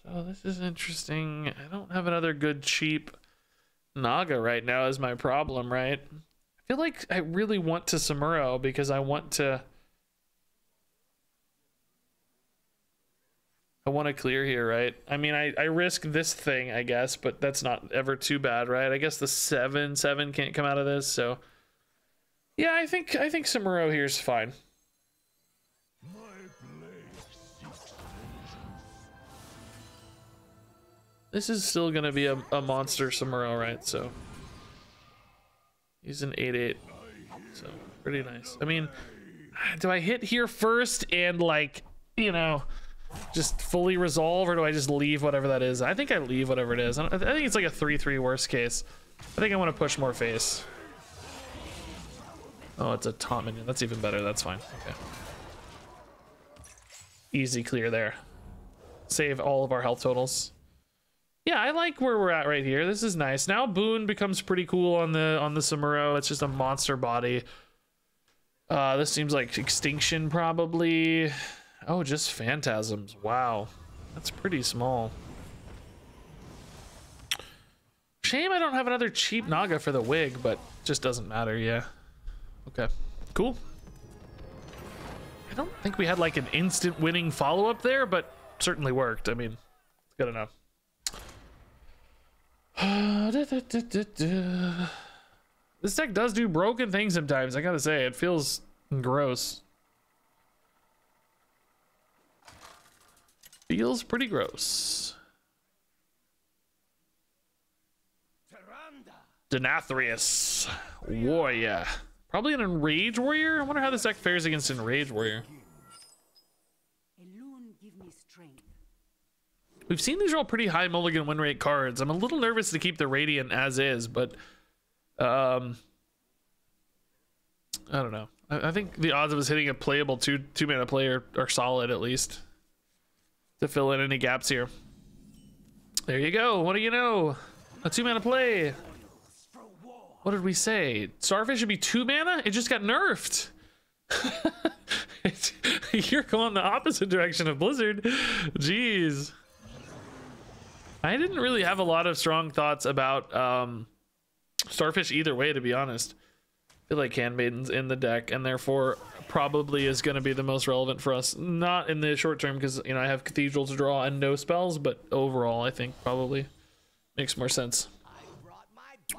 So this is interesting. I don't have another good cheap Naga right now is my problem, right? I feel like I really want to Samuro because I want to clear here, right? I mean, I risk this thing, I guess, but that's not ever too bad, right? I guess the 7/7 can't come out of this, so yeah, I think Samuro here is fine. This is still gonna be a monster Samuro, right? So he's an 8/8, so pretty nice. I mean, do I hit here first and like, you know, just fully resolve, or do I just leave whatever that is? I think I leave whatever it is. I think it's like a 3/3 worst case. I think I want to push more face. Oh, it's a taunt minion. That's even better. That's fine. Okay. Easy clear there. Save all of our health totals. Yeah, I like where we're at right here. This is nice. Now Boone becomes pretty cool on the Samuro. It's just a monster body. This seems like Extinction probably. Oh, just Phantasms. Wow. That's pretty small. Shame I don't have another cheap Naga for the wig, but just doesn't matter. Yeah. Okay. Cool. I don't think we had like an instant winning follow-up there, but certainly worked. I mean, it's good enough. This deck does do broken things sometimes. I gotta say, it feels gross. Feels pretty gross. Denathrius Warrior. Probably an Enrage Warrior. I wonder how this deck fares against Enrage Warrior. We've seen these are all pretty high mulligan win rate cards. I'm a little nervous to keep the Radiant as is, but I don't know. I think the odds of us hitting a playable two mana player are solid, at least, to fill in any gaps here. There you go. What do you know? A 2 mana play. What did we say? Starfish should be 2 mana? It just got nerfed. You're going the opposite direction of Blizzard. Jeez. I didn't really have a lot of strong thoughts about Starfish either way, to be honest. I feel like Handmaiden's in the deck and therefore probably is going to be the most relevant for us. Not in the short term because, you know, I have Cathedral to draw and no spells, but overall I think probably makes more sense.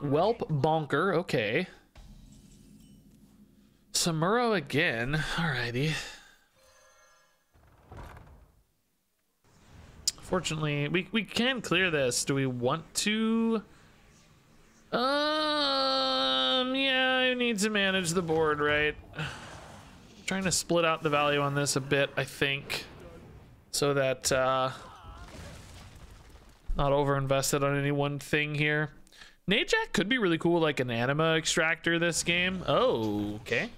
Whelp Bonker, okay. Samuro again, alrighty. Fortunately, we can clear this. Do we want to? Yeah, I need to manage the board, right? Trying to split out the value on this a bit, I think, so that not over invested on any one thing here. Najak could be really cool, like an anima extractor this game. Oh, okay.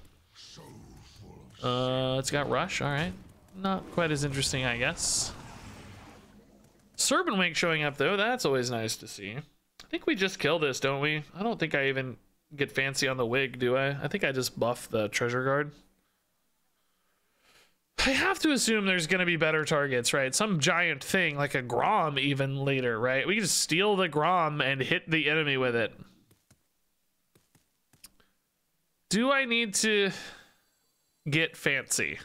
It's got rush, all right. Not quite as interesting, I guess. Serpent Wake showing up though, that's always nice to see. I think we just kill this, don't we? I don't think I even get fancy on the wig, do I? I think I just buff the treasure guard. I have to assume there's gonna be better targets, right? Some giant thing like a Grom even later, right? We can just steal the Grom and hit the enemy with it. Do I need to get fancy?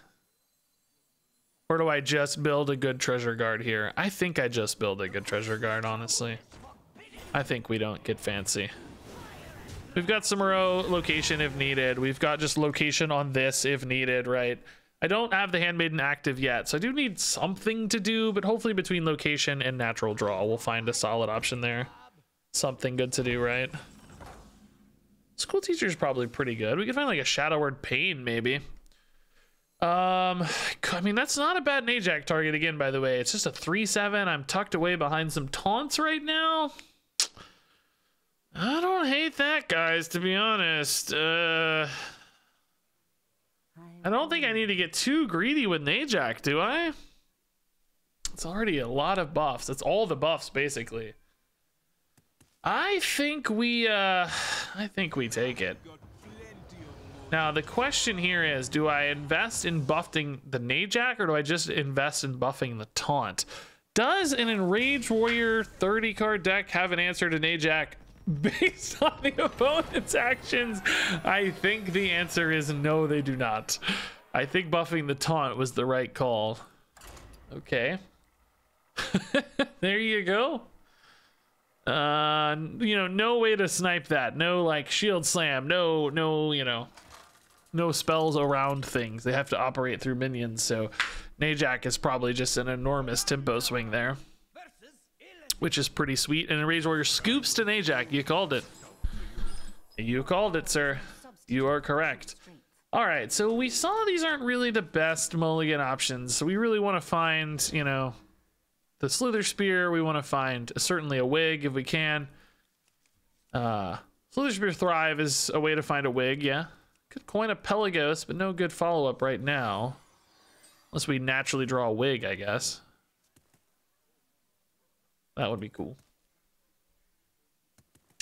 Or do I just build a good treasure guard here? I think I just build a good treasure guard, honestly. I think we don't get fancy. We've got Samuro location if needed. We've got just location on this if needed, right? I don't have the Handmaiden active yet, so I do need something to do, but hopefully between location and natural draw, we'll find a solid option there. Something good to do, right? School teacher is probably pretty good. We could find like a Shadow Word Pain, maybe. I mean, that's not a bad Najak target again, by the way. It's just a 3/7. I'm tucked away behind some taunts right now. I don't hate that, guys, to be honest. I don't think I need to get too greedy with Najak, do I? It's already a lot of buffs. It's all the buffs, basically. I think we take it. Now, the question here is, do I invest in buffing the Najak or do I just invest in buffing the taunt? Does an Enraged Warrior 30 card deck have an answer to Najak based on the opponent's actions? I think the answer is no, they do not. I think buffing the taunt was the right call. Okay. There you go. You know, no way to snipe that. No, like, shield slam. No, you know, no spells around things. They have to operate through minions, so Najak is probably just an enormous tempo swing there, which is pretty sweet. And Enraged Warrior scoops to Najak. You called it. You called it, sir. You are correct. All right, so we saw these aren't really the best mulligan options, so we really want to find, you know, the Slither Spear. We want to find certainly a wig if we can. Slither Spear Thrive is a way to find a wig, yeah. Could coin a Pelagos, but no good follow-up right now. Unless we naturally draw a wig, I guess. That would be cool.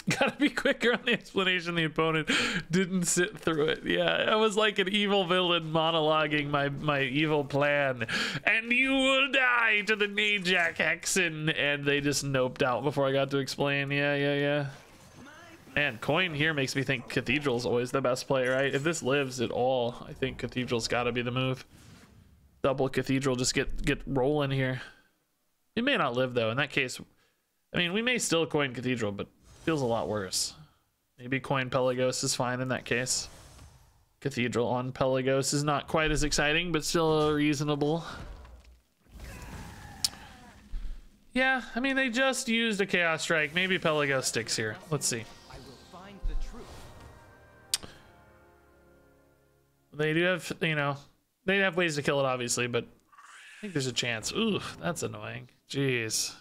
Gotta be quicker on the explanation. The opponent didn't sit through it. Yeah, I was like an evil villain monologuing my evil plan. And you will die to the Najak Hexen. And they just noped out before I got to explain. Yeah. Man, coin here makes me think Cathedral's always the best play, right? If this lives at all, I think Cathedral's gotta be the move. Double Cathedral, just get rolling here. It may not live though. In that case, I mean, we may still coin Cathedral, but feels a lot worse. Maybe coin Pelagos is fine in that case. Cathedral on Pelagos is not quite as exciting, but still reasonable. Yeah, I mean, they just used a Chaos Strike. Maybe Pelagos sticks here. Let's see. I will find the truth. They do have, you know, they have ways to kill it, obviously, but I think there's a chance. Ooh, that's annoying. Jeez.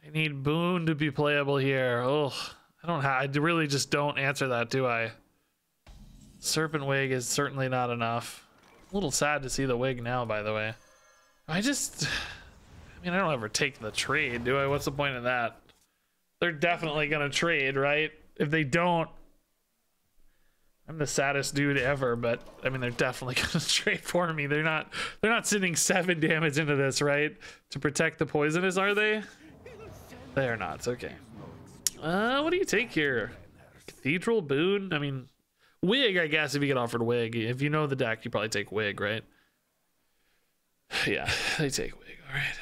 I need Boon to be playable here. Oh, I really just don't answer that, do I? Serpent Wig is certainly not enough. A little sad to see the wig now, by the way. I mean, I don't ever take the trade, do I? What's the point of that? They're definitely gonna trade, right? If they don't, I'm the saddest dude ever, but I mean, they're definitely gonna trade for me. They're not sending 7 damage into this, right? To protect the poisonous, are they? They are not. Okay. What do you take here? Cathedral, Boon? I mean, Wig, I guess, if you get offered Wig. If you know the deck, you probably take Wig, right? Yeah, they take Wig. All right.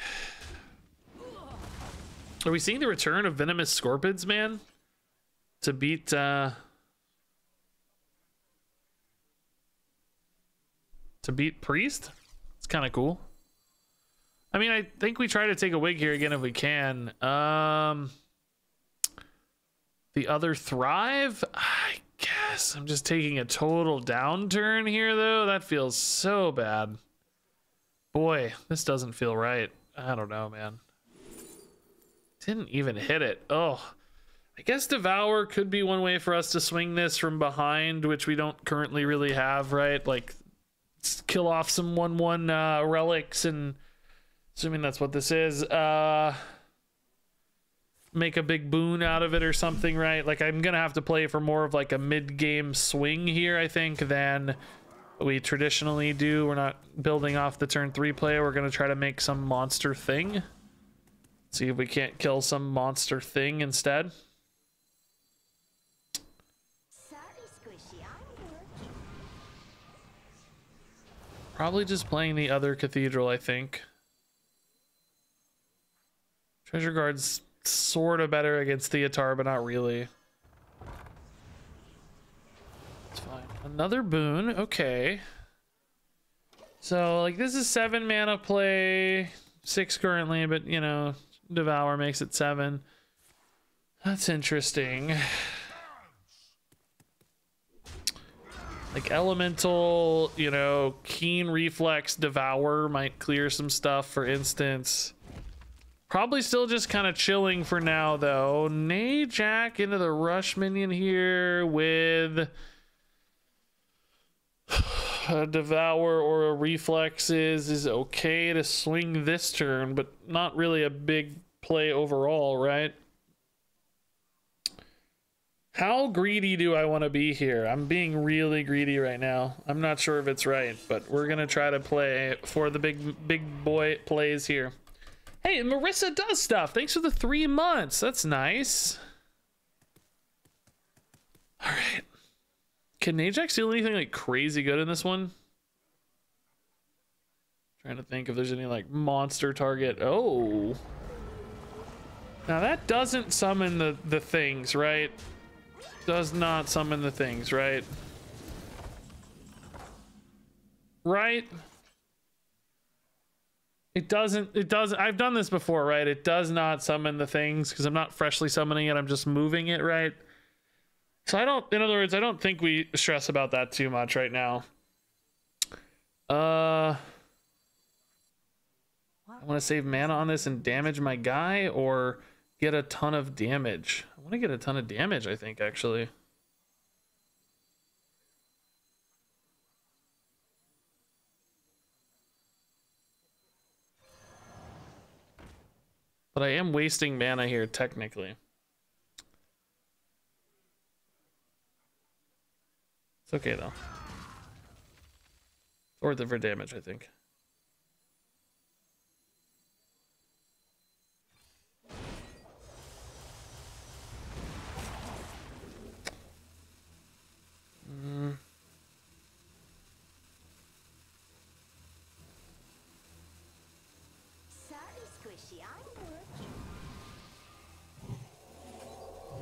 Are we seeing the return of Venomous Scorpids, man? To beat, Priest? It's kind of cool. I mean, I think we try to take a wig here again if we can. The other Thrive? I guess I'm just taking a total downturn here, though. That feels so bad. Boy, this doesn't feel right. I don't know, man. Didn't even hit it. Oh, I guess Devour could be one way for us to swing this from behind, which we don't currently really have, right? Like, kill off some 1/1 relics and... Assuming that's what this is, make a big boon out of it or something, right? Like, I'm gonna have to play for more of like a mid-game swing here, I think, than we traditionally do. We're not building off the turn 3 play. We're gonna try to make some monster thing. See if we can't kill some monster thing instead. Sorry, Squishy, I'm working. Probably just playing the other Cathedral, I think. Treasure Guard's sort of better against Theatar, but not really. It's fine. Another boon. Okay. So, like, this is 7 mana play. 6 currently, but, you know, Devour makes it 7. That's interesting. Like, Elemental, you know, Keen Reflex, Devour might clear some stuff, for instance. Probably still just kind of chilling for now, though. Najak into the rush minion here with a Devour or a Reflexes is okay to swing this turn, but not really a big play overall, right? How greedy do I want to be here? I'm being really greedy right now. I'm not sure if it's right, but we're going to try to play for the big boy plays here. Hey, Marissa does stuff. Thanks for the 3 months. That's nice. All right. Can Najak steal anything like crazy good in this one? Trying to think if there's any like monster target. Oh. Now that doesn't summon the things, right? Does not summon the things, right? Right? It doesn't, I've done this before, right? It does not summon the things because I'm not freshly summoning it. I'm just moving it, right? So I don't, in other words, I don't think we stress about that too much right now. I want to save mana on this and damage my guy or get a ton of damage. I want to get a ton of damage, I think, actually. But I am wasting mana here, technically. It's okay, though. It's worth it for damage, I think. Sorry, Squishy, I'm working.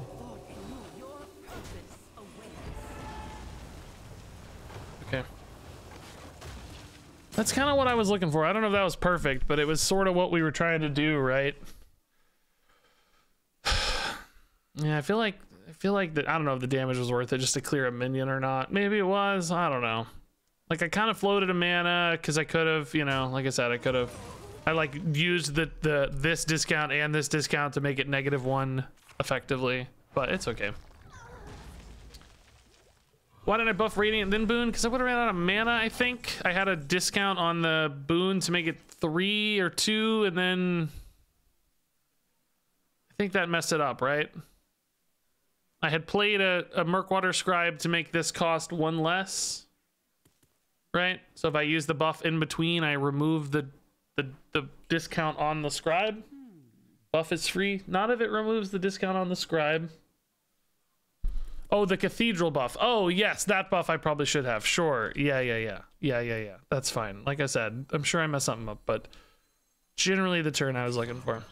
For you, your purpose awaits. Okay. That's kind of what I was looking for. I don't know if that was perfect, but it was sort of what we were trying to do, right? Yeah, I feel like that. I don't know if the damage was worth it just to clear a minion or not. Maybe it was. I don't know. Like, I kind of floated a mana because I could have, you know, like I said, I like used this discount and this discount to make it -1 effectively, but it's okay. Why didn't I buff Radiant then Boon? Because I would have ran out of mana, I think. I had a discount on the Boon to make it 3 or 2, and then I think that messed it up, right? I had played a Murkwater Scribe to make this cost 1 less, right? So if I use the buff in between, I remove the discount on the Scribe. Buff is free. Not if it removes the discount on the Scribe. Oh, the Cathedral buff. Oh, yes, that buff I probably should have. Sure. Yeah. That's fine. Like I said, I'm sure I messed something up, but generally the turn I was looking for.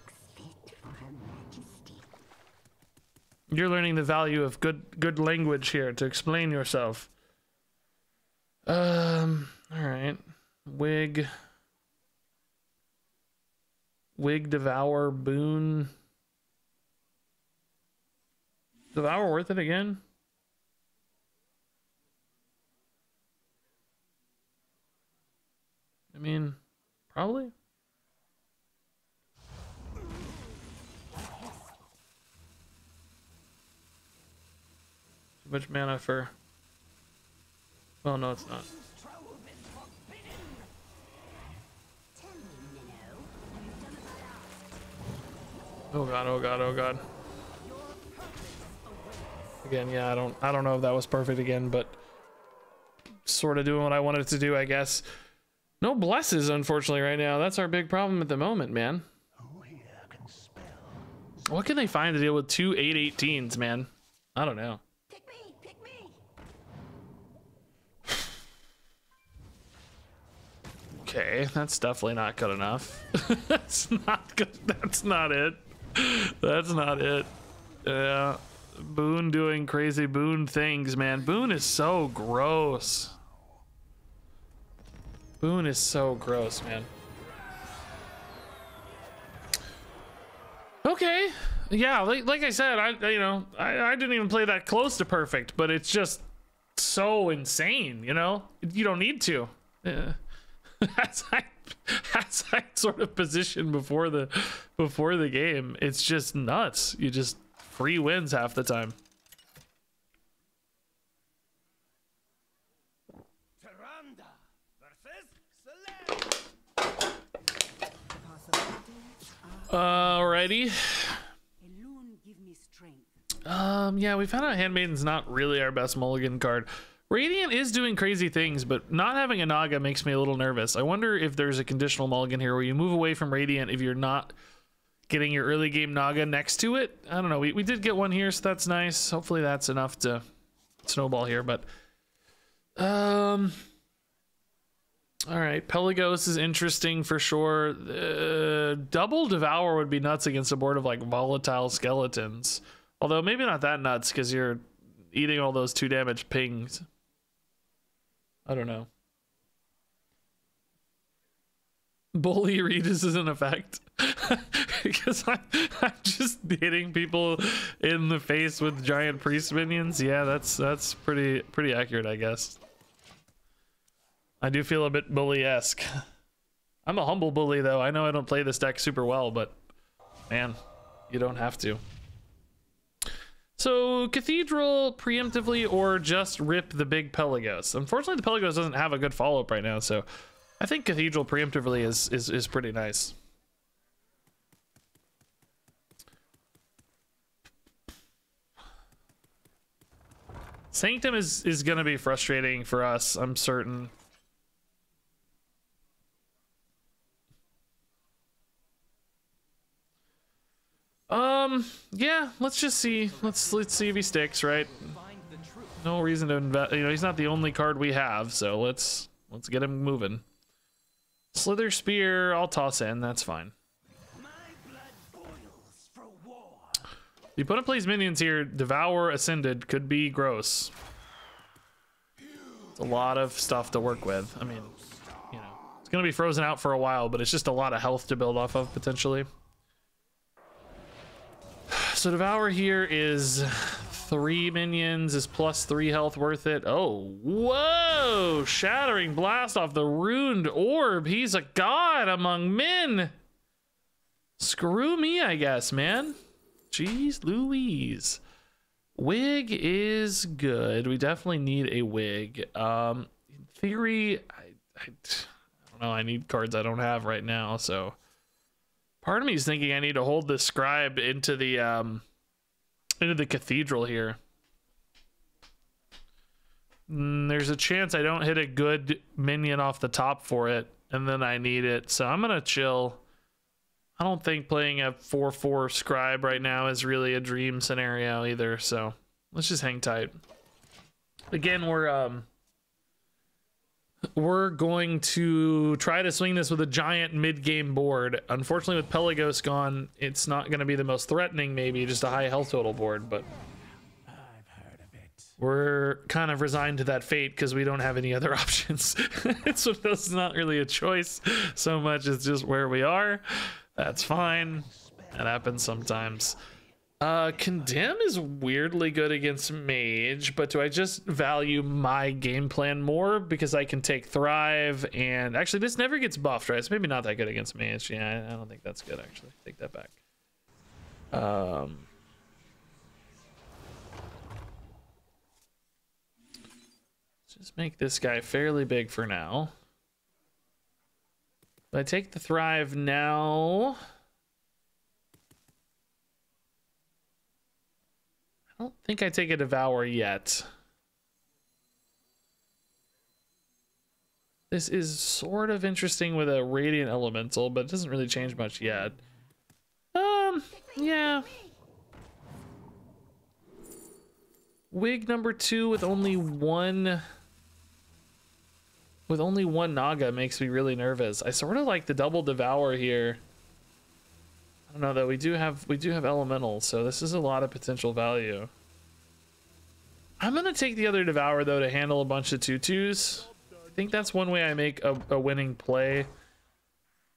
You're learning the value of good language here to explain yourself. All right. Wig Devour Boon. Devour worth it again? I mean, probably. Too much mana for... Well, no, it's not. Oh god, oh god, oh god. Again, yeah, I don't know if that was perfect again, but sort of doing what I wanted it to do, I guess. No blesses, unfortunately, right now. That's our big problem at the moment, man. What can they find to deal with 2 8/18s, man? I don't know. Pick me! Okay, that's definitely not good enough. That's not good. That's not it. That's not it. Yeah. Boon doing crazy Boon things, man. Boon is so gross. Boon is so gross, man. Okay. Yeah, like I said, I didn't even play that close to perfect, but it's just so insane, you know? You don't need to. Yeah. As I sort of positioned before the game, it's just nuts. You just free wins half the time. Alrighty. Yeah, we found out Handmaiden's not really our best mulligan card. Radiant is doing crazy things, but not having a Naga makes me a little nervous. I wonder if there's a conditional mulligan here where you move away from Radiant if you're not getting your early game Naga next to it. I don't know. We did get one here, so that's nice. Hopefully that's enough to snowball here, but all right, Pelagos is interesting for sure. Double Devour would be nuts against a board of like volatile skeletons. Although maybe not that nuts because you're eating all those 2 damage pings. I don't know. Bully Regis is in effect. Because I'm just hitting people in the face with giant priest minions. Yeah, that's pretty accurate, I guess. I do feel a bit bully-esque. I'm a humble bully, though. I know I don't play this deck super well, but man, you don't have to. So, Cathedral preemptively or just rip the big Pelagos. Unfortunately, the Pelagos doesn't have a good follow-up right now, so I think Cathedral preemptively is pretty nice. Sanctum is going to be frustrating for us, I'm certain. Yeah, let's just see. Let's see if he sticks, right? Find the truth. No reason to invest. You know, he's not the only card we have, so let's get him moving. Slither Spear, I'll toss in. That's fine. My blood boils for war. The opponent plays minions here. Devour Ascended could be gross. It's a lot of stuff to work with. I mean, you know, it's gonna be frozen out for a while, but it's just a lot of health to build off of potentially. So Devour here is 3 minions, is +3 health worth it. Oh, whoa! Shattering Blast off the Ruined Orb. He's a god among men. Screw me, I guess, man. Jeez Louise. Wig is good. We definitely need a wig. In theory, I don't know. I need cards I don't have right now, so... Part of me is thinking I need to hold the scribe into the cathedral here. There's a chance I don't hit a good minion off the top for it, and then I need it. So I'm gonna chill. I don't think playing a 4/4 scribe right now is really a dream scenario either. So let's just hang tight. Again, we're going to try to swing this with a giant mid-game board. Unfortunately, with Pelagos gone, it's not going to be the most threatening, maybe just a high health total board, but I've heard of it. we're kind of resigned to that fate because we don't have any other options. It's not really a choice so much, it's just where we are. That's fine. That happens sometimes. Condemn is weirdly good against Mage, but do I just value my game plan more because I can take Thrive, and actually this never gets buffed, right? It's maybe not that good against Mage. Yeah, I don't think that's good, actually. Take that back. Let's just make this guy fairly big for now. If I take the Thrive now... I don't think I take a Devour yet. This is sort of interesting with a Radiant Elemental, but it doesn't really change much yet. Yeah. Wig number 2 with only one Naga makes me really nervous. I sort of like the double Devour here. I don't know though, we do have elemental, so this is a lot of potential value. I'm gonna take the other Devour though to handle a bunch of 2/2s. I think that's one way I make a winning play.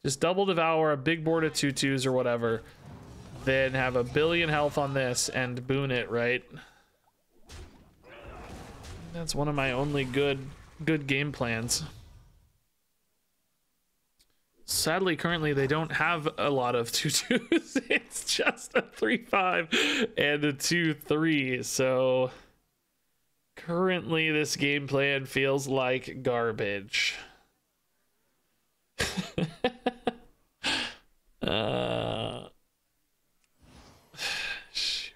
Just double Devour, a big board of 2/2s or whatever, then have a billion health on this and boon it, right? That's one of my only good game plans. Sadly, currently they don't have a lot of 2/2s. It's just a 3/5 and a 2/3. So currently this game plan feels like garbage. Shoot.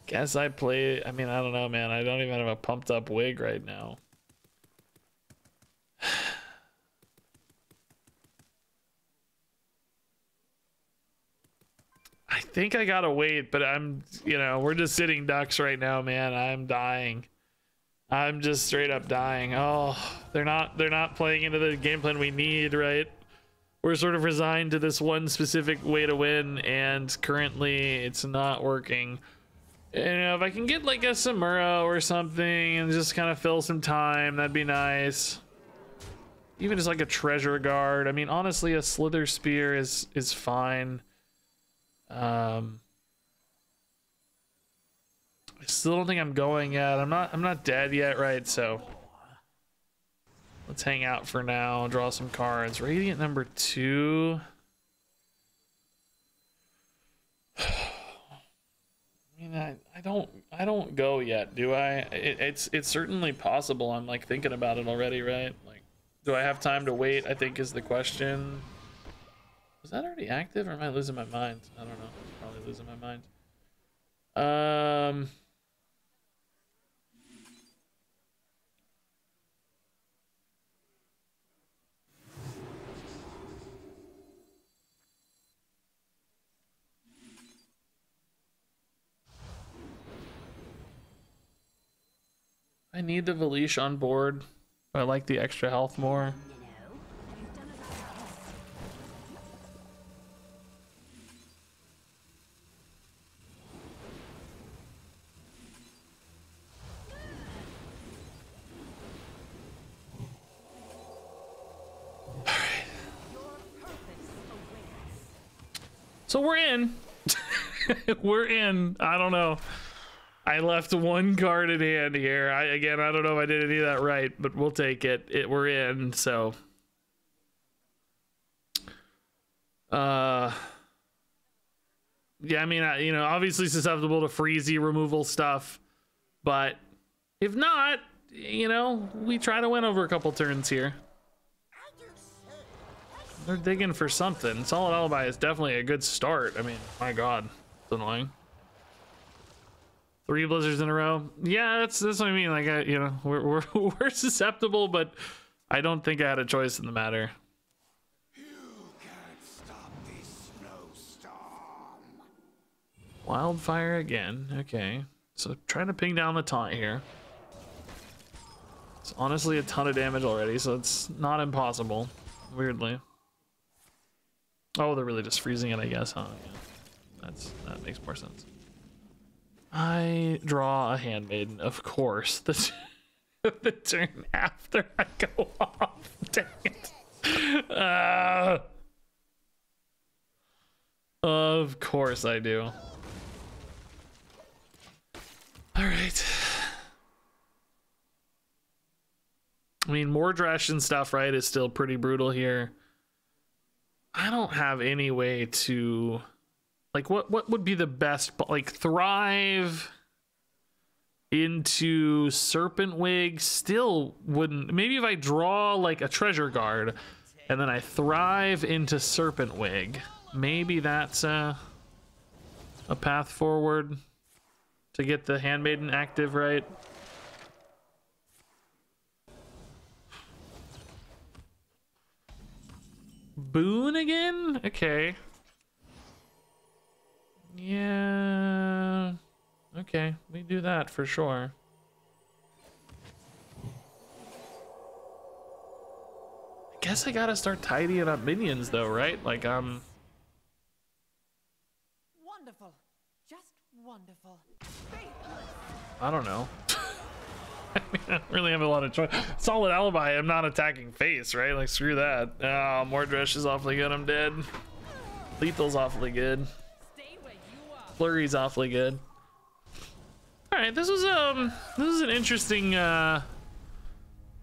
Guess I play. I mean, I don't know, man. I don't even have a pumped up wig right now. I think I gotta wait, but we're just sitting ducks right now, man. I'm dying. I'm just straight up dying. Oh, they're not playing into the game plan we need, right? We're sort of resigned to this one specific way to win, and currently it's not working. If I can get like a Samuro or something and just kind of fill some time, that'd be nice. Even just like a Treasure Guard. I mean, honestly, a Slither Spear is fine. I still don't think I'm going yet. I'm not dead yet, right? So let's hang out for now, draw some cards. Radiant number 2. I mean, I don't go yet, do I? It's certainly possible. I'm like thinking about it already, right? Like, do I have time to wait? I think is the question. Was that already active, or am I losing my mind? I don't know. I'm probably losing my mind. I need the Valish on board. I like the extra health more. So we're in. We're in. I don't know. I left one card in hand here. I don't know if I did any of that right, but we'll take it. We're in. So, yeah. I mean, obviously susceptible to freezy removal stuff, but if not, we try to win over a couple turns here. They're digging for something. Solid Alibi is definitely a good start. I mean, my God, it's annoying. 3 blizzards in a row. Yeah, that's what I mean. Like, we're susceptible, but I don't think I had a choice in the matter. You can't stop this snowstorm. Wildfire again. Okay, so trying to ping down the taunt here. It's honestly a ton of damage already, so it's not impossible. Weirdly. Oh, they're really just freezing it, I guess, huh? Yeah. That makes more sense. I draw a handmaiden, of course. The turn after I go off. Dang it. Of course I do. All right. I mean, Mordresh and stuff, right, is still pretty brutal here. I don't have any way to, like, what would be the best, like, Thrive into Serpent Wig still wouldn't. Maybe if I draw like a Treasure Guard and then I Thrive into Serpent Wig, maybe that's a path forward to get the Handmaiden active, right? Boon again? Okay. Yeah. Okay, we do that for sure. I guess I gotta start tidying up minions though, right? Like, Wonderful. Just wonderful. I don't know. I mean, I don't really have a lot of choice. Solid Alibi, I'm not attacking face, right? Like, screw that. Oh, Mordresh is awfully good, I'm dead. Lethal's awfully good. Stay where you are. Flurry's awfully good. All right, this was an interesting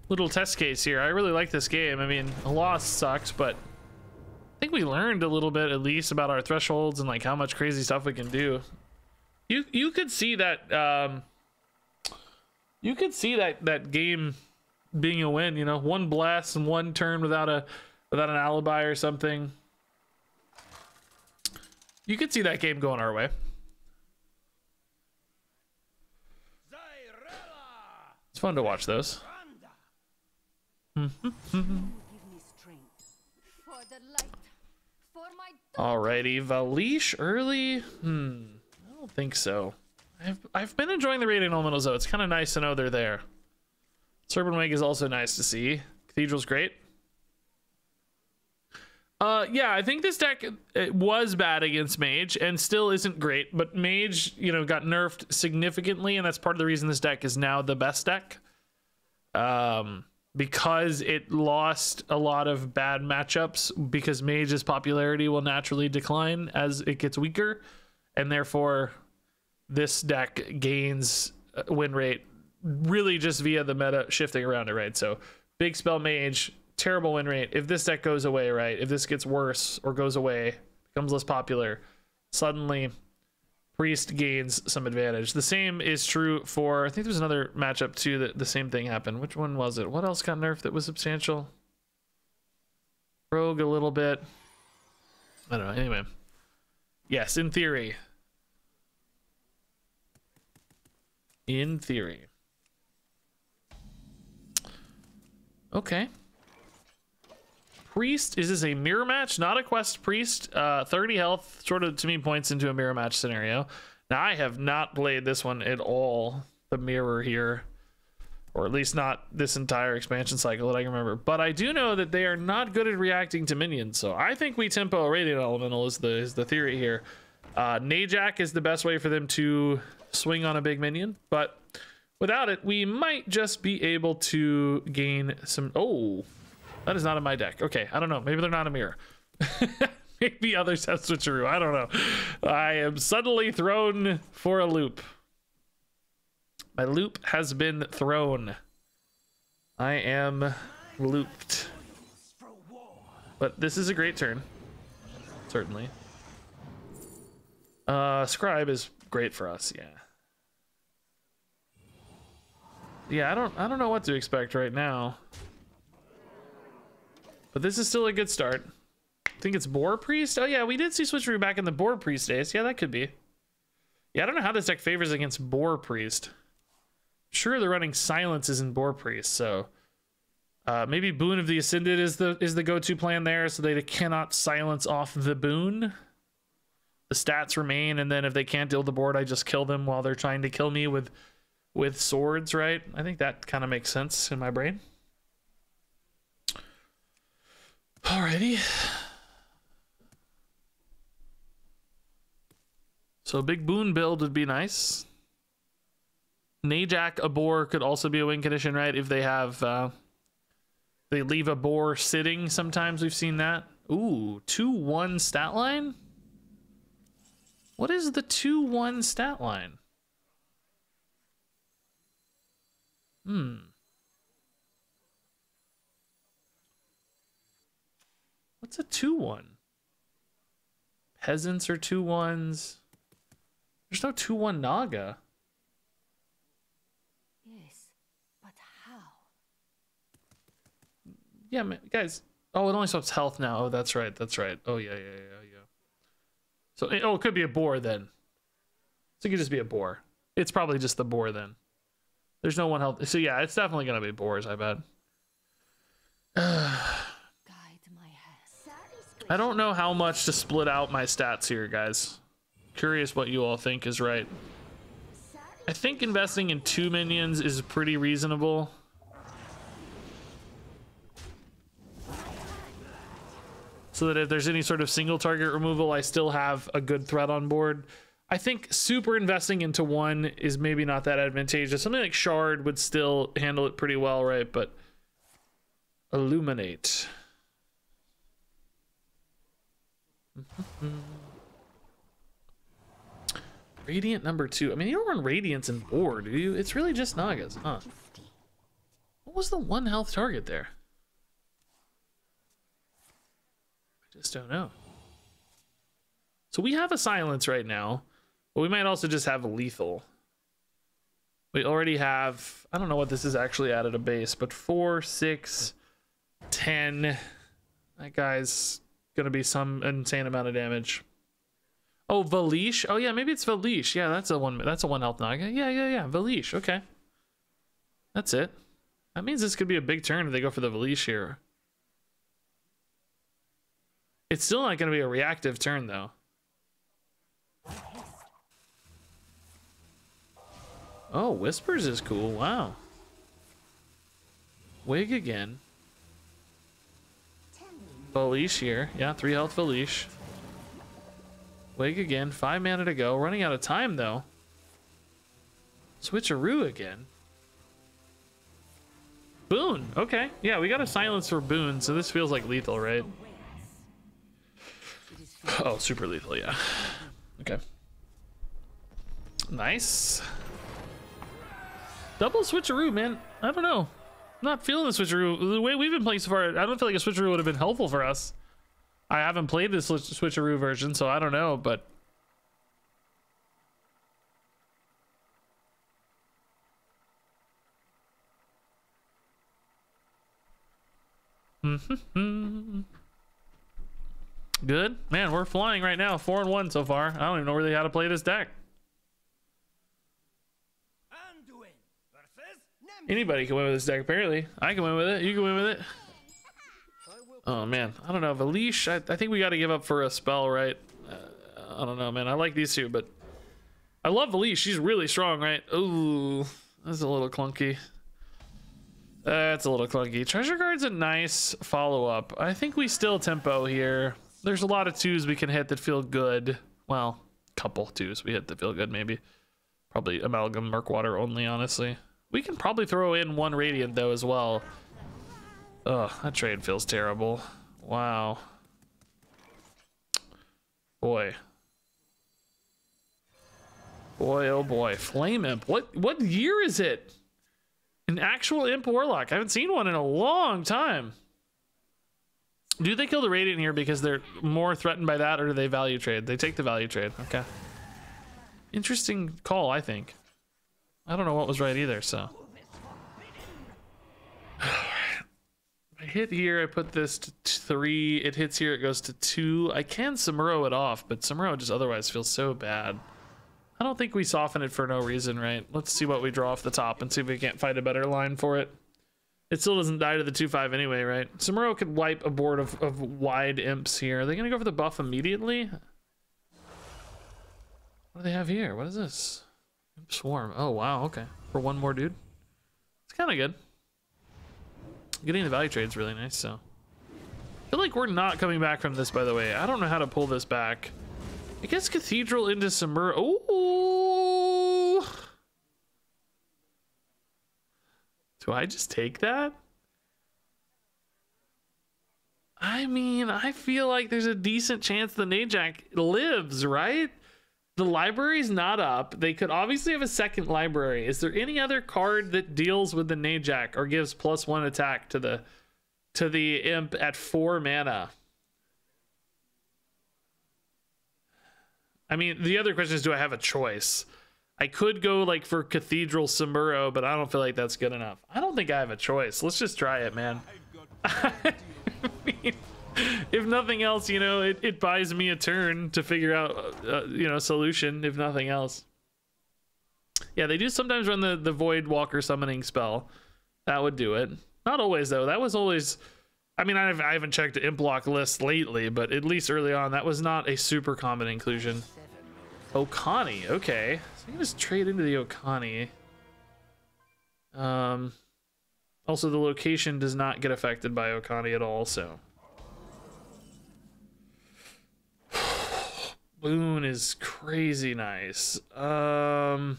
little test case here. I really like this game. I mean, a loss sucks, but I think we learned a little bit at least about our thresholds and like how much crazy stuff we can do. You could see that you could see that game being a win. You know, one blast and one turn without an alibi or something. You could see that game going our way. It's fun to watch those. Alrighty, Valish early. I don't think so. I've been enjoying the rating elementals though. It's kind of nice to know they're there. Serpent Wing is also nice to see. Cathedral's great. Yeah, I think this deck it was bad against Mage and still isn't great, but Mage, you know, got nerfed significantly, and that's part of the reason this deck is now the best deck. Because it lost a lot of bad matchups because Mage's popularity will naturally decline as it gets weaker, and therefore this deck gains win rate really just via the meta shifting around it, right? So big spell Mage, terrible win rate. If this deck goes away, right, if this gets worse or goes away, becomes less popular, suddenly Priest gains some advantage. The same is true for, I think there was another matchup too that the same thing happened. Which one was it? What else got nerfed that was substantial? Rogue a little bit. I don't know. Anyway. Yes, in theory. In theory. Okay. Priest, is this a mirror match? Not a quest priest. 30 health sort of to me points into a mirror match scenario. Now I have not played this one at all. The mirror here. or at least not this entire expansion cycle that I can remember. But I do know that they are not good at reacting to minions, so I think we tempo a Radiant Elemental is the theory here. Najak is the best way for them to swing on a big minion, but without it, we might just be able to gain some... Oh, that is not in my deck. Okay, I don't know. Maybe they're not a mirror. Maybe others have switcheroo. I don't know. I am suddenly thrown for a loop. My loop has been thrown. I am looped. But this is a great turn. Certainly. Scribe is great for us, yeah. Yeah, I don't know what to expect right now. But this is still a good start. I think it's Boar Priest. Oh yeah, we did see switcheroo back in the Boar Priest days. Yeah, that could be. Yeah, I don't know how this deck favors against Boar Priest. Sure, they're running silences in Boar Priest, so maybe Boon of the Ascended is the go-to plan there, so they cannot silence off the Boon. The stats remain, and then if they can't deal the board, I just kill them while they're trying to kill me with swords, right? I think that kind of makes sense in my brain. Alrighty. So a big Boon build would be nice. Najak, a boar could also be a win condition, right? If they have, they leave a boar sitting, sometimes we've seen that. Ooh, 2-1 stat line? What is the 2-1 stat line? What's a 2-1? Peasants are 2-1s. There's no 2-1 Naga. Yes, but how? Yeah, man, guys. Oh, it only swaps health now. Oh, that's right. That's right. Oh, yeah. So, it could be a boar then. So it could just be a boar. It's probably just the boar then. There's no one health. So yeah, it's definitely gonna be boars, I bet. Guide my hand. I don't know how much to split out my stats here, guys. Curious what you all think is right. I think investing in 2 minions is pretty reasonable. So that if there's any sort of single target removal, I still have a good threat on board. I think super investing into 1 is maybe not that advantageous. Something like Shard would still handle it pretty well, right? But Illuminate. Radiant number 2. I mean, you don't run Radiance in board, do you? It's really just Nagas, huh? What was the 1 health target there? Just don't know. So we have a silence right now, but we might also just have a lethal. We already have, I don't know what this is actually at a base, but 4, 6, 10. That guy's gonna be some insane amount of damage. Oh, Valish. Oh yeah, maybe it's Valish. Yeah, that's a 1 health Naga. Yeah. Valish. Okay. That's it. That means this could be a big turn if they go for the Valish here. It's still not going to be a reactive turn, though. Oh, Whispers is cool. Wow. Wig again. Valish here. Yeah, 3 health Valish. Wig again. 5 mana to go. Running out of time, though. Switcheroo again. Boon. Okay. Yeah, we got a silence for Boon, so this feels like lethal, right? Oh, super lethal, yeah. Okay. Nice. Double switcheroo, man. I don't know. I'm not feeling the switcheroo. The way we've been playing so far, I don't feel like a switcheroo would have been helpful for us. I haven't played this switcheroo version, so I don't know, but... Good. Man, we're flying right now. 4-1 so far. I don't even know really how to play this deck. Anybody can win with this deck, apparently. I can win with it. You can win with it. Oh, man. I don't know. Valish, I think we got to give up for a spell, right? I don't know, man. I like these two, but... I love Valish. She's really strong, right? Ooh, that's a little clunky. That's a little clunky. Treasure Guard's a nice follow-up. I think we still tempo here. There's a lot of twos we can hit that feel good. Well, couple twos we hit that feel good, maybe. Probably Amalgam, Murkwater only, honestly. We can probably throw in one Radiant, though, as well. Ugh, that trade feels terrible. Wow. Boy. Boy, oh boy. Flame Imp. What year is it? An actual Imp Warlock. I haven't seen one in a long time. Do they kill the Radiant here because they're more threatened by that, or do they value trade? They take the value trade. Okay. Interesting call, I think. I don't know what was right either, so. I hit here, I put this to 3. It hits here, it goes to 2. I can Samuro it off, but Samuro just otherwise feels so bad. I don't think we soften it for no reason, right? Let's see what we draw off the top and see if we can't find a better line for it. It still doesn't die to the 2/5 anyway, right? Samuro could wipe a board of wide imps here. Are they gonna go for the buff immediately? What do they have here? What is this? Imp Swarm. Oh, wow, okay. For one more dude? It's kind of good. Getting the value trade is really nice, so. I feel like we're not coming back from this, by the way. I don't know how to pull this back. I guess Cathedral into Samuro. Ooh! Do I just take that? I mean, I feel like there's a decent chance the Najak lives, right? The library's not up. They could obviously have a second library. Is there any other card that deals with the Najak or gives +1 attack to the imp at 4 mana? I mean, the other question is, do I have a choice? I could go like for Cathedral Samuro, but I don't feel like that's good enough. I don't think I have a choice. Let's just try it, man. I mean, if nothing else, you know, it buys me a turn to figure out, you know, a solution, if nothing else. Yeah, they do sometimes run the Void Walker summoning spell. That would do it. Not always, though. That was always... I mean, I haven't checked the Implock list lately, but at least early on, that was not a super common inclusion. Okani, okay. So you can just trade into the Okani. Also, the location does not get affected by Okani at all, so... Boon is crazy nice. I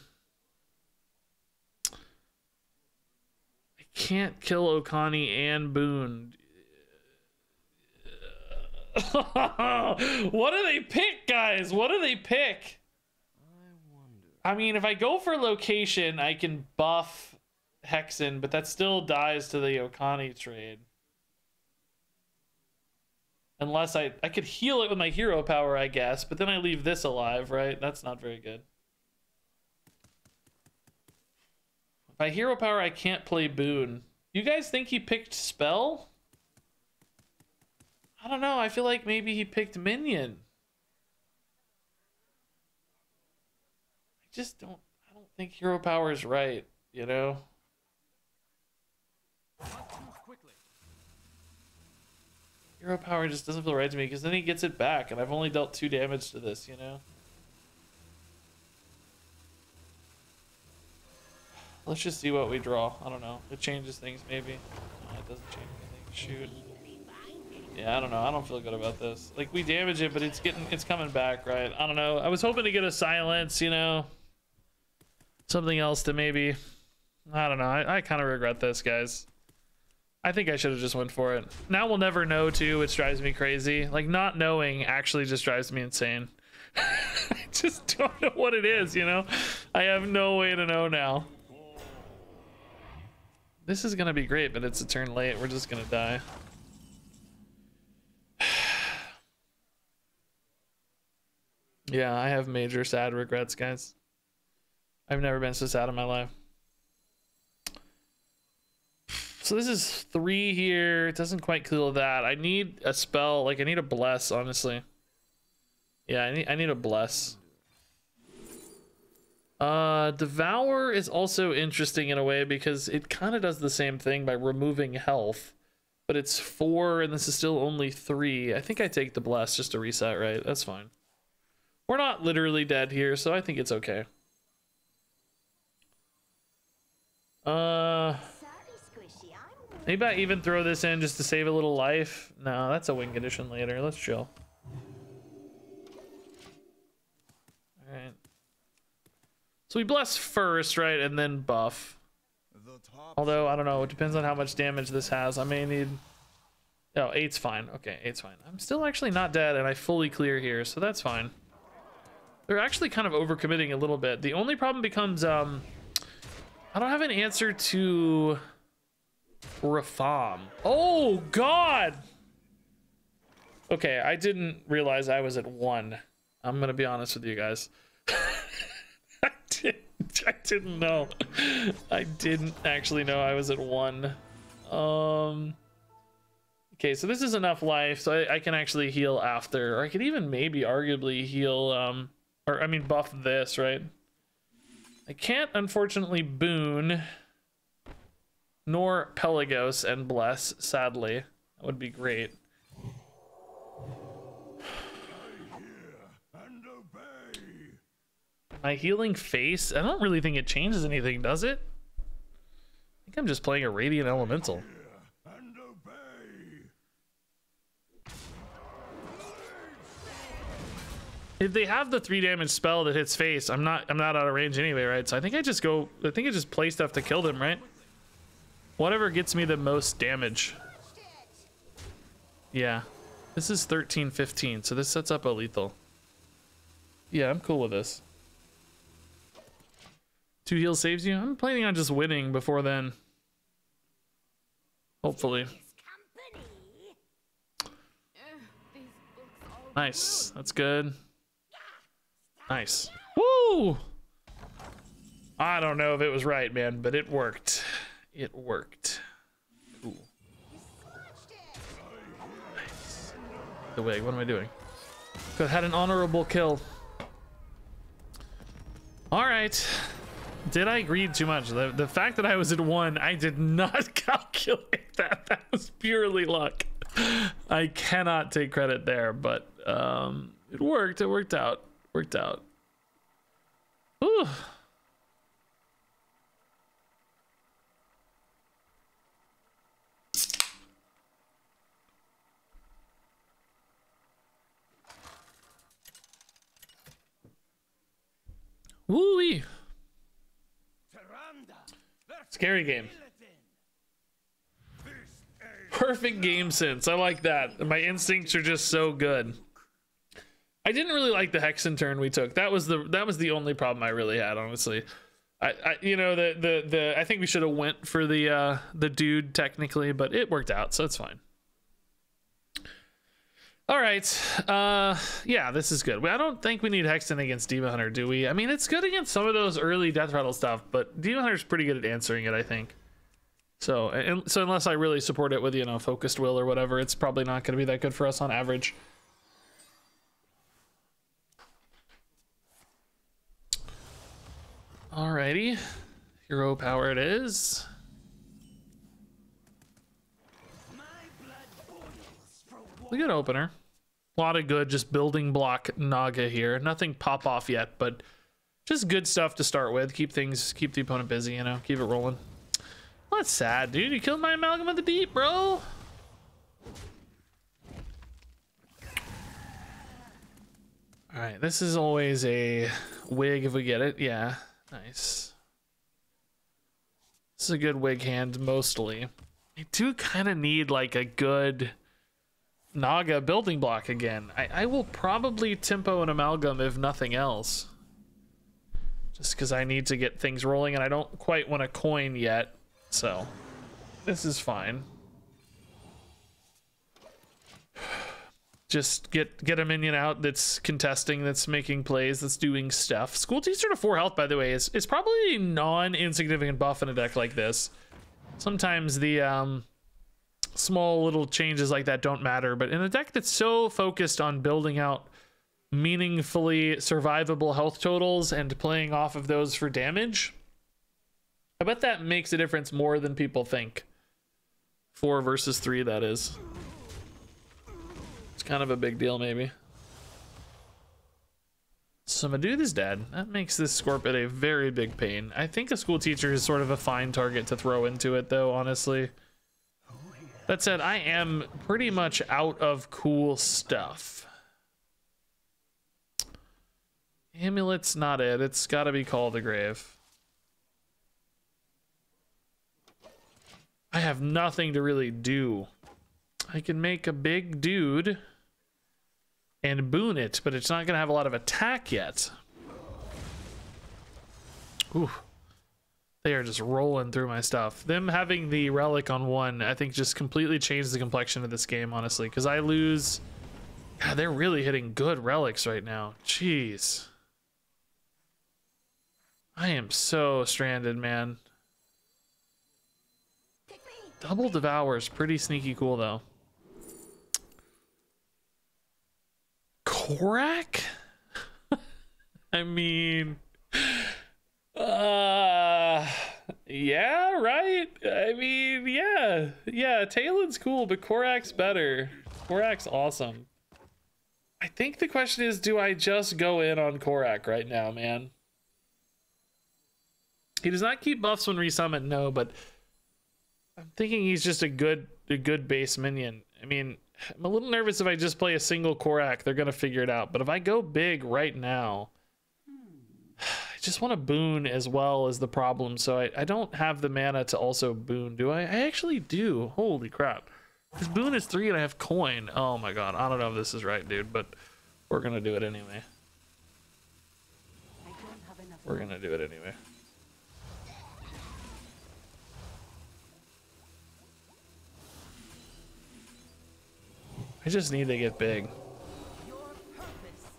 can't kill Okani and Boon. What do they pick, guys? What do they pick? I mean, if I go for location, I can buff Hexen, but that still dies to the Okani trade. Unless I could heal it with my hero power, I guess, but then I leave this alive, right? That's not very good. By hero power, I can't play Boon. You guys think he picked spell? I don't know. I feel like maybe he picked minion. I don't think hero power is right, you know? Hero power just doesn't feel right to me because then he gets it back and I've only dealt 2 damage to this, you know? Let's just see what we draw. I don't know. It changes things maybe. No, it doesn't change anything. Shoot. Yeah, I don't know. I don't feel good about this. Like, we damage it, but it's coming back, right? I don't know. I was hoping to get a silence, you know? Something else to maybe... I don't know. I kind of regret this, guys. I think I should have just went for it. Now we'll never know, too, which drives me crazy. Like, not knowing actually just drives me insane. I just don't know what it is, you know? I have no way to know now. This is going to be great, but it's a turn late. We're just going to die. Yeah, I have major sad regrets, guys. I've never been so sad in my life. So this is 3 here. It doesn't quite kill that. I need a spell. Like, I need a bless, honestly. Yeah, I need a bless. Devour is also interesting in a way because it kind of does the same thing by removing health. But it's 4 and this is still only 3. I think I take the bless just to reset, right? That's fine. We're not literally dead here, so I think it's okay. Maybe I even throw this in just to save a little life. No, that's a wing condition later. Let's chill. All right. So we bless first, right, and then buff. Although I don't know, it depends on how much damage this has. I may need. Oh, 8's fine. Okay, 8's fine. I'm still actually not dead, and I fully clear here, so that's fine. They're actually kind of overcommitting a little bit. The only problem becomes I don't have an answer to Rafam. Oh God. Okay, I didn't realize I was at 1. I'm gonna be honest with you guys. I didn't know. I didn't actually know I was at 1. Okay, so this is enough life, so I can actually heal after, or I could even maybe arguably heal, or I mean buff this, right? I can't unfortunately boon nor Pelagos and bless, sadly. That would be great. My healing face, I don't really think it changes anything, does it? I think I'm just playing a Radiant Elemental. If they have the 3 damage spell that hits face, I'm not out of range anyway, right? So I think I just play stuff to kill them, right? Whatever gets me the most damage. Yeah. This is 13-15, so this sets up a lethal. Yeah, I'm cool with this. 2 heals saves you? I'm planning on just winning before then. Hopefully. Nice. That's good. Nice. Woo! I don't know if it was right, man, but it worked. It worked. Cool. Nice. The wig, what am I doing? Could have had an honorable kill. All right. Did I greed too much? The fact that I was at 1, I did not calculate that. That was purely luck. I cannot take credit there, but it worked. It worked out. Worked out. Ooh. Woo-wee. Scary game. Perfect game sense. I like that. My instincts are just so good. I didn't really like the Hexen turn we took. That was the only problem I really had, honestly. You know, I think we should have went for the dude technically, but it worked out, so it's fine. All right. Yeah, this is good. I don't think we need Hexen against Demon Hunter, do we? I mean, it's good against some of those early Death Rattle stuff, but Demon Hunter's pretty good at answering it, I think. So, so unless I really support it with, you know, Focused Will or whatever, it's probably not going to be that good for us on average. Alrighty. Hero power it is. A good opener. A lot of good just building block Naga here. Nothing pop off yet, but just good stuff to start with. Keep the opponent busy, you know, keep it rolling. Well, that's sad, dude. You killed my Amalgam of the Deep, bro. Alright, this is always a wig if we get it. Yeah, nice. This is a good wig hand, mostly. I do kind of need like a good Naga building block again. I will probably tempo an Amalgam if nothing else. Just because I need to get things rolling and I don't quite want a coin yet. So, this is fine. Just get a minion out that's contesting, that's making plays, that's doing stuff. School Teacher to 4 health, by the way, is probably a non-insignificant buff in a deck like this. Sometimes the small little changes like that don't matter, but in a deck that's so focused on building out meaningfully survivable health totals and playing off of those for damage, I bet that makes a difference more than people think. 4 versus 3, that is. It's kind of a big deal, maybe. So Maduth is dead. That makes this Scorpid a very big pain. I think a School Teacher is sort of a fine target to throw into it, though, honestly. That said, I am pretty much out of cool stuff. Amulet's not it. It's got to be Call of the Grave. I have nothing to really do. I can make a big dude and boon it, but it's not going to have a lot of attack yet. Ooh. They are just rolling through my stuff. Them having the relic on one, I think, just completely changed the complexion of this game, honestly, because I lose... God, they're really hitting good relics right now. Jeez. I am so stranded, man. Double Devour is pretty sneaky cool, though. Korak? I mean... yeah, right? I mean, yeah. Yeah, Talon's cool, but Korak's better. Korak's awesome. I think the question is, do I just go in on Korak right now, man? He does not keep buffs when resummoned, no, but I'm thinking he's just a good base minion. I mean, I'm a little nervous if I just play a single Korak, they're gonna figure it out. But if I go big right now, I just want to boon as well as the problem, so I don't have the mana to also boon, do I? I actually do. Holy crap. This boon is 3 and I have coin. Oh my god, I don't know if this is right, dude, but we're gonna do it anyway. We're gonna do it anyway. I just need to get big.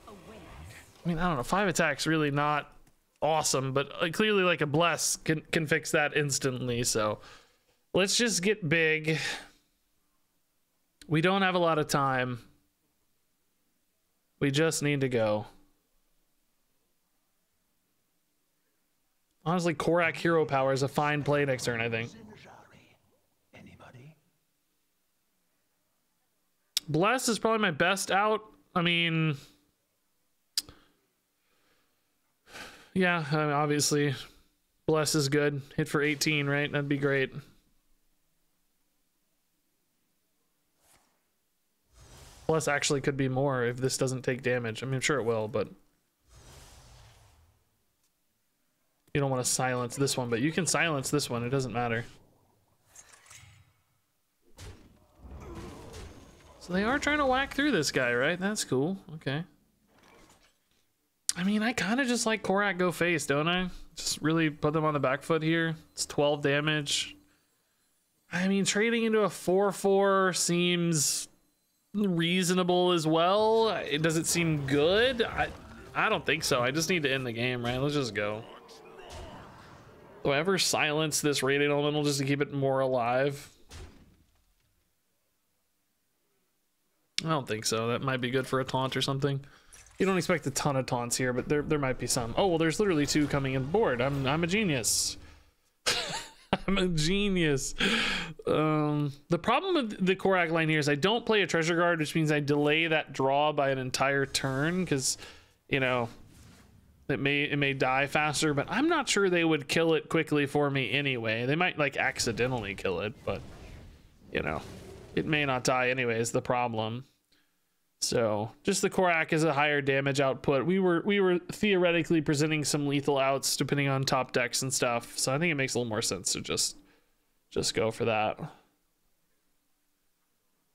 I mean, I don't know, 5 attacks really not awesome, but clearly like a bless can fix that instantly, so let's just get big. We don't have a lot of time. We just need to go. Honestly, Korak hero power is a fine play next turn, I think. Bless is probably my best out. I mean, yeah, I mean, obviously, Bless is good. Hit for 18, right? That'd be great. Bless actually could be more if this doesn't take damage. I mean, I'm sure it will, but you don't want to silence this one, but you can silence this one. It doesn't matter. So they are trying to whack through this guy, right? That's cool. Okay. I mean, I kind of just like Korak go face, don't I? Just really put them on the back foot here. It's 12 damage. I mean, trading into a 4/4 seems reasonable as well. Does it seem good? I don't think so. I just need to end the game, right? Let's just go. Do I ever silence this raiding elemental just to keep it more alive? I don't think so. That might be good for a taunt or something. You don't expect a ton of taunts here, but there might be some. Oh, well, there's literally 2 coming in board. I'm a genius. I'm a genius. The problem with the Korak line here is I don't play a treasure guard, which means I delay that draw by an entire turn because, you know, it may die faster, but I'm not sure they would kill it quickly for me anyway. They might like accidentally kill it, but you know, it may not die anyway is the problem. So just the Korak is a higher damage output. We were theoretically presenting some lethal outs depending on top decks and stuff. So I think it makes a little more sense to just go for that.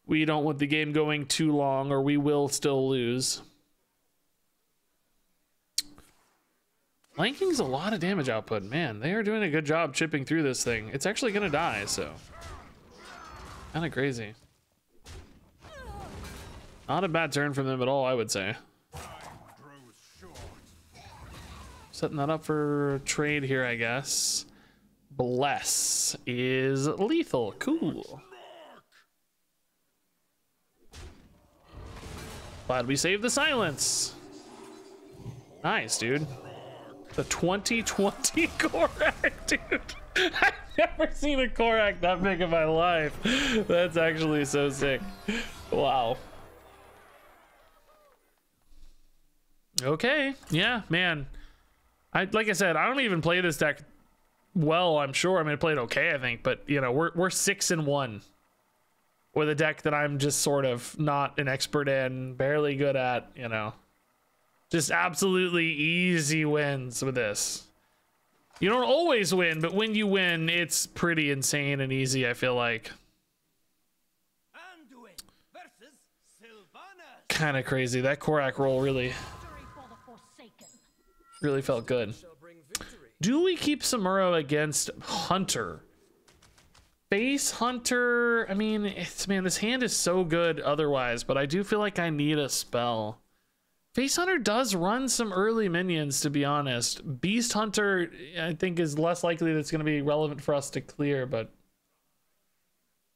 We don't want the game going too long or we will still lose. Lanking's a lot of damage output. Man, they are doing a good job chipping through this thing. It's actually gonna die, so kind of crazy. Not a bad turn from them at all, I would say. Setting that up for trade here, I guess. Bless is lethal. Cool. Glad we saved the silence. Nice, dude. The 2020 Korak, dude. I've never seen a Korak that big in my life. That's actually so sick. Wow. Okay, yeah, man. Like I said, I don't even play this deck well, I'm sure. I mean, I played okay, I think, but you know, we're 6-1. with a deck that I'm just sort of not an expert in, barely good at, you know. Just absolutely easy wins with this. You don't always win, but when you win, it's pretty insane and easy, I feel like. Anduin versus Sylvanas. Kind of crazy. That Korak roll really felt good. Do we keep Samuro against Hunter? Face Hunter, I mean, man, this hand is so good otherwise, but I do feel like I need a spell. Face Hunter does run some early minions, to be honest. Beast Hunter, I think, is less likely that's going to be relevant for us to clear, but...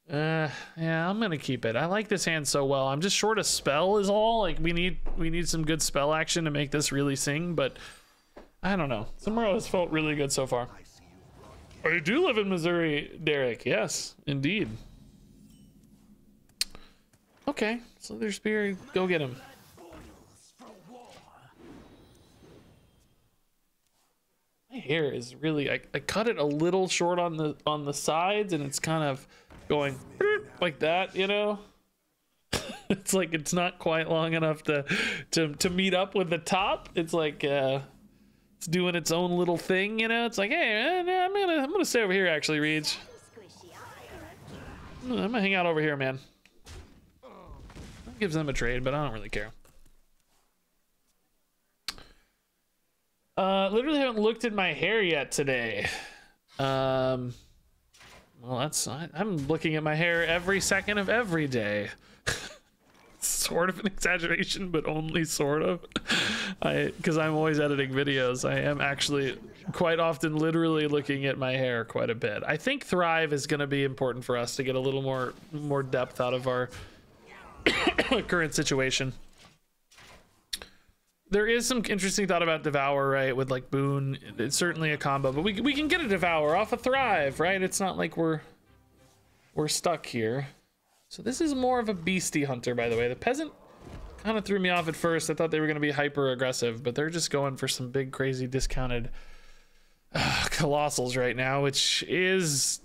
yeah, I'm going to keep it. I like this hand so well. I'm just short a spell is all. Like, we need some good spell action to make this really sing, but... I don't know. Samuro has felt really good so far. Oh, you do live in Missouri, Derek. Yes, indeed. Okay, Slither Spear, go get him. My hair is really, I cut it a little short on the sides, and it's kind of going like that, you know? It's like it's not quite long enough to meet up with the top. It's like it's doing its own little thing, you know? It's like, hey, I'm gonna stay over here actually, Reeds. I'm gonna hang out over here, man. That gives them a trade, but I don't really care. Literally haven't looked at my hair yet today. Well, I'm looking at my hair every second of every day. Sort of an exaggeration, but only sort of. Because I'm always editing videos, I am actually quite often literally looking at my hair quite a bit. I think Thrive is going to be important for us to get a little more depth out of our current situation. There is some interesting thought about Devour, right? With like Boon, it's certainly a combo, but we can get a Devour off a Thrive, right? It's not like we're stuck here. So this is more of a beastie hunter, by the way. The peasant kind of threw me off at first. I thought they were going to be hyper aggressive, but they're just going for some big, crazy discounted colossals right now, which is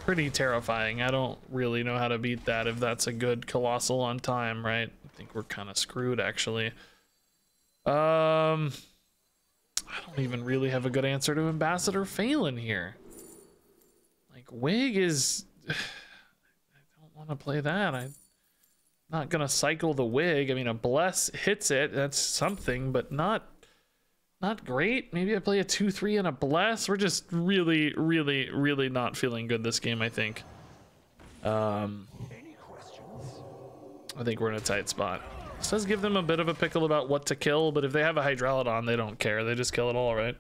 pretty terrifying. I don't really know how to beat that if that's a good colossal on time, right? I think we're kind of screwed, actually. I don't even really have a good answer to Ambassador Phelan here. Like, Wig is... I don't want to play that. I'm not gonna cycle the Wig. I mean, a Bless hits it, that's something, but not great. Maybe I play a 2-3 and a Bless. We're just really not feeling good this game, I think. I think we're in a tight spot. This does give them a bit of a pickle about what to kill, but if they have a Hydralodon, they don't care. They just kill it all, right?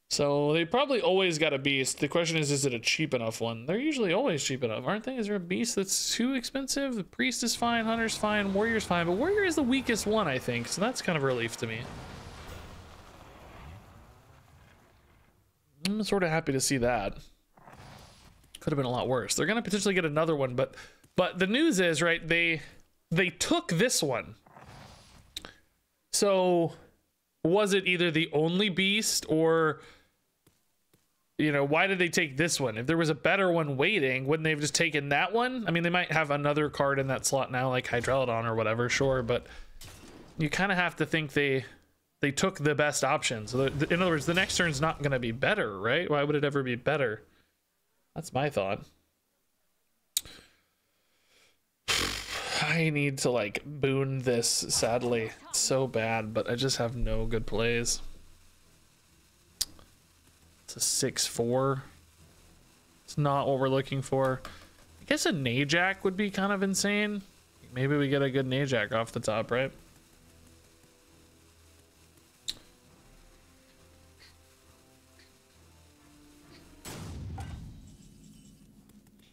So they probably always got a beast. The question is it a cheap enough one? They're usually always cheap enough, aren't they? Is there a beast that's too expensive? The priest is fine, hunter's fine, warrior's fine, but warrior is the weakest one, I think. So that's kind of a relief to me. I'm sort of happy to see that. Could have been a lot worse. They're gonna potentially get another one, but the news is, right, they took this one. So was it either the only beast, or, you know, why did they take this one? If there was a better one waiting, wouldn't they have just taken that one? I mean, they might have another card in that slot now, like Hydralodon or whatever, sure, but you kind of have to think they took the best option. So in other words, the next turn's not going to be better, right? Why would it ever be better? That's my thought. I need to like boon this, sadly. It's so bad, but I just have no good plays. It's a 6-4. It's not what we're looking for. I guess a Najak would be kind of insane. Maybe we get a good Najak off the top, right?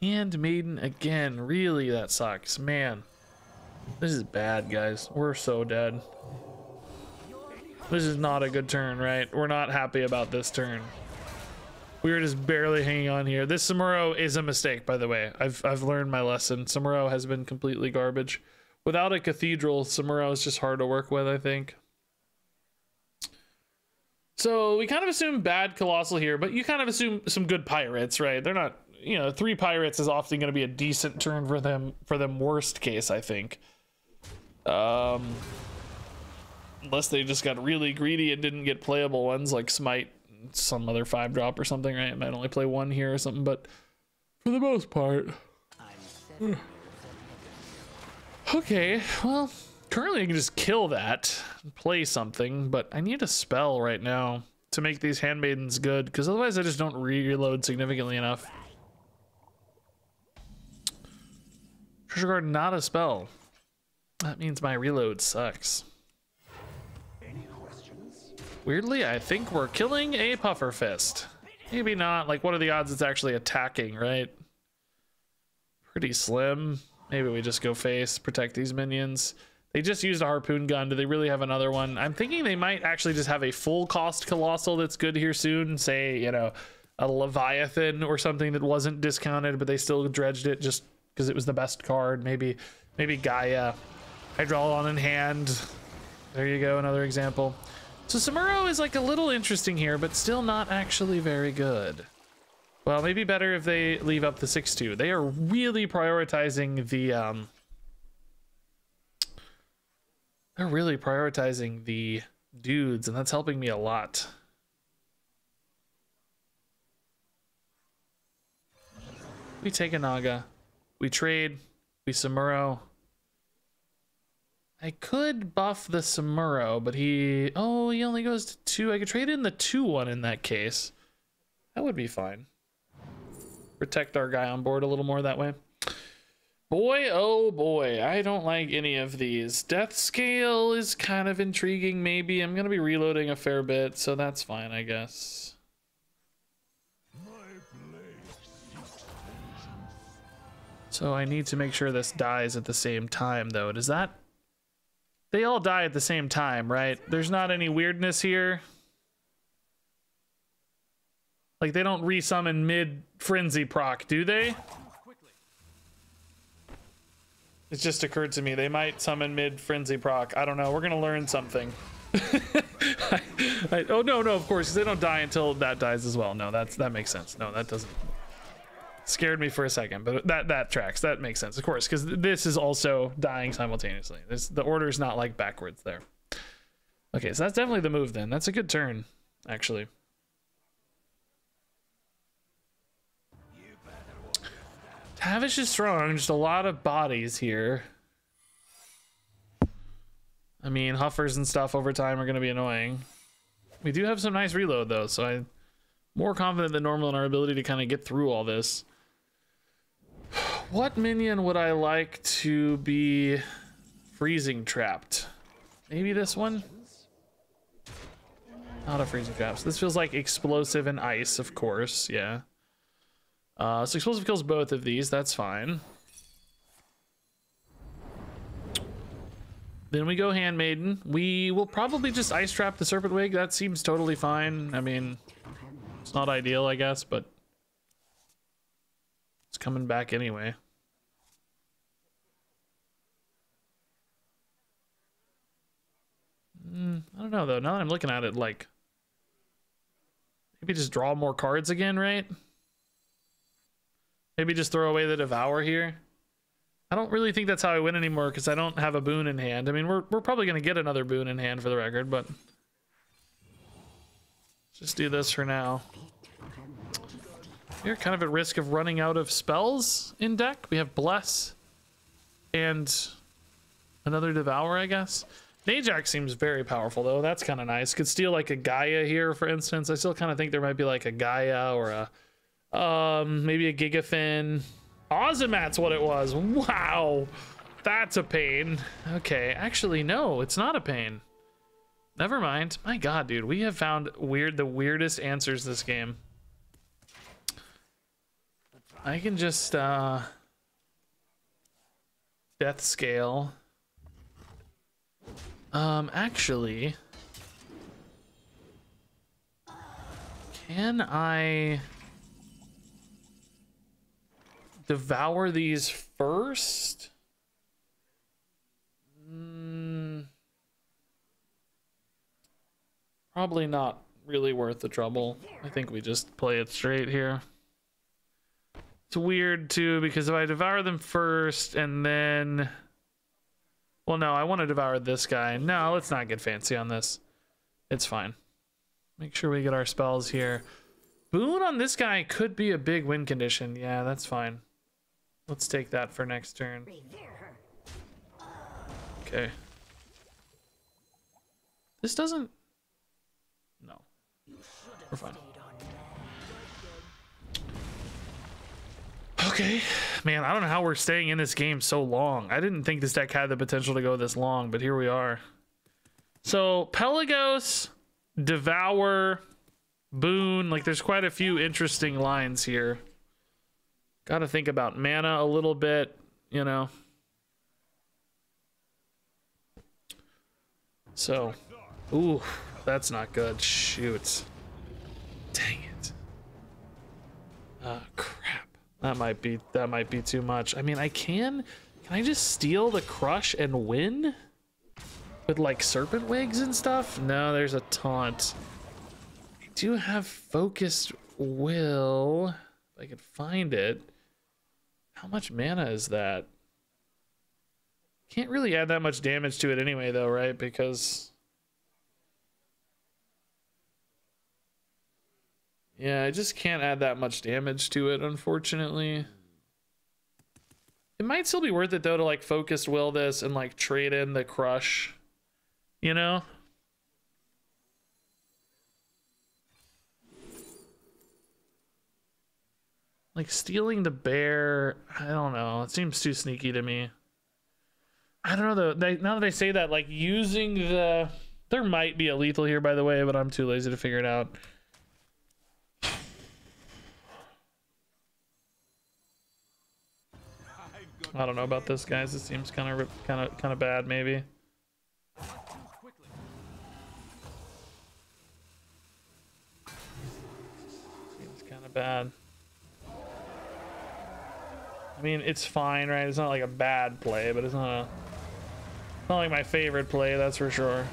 Handmaiden again. Really, that sucks, man. This is bad, guys. We're so dead. This is not a good turn, right? We're not happy about this turn. We were just barely hanging on here. This Samuro is a mistake, by the way. I've learned my lesson. Samuro has been completely garbage. Without a Cathedral, Samuro is just hard to work with, I think. So we kind of assume bad Colossal here, but you kind of assume some good Pirates, right? They're not... you know, 3 pirates is often going to be a decent turn for them worst case, I think. Unless they just got really greedy and didn't get playable ones like Smite, some other 5-drop or something, right? It might only play 1 here or something, but for the most part. Okay, well, currently I can just kill that and play something, but I need a spell right now to make these handmaidens good, because otherwise I just don't reload significantly enough. Treasure Guard, not a spell. That means my reload sucks. Weirdly, I think we're killing a Puffer Fist. Maybe not. Like, what are the odds it's actually attacking, right? Pretty slim. Maybe we just go face, protect these minions. They just used a harpoon gun. Do they really have another one? I'm thinking they might actually just have a full cost Colossal that's good here soon. Say, you know, a Leviathan or something that wasn't discounted, but they still dredged it just because it was the best card. Maybe Gaia. Hydraulon in hand. There you go, another example. So Samuro is like a little interesting here, but still not actually very good. Well, maybe better if they leave up the 6-2. They are really prioritizing the they're really prioritizing the dudes, and that's helping me a lot. We take a Naga, we trade, we Samuro. I could buff the Samuro, but he only goes to 2. I could trade in the 2-1 in that case. That would be fine. Protect our guy on board a little more that way. Boy, oh boy, I don't like any of these. Death Scale is kind of intriguing, maybe. I'm going to be reloading a fair bit, so that's fine, I guess. So I need to make sure this dies at the same time, though. Does that... They all die at the same time, right? There's not any weirdness here. Like, they don't resummon mid-frenzy proc, do they? It just occurred to me. They might summon mid-frenzy proc. I don't know. We're going to learn something. Oh, no, of course. They don't die until that dies as well. No, that makes sense. No, that doesn't... Scared me for a second, but that tracks. That makes sense, of course, because this is also dying simultaneously. The order is not like backwards there. Okay, so that's definitely the move then. That's a good turn, actually. Tavish is strong, just a lot of bodies here. I mean, Huffers and stuff over time are going to be annoying. We do have some nice reload, though, so I'm more confident than normal in our ability to kind of get through all this. What minion would I like to be freezing trapped? Maybe this one? Not a freezing trap. So this feels like explosive and ice, of course. Yeah. So explosive kills both of these. That's fine. Then we go Handmaiden. We will probably just ice trap the Serpent Wig. That seems totally fine. I mean, it's not ideal, I guess, but it's coming back anyway. I don't know, though. Now that I'm looking at it, like, maybe just draw more cards again, right? Maybe just throw away the Devour here. I don't really think that's how I win anymore because I don't have a boon in hand. I mean, we're probably going to get another boon in hand for the record, but just do this for now. We're kind of at risk of running out of spells in deck. We have Bless and another Devour, I guess. Najak seems very powerful, though. That's kind of nice. Could steal like a Gaia here, for instance. I still kind of think there might be like a Gaia or a maybe a Gigafin. Ozomat's what it was. Wow, that's a pain. Okay, actually, no, it's not a pain. Never mind. My God, dude, we have found the weirdest answers this game. I can just Death Scale. Actually, can I Devour these first? Probably not really worth the trouble. I think we just play it straight here. It's weird too, because if I devour them first and then... Well, no, I want to devour this guy. No, let's not get fancy on this. It's fine. Make sure we get our spells here. Boon on this guy could be a big win condition. Yeah, that's fine. Let's take that for next turn. Okay. This doesn't... No. We're fine. Okay. Man, I don't know how we're staying in this game so long. I didn't think this deck had the potential to go this long, but here we are. So, Pelagos, Devour, Boon. Like, there's quite a few interesting lines here. Got to think about mana a little bit, you know. So, ooh, that's not good. Shoot. Dang it. Crap. That might be too much. I mean, can I just steal the crush and win? With like serpent wigs and stuff? No, there's a taunt. I do have focused will. If I could find it. How much mana is that? Can't really add that much damage to it anyway though, right? Because... yeah, I just can't add that much damage to it, unfortunately. It might still be worth it though to like focused will this and like trade in the crush, you know? Like stealing the bear, I don't know. It seems too sneaky to me. I don't know though. Now that I say that, like using the... There might be a lethal here, by the way, but I'm too lazy to figure it out. I don't know about this, guys. This seems kind of bad, maybe. Seems kind of bad. I mean, it's fine, right? It's not like a bad play, but it's not like my favorite play, that's for sure.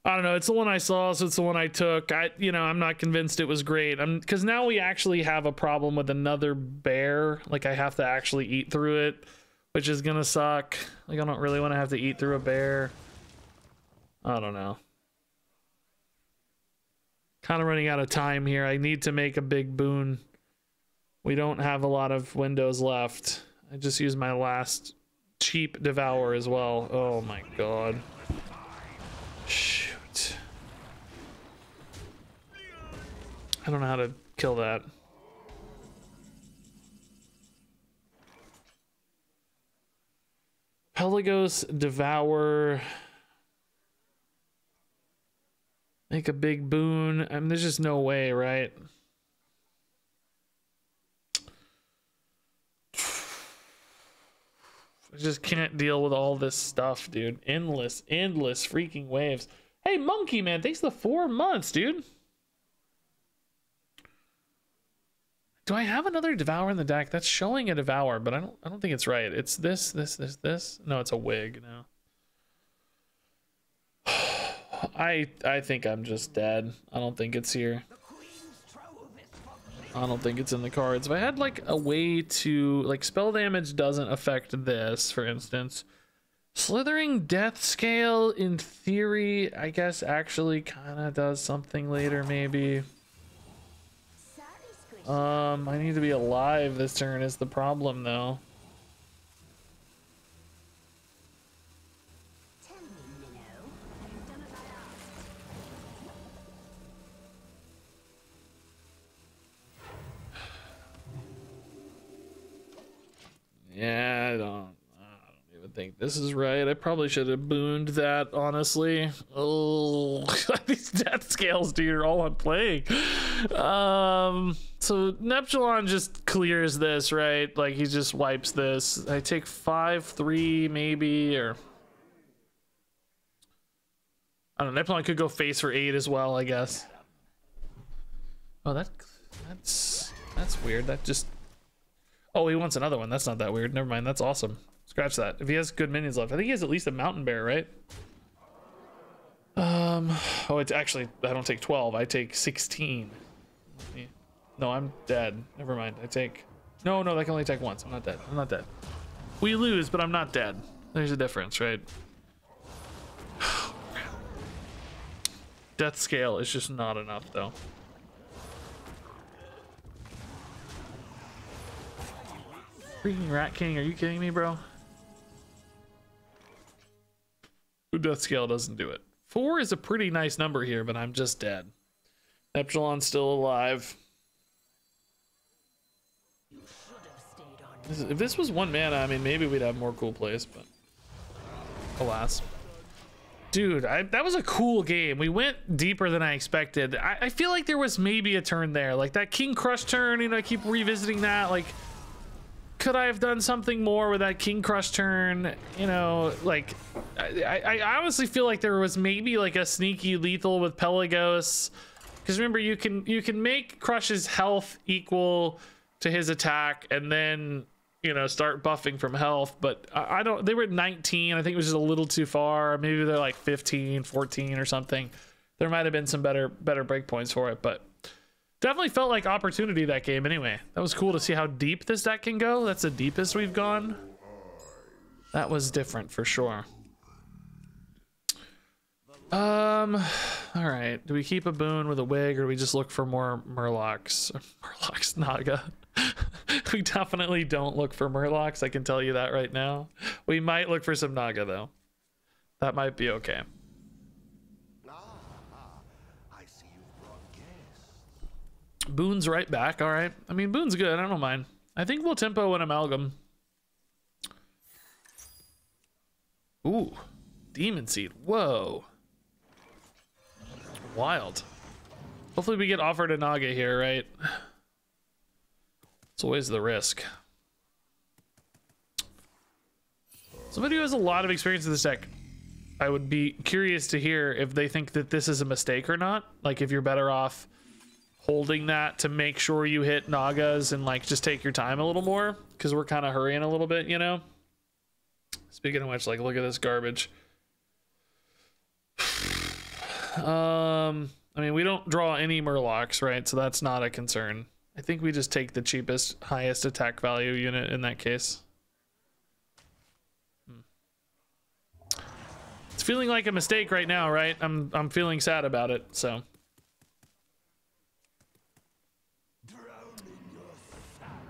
I don't know. It's the one I saw, so it's the one I took. I'm not convinced it was great. Because now we actually have a problem with another bear. Like, I have to actually eat through it, which is gonna suck. Like, I don't really want to have to eat through a bear. I don't know. Kind of running out of time here. I need to make a big boon. We don't have a lot of windows left. I just used my last cheap devour as well. Oh my god. Shoot. I don't know how to kill that. Pelagos, devour. Make a big boon. I mean, there's just no way, right? I just can't deal with all this stuff, dude. Endless freaking waves. Hey, Monkey Man, thanks for the 4 months, dude. Do I have another devour in the deck? That's showing a devour, but I don't think it's right. It's this. No, it's a wig now. I think I'm just dead. I don't think it's here. I don't think it's in the cards. If I had like a way to like spell damage doesn't affect this, for instance. Slithering Death Scale in theory, I guess actually kind of does something later maybe. I need to be alive this turn is the problem though. Yeah, I don't even think this is right. I probably should have booned that, honestly. Oh, these death scales, dude, are all I'm playing. So Neptulon just clears this, right? Like, he just wipes this. I take 5-3, maybe, or... I don't know, Neptulon could go face for 8 as well, I guess. Oh, that's weird. That just... Oh, he wants another one. That's not that weird. Never mind. That's awesome. Scratch that. If he has good minions left. I think he has at least a mountain bear, right? Oh, it's actually, I don't take 12, I take 16. No, I'm dead. Never mind. I take, no, I can only take once. I'm not dead. I'm not dead. We lose, but I'm not dead. There's a difference, right? Death scale is just not enough, though. Freaking Rat King, are you kidding me, bro? Death scale doesn't do it. 4 is a pretty nice number here, but I'm just dead. Epsilon's still alive. If this was 1 mana, I mean, maybe we'd have more cool plays, but alas. Dude, that was a cool game. We went deeper than I expected. I feel like there was maybe a turn there. Like that King Crush turn, you know, I keep revisiting that. Like, could I have done something more with that King Crush turn? You know, like, I honestly feel like there was maybe like a sneaky lethal with Pelagos. Because remember, you can make Crush's health equal to his attack and then, you know, start buffing from health. But I don't, they were at 19. I think it was just a little too far. Maybe they're like 15, 14 or something. There might have been some better breakpoints for it, but definitely felt like opportunity that game anyway. That was cool to see how deep this deck can go. That's the deepest we've gone. That was different for sure. All right. Do we keep a boon with a wig or do we just look for more Murlocs? Murlocs, Naga. We definitely don't look for Murlocs. I can tell you that right now. We might look for some Naga though. That might be okay. I see you brought guests. Boon's right back. All right. I mean, Boon's good. I don't mind. I think we'll tempo an Amalgam. Ooh, Demon Seed. Whoa. Wild. Hopefully we get offered a Naga here, right? It's always the risk. Somebody who has a lot of experience with this deck, I would be curious to hear if they think that this is a mistake or not. Like if you're better off holding that to make sure you hit Nagas and like just take your time a little more, because we're kind of hurrying a little bit, you know? Speaking of which, like, look at this garbage. I mean, we don't draw any Murlocs, right? So that's not a concern. I think we just take the cheapest, highest attack value unit in that case. It's feeling like a mistake right now, right? I'm feeling sad about it, so.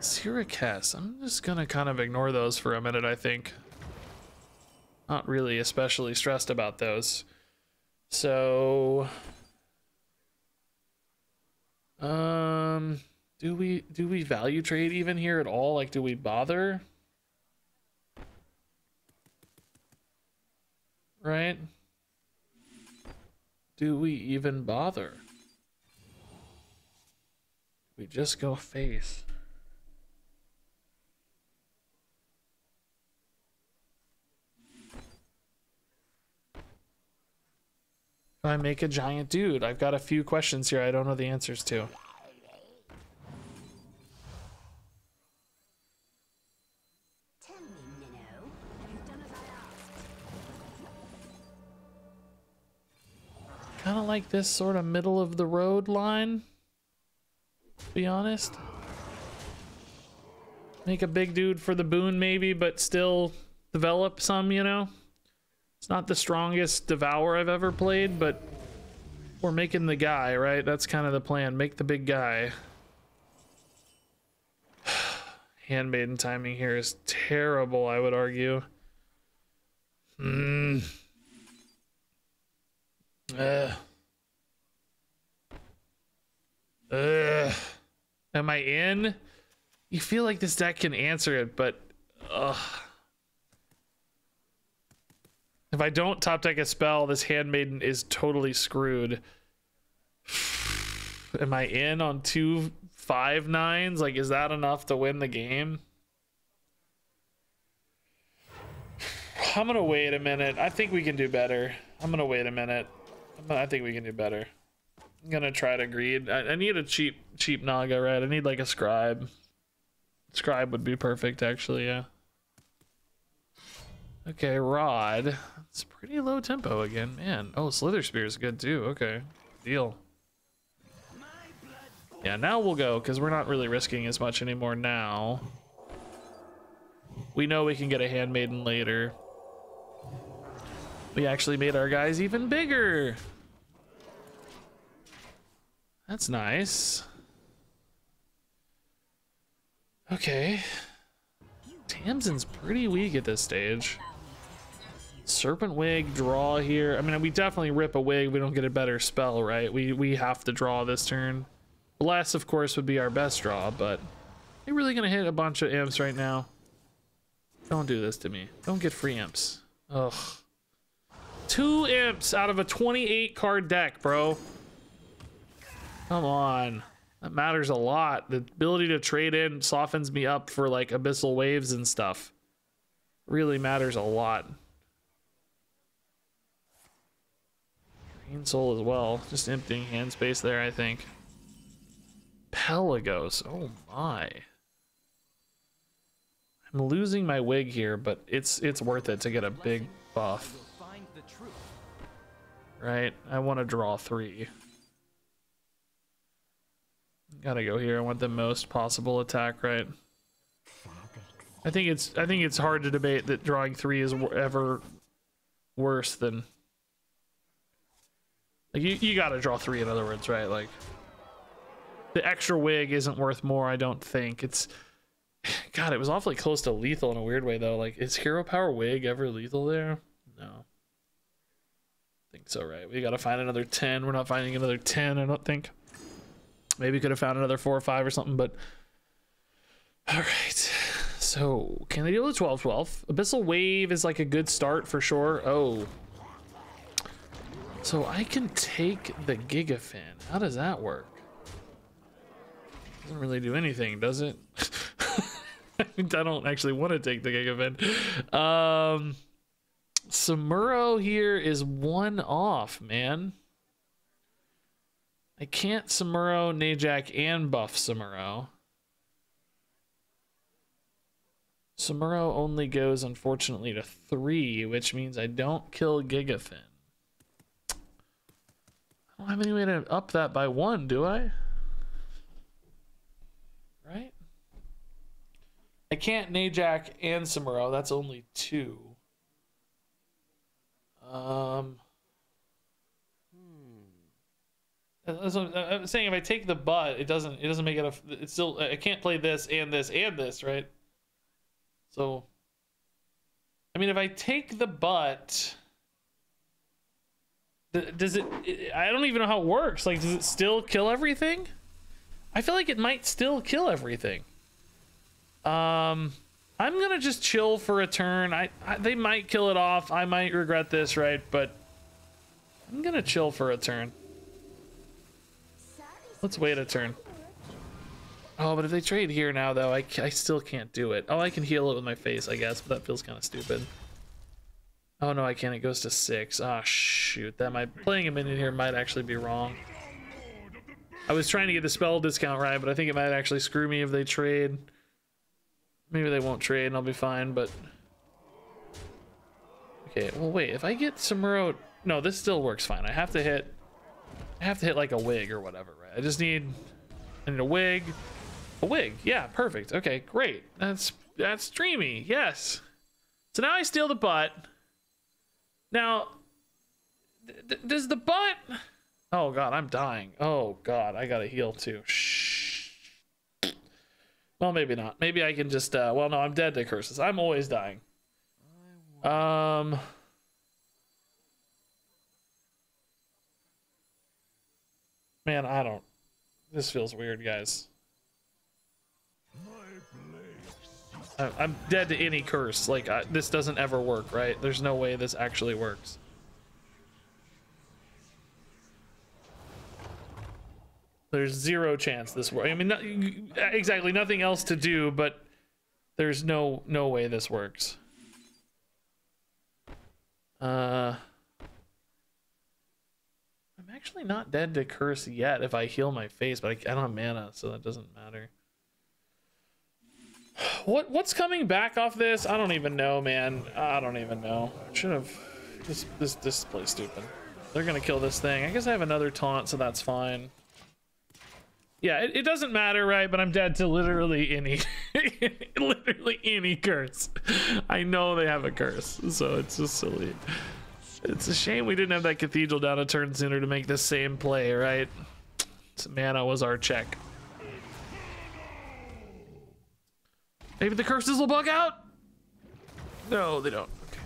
Siricast. I'm just gonna kind of ignore those for a minute, I think. Not really especially stressed about those. So do we value trade even here at all? Like, do we bother? Right? Do we even bother? We just go face. I make a giant dude. I've got a few questions here I don't know the answers to. Tell me, Minnow. You've done as I asked. Kind of like this sort of middle of the road line, to be honest. Make a big dude for the boon maybe, but still develop some, you know? It's not the strongest Devour I've ever played, but we're making the guy, right? That's kind of the plan. Make the big guy. Handmaiden timing here is terrible, I would argue. Am I in? You feel like this deck can answer it, but if I don't top deck a spell, this Handmaiden is totally screwed. Am I in on 2 5/9s? Like, is that enough to win the game? I'm gonna wait a minute. I think we can do better. I'm gonna wait a minute. I think we can do better. I'm gonna try to greed. I need a cheap Naga, right? I need like a scribe. Scribe would be perfect, actually, yeah. Okay, Rod. It's pretty low tempo again, man. Oh, Slither Spear is good too. Okay, deal. Yeah, now we'll go because we're not really risking as much anymore now. We know we can get a Handmaiden later. We actually made our guys even bigger. That's nice. Okay. Tamsin's pretty weak at this stage. Serpent Wig, draw here. I mean, we definitely rip a wig. We don't get a better spell, right? We have to draw this turn. Bless, of course, would be our best draw, but you're really gonna hit a bunch of imps right now. Don't do this to me. Don't get free imps. Ugh. 2 imps out of a 28 card deck, bro. Come on. That matters a lot. The ability to trade in softens me up for like abyssal waves and stuff. Really matters a lot. Green Soul as well. Just emptying hand space there, I think. Pelagos. Oh my. I'm losing my wig here, but it's worth it to get a big buff. Right? I want to draw 3. Gotta go here. I want the most possible attack, right? I think it's hard to debate that drawing 3 is ever worse than like you gotta draw 3 in other words, right? Like the extra wig isn't worth more, I don't think. It's God, it was awfully close to lethal in a weird way though. Like, is hero power wig ever lethal there? No. I think so, right? We gotta find another 10. We're not finding another 10, I don't think. Maybe could have found another 4 or 5 or something, but all right. So can they deal with 12-12? Abyssal Wave is like a good start for sure. Oh. So I can take the Gigafin. How does that work? Doesn't really do anything, does it? I don't actually want to take the Gigafin. Samuro here is 1 off, man. I can't Samuro, Najak, and buff Samuro. Samuro only goes, unfortunately, to 3, which means I don't kill Gigafin. I don't have any way to up that by 1, do I? Right? I can't Najak and Samuro. That's only 2. I'm saying if I take the butt, it doesn't make it it's still, I can't play this and this and this, right? So I mean, if I take the butt, does it I don't even know how it works. Like, does it still kill everything? I feel like it might still kill everything. I'm gonna just chill for a turn. They might kill it off. I might regret this, right? But I'm gonna chill for a turn. Let's wait a turn. Oh, but if they trade here now, though, I still can't do it. Oh, I can heal it with my face, I guess, but that feels kind of stupid. Oh, no, I can't. It goes to 6. Ah, oh, shoot. Playing a minion here might actually be wrong. I was trying to get the spell discount right, but I think it might actually screw me if they trade. Maybe they won't trade and I'll be fine, but... Okay, well, wait. If I get Samuro... No, this still works fine. I have to hit like a wig or whatever, right? I need a wig. A wig. Yeah, perfect. Okay, great. That's dreamy. Yes. So now I steal the butt. Now, does the butt... Oh, God, I'm dying. Oh, God, I gotta heal, too. Shh. Well, maybe not. Maybe I can just... well, no, I'm dead to curses. I'm always dying. Man, I don't... This feels weird, guys. I'm dead to any curse. Like, this doesn't ever work, right? There's no way this actually works. There's 0 chance this works. I mean, exactly, nothing else to do, but there's no way this works. I'm actually not dead to curse yet if I heal my face, but I don't have mana, so that doesn't matter. What's coming back off this? I don't even know, man. I don't even know. I should have. This plays stupid. They're gonna kill this thing. I guess I have another taunt, so that's fine. Yeah, it doesn't matter, right? But I'm dead to literally any, literally any curse. I know they have a curse, so it's just silly. It's a shame we didn't have that cathedral down a turn sooner to make the same play, right? Mana was our check. Maybe the curses will bug out? No, they don't. Okay.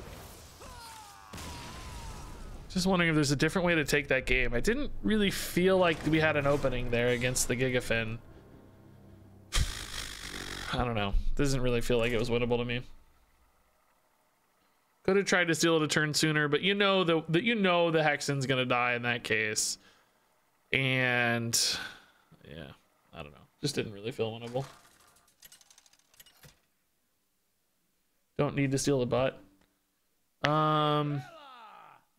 Just wondering if there's a different way to take that game. I didn't really feel like we had an opening there against the Gigafin. I don't know. Doesn't really feel like it was winnable to me. Could have tried to steal it a turn sooner, but you know the Hexen's gonna die in that case. And yeah, I don't know. Just didn't really feel winnable. Don't need to steal the butt.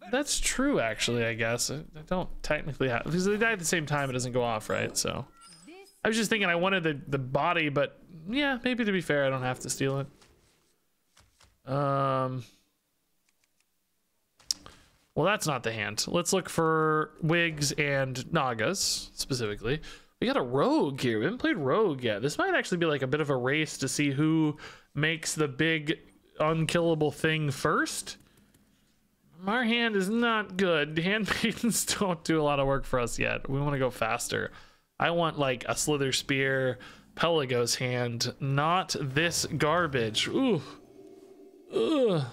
That's true, actually, I guess. I don't technically have, because they die at the same time, it doesn't go off, right? So I was just thinking I wanted the body, but yeah, maybe to be fair, I don't have to steal it. Well, that's not the hand. Let's look for Wigs and Nagas, specifically. We got a Rogue here. We haven't played Rogue yet. This might actually be like a bit of a race to see who makes the big unkillable thing first. Our hand is not good. Hand maidens don't do a lot of work for us yet. We want to go faster. I want like a Slither Spear, Pelagos hand, not this garbage. Ooh. Ugh.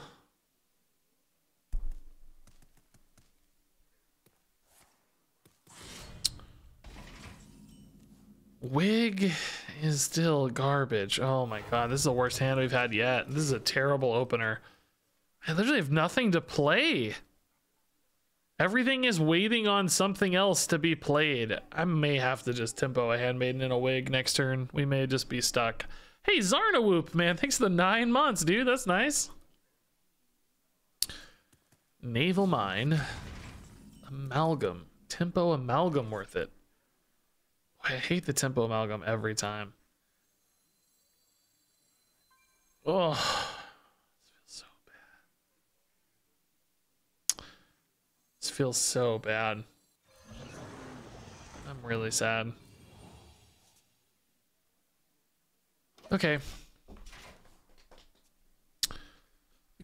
Wig is still garbage. Oh my god, this is the worst hand we've had yet. This is a terrible opener. I literally have nothing to play. Everything is waiting on something else to be played. I may have to just tempo a Handmaiden and a Wig next turn. We may just be stuck. Hey, Zarnawhoop, man, thanks for the 9 months, dude. That's nice. Naval Mine. Amalgam. Tempo Amalgam worth it. I hate the Tempo Amalgam every time. Oh, this feels so bad. This feels so bad. I'm really sad. Okay.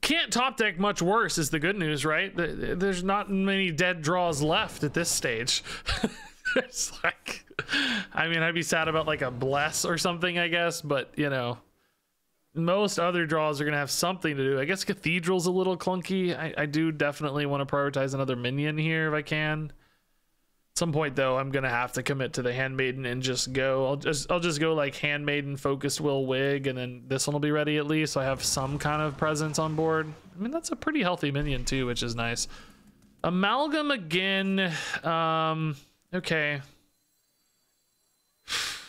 Can't top deck much worse is the good news, right? There's not many dead draws left at this stage. It's like, I mean, I'd be sad about like a Bless or something, I guess, but you know, most other draws are gonna have something to do. I guess Cathedral's a little clunky. I do definitely want to prioritize another minion here if I can. At some point though, I'm gonna have to commit to the Handmaiden and just go. I'll just go like Handmaiden, Focused Will, Wig, and then this one will be ready at least, so I have some kind of presence on board. I mean, that's a pretty healthy minion too, which is nice. Amalgam again. Okay.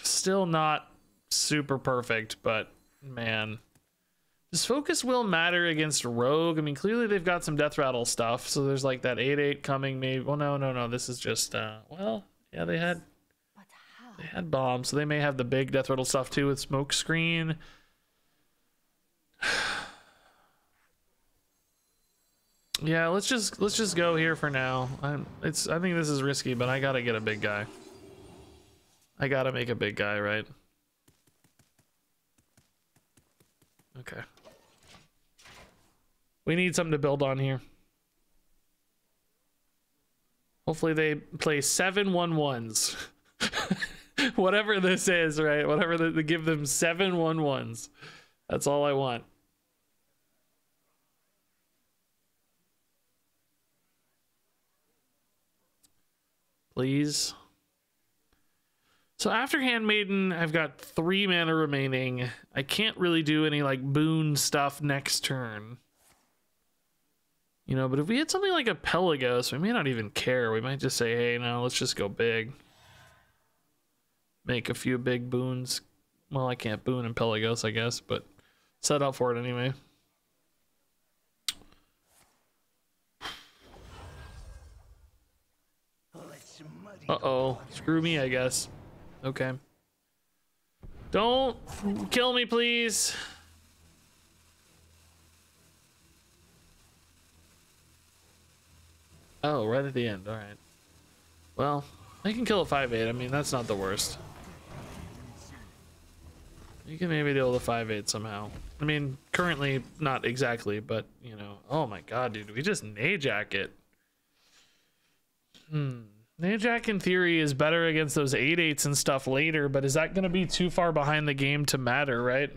Still not super perfect, but man. Does Focus Will matter against Rogue? I mean, clearly they've got some Death Rattle stuff, so there's like that 8/8 coming maybe. Well, no. This is just, well, yeah, they had bombs, so they may have the big Death Rattle stuff too with Smoke Screen. Yeah, let's just go here for now. I think this is risky, but I gotta get a big guy. I gotta make a big guy, right? Okay. We need something to build on here. Hopefully they play 7 1/1s. Whatever this is, right? Whatever they give them 7 1/1s. That's all I want. Please. So after Handmaiden, I've got 3 mana remaining. I can't really do any like boon stuff next turn. You know, but if we had something like a Pelagos, we may not even care. We might just say, hey, no, let's just go big. Make a few big boons. Well, I can't boon in Pelagos, I guess, but set up for it anyway. Uh-oh. Screw me, I guess. Okay. Don't kill me, please. Oh, right at the end. All right. Well, I can kill a 5/8. I mean, that's not the worst. You can maybe deal with a 5/8 somehow. I mean, currently not exactly, but you know. Oh my god, dude, we just Najack it. Najack in theory is better against those 8/8s and stuff later, but is that going to be too far behind the game to matter, right?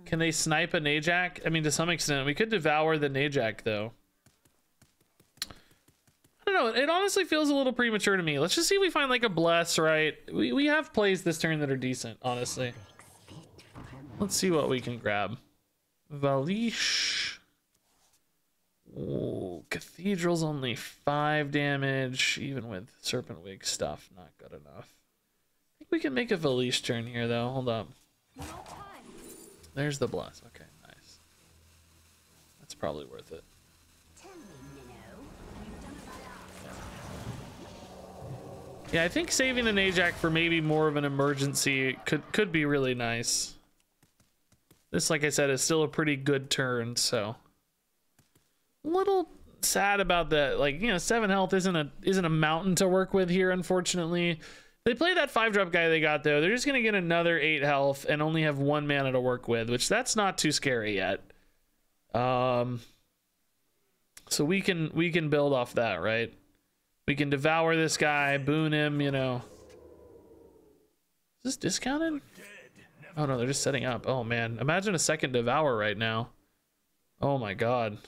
Can they snipe a Najack? I mean, to some extent. We could devour the Najack, though. I don't know. It honestly feels a little premature to me. Let's just see if we find, like, a Bless, right? We have plays this turn that are decent, honestly. Let's see what we can grab. Valish. Ooh, Cathedral's only 5 damage, even with Serpent Wig stuff. Not good enough. I think we can make a Valish turn here, though. Hold up. There's the Bless. Okay, nice. That's probably worth it. Yeah, I think saving an Ajax for maybe more of an emergency could be really nice. This, like I said, is still a pretty good turn, so a little sad about that. Like, you know, 7 health isn't a mountain to work with here, unfortunately. They play that 5-drop guy they got, though. They're just gonna get another 8 health and only have 1 mana to work with, which that's not too scary yet. So we can build off that, right? We can devour this guy, boon him, you know. Is this discounted? Oh no, they're just setting up. Oh man, imagine a second devour right now. Oh my god.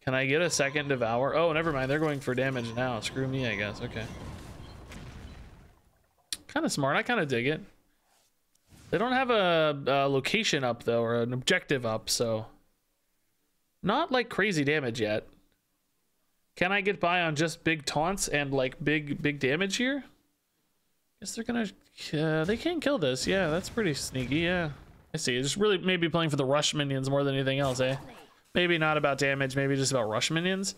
Can I get a second devour? Oh, never mind. They're going for damage now. Screw me, I guess. Okay. Kind of smart. I kind of dig it. They don't have a location up though, or an objective up, so not like crazy damage yet. Can I get by on just big taunts and like big damage here? Guess they're gonna. They can't kill this. Yeah, that's pretty sneaky. Yeah, I see. Just really maybe playing for the rush minions more than anything else, eh? Maybe not about damage. Maybe just about rush minions.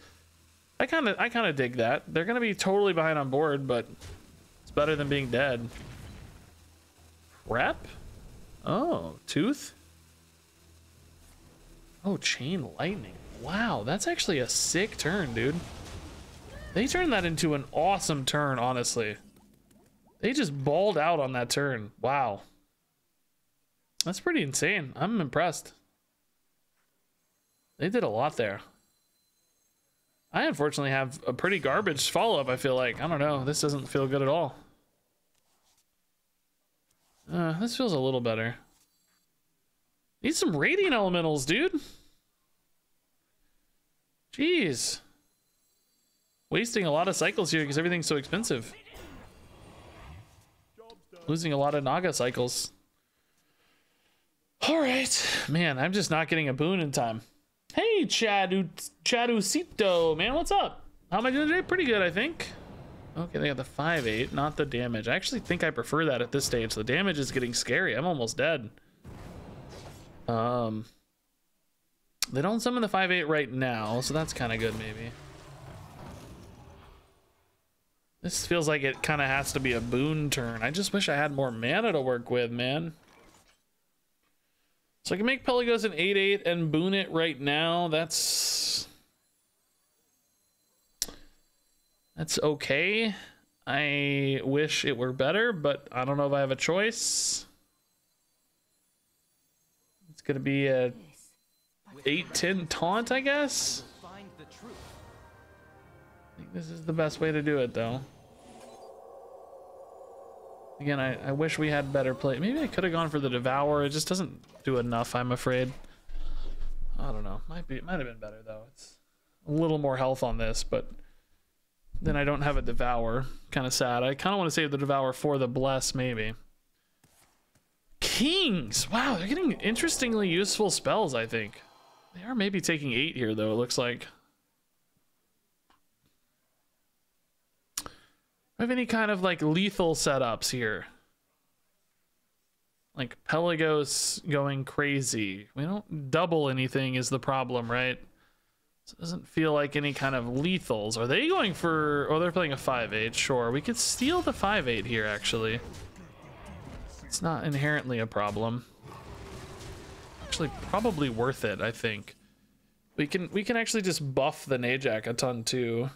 I kind of dig that. They're gonna be totally behind on board, but it's better than being dead. Prep? Oh, tooth. Oh, chain lightning. Wow, that's actually a sick turn, dude. They turned that into an awesome turn, honestly. They just balled out on that turn. Wow. That's pretty insane. I'm impressed. They did a lot there. I unfortunately have a pretty garbage follow-up, I feel like. I don't know. This doesn't feel good at all. This feels a little better. Need some radiant elementals, dude. Jeez. Wasting a lot of cycles here because everything's so expensive. Losing a lot of Naga cycles. All right. Man, I'm just not getting a boon in time. Hey, Chaducito, man, what's up? How am I doing today? Pretty good, I think. Okay, they got the 5/8, not the damage. I actually think I prefer that at this stage. The damage is getting scary. I'm almost dead. They don't summon the 5/8 right now, so that's kind of good, maybe. This feels like it kind of has to be a boon turn. I just wish I had more mana to work with, man. So I can make Pelagos an 8/8 and boon it right now. That's okay. I wish it were better, but I don't know if I have a choice. It's gonna be a 8/10 taunt, I guess. I think this is the best way to do it, though. Again, I wish we had better play. Maybe I could have gone for the Devour. It just doesn't do enough, I'm afraid. I don't know. Might have been better, though. It's a little more health on this, but then I don't have a Devour. Kind of sad. I kind of want to save the Devour for the Bless, maybe. Kings! Wow, they're getting interestingly useful spells, I think. They are maybe taking 8 here, though, it looks like. Do I have any kind of, like, lethal setups here? Like, Pelagos going crazy. We don't double anything is the problem, right? So it doesn't feel like any kind of lethals. Are they going for... Oh, they're playing a 5/8. Sure, we could steal the 5/8 here, actually. It's not inherently a problem. Actually, probably worth it, I think. We can actually just buff the Najak a ton, too.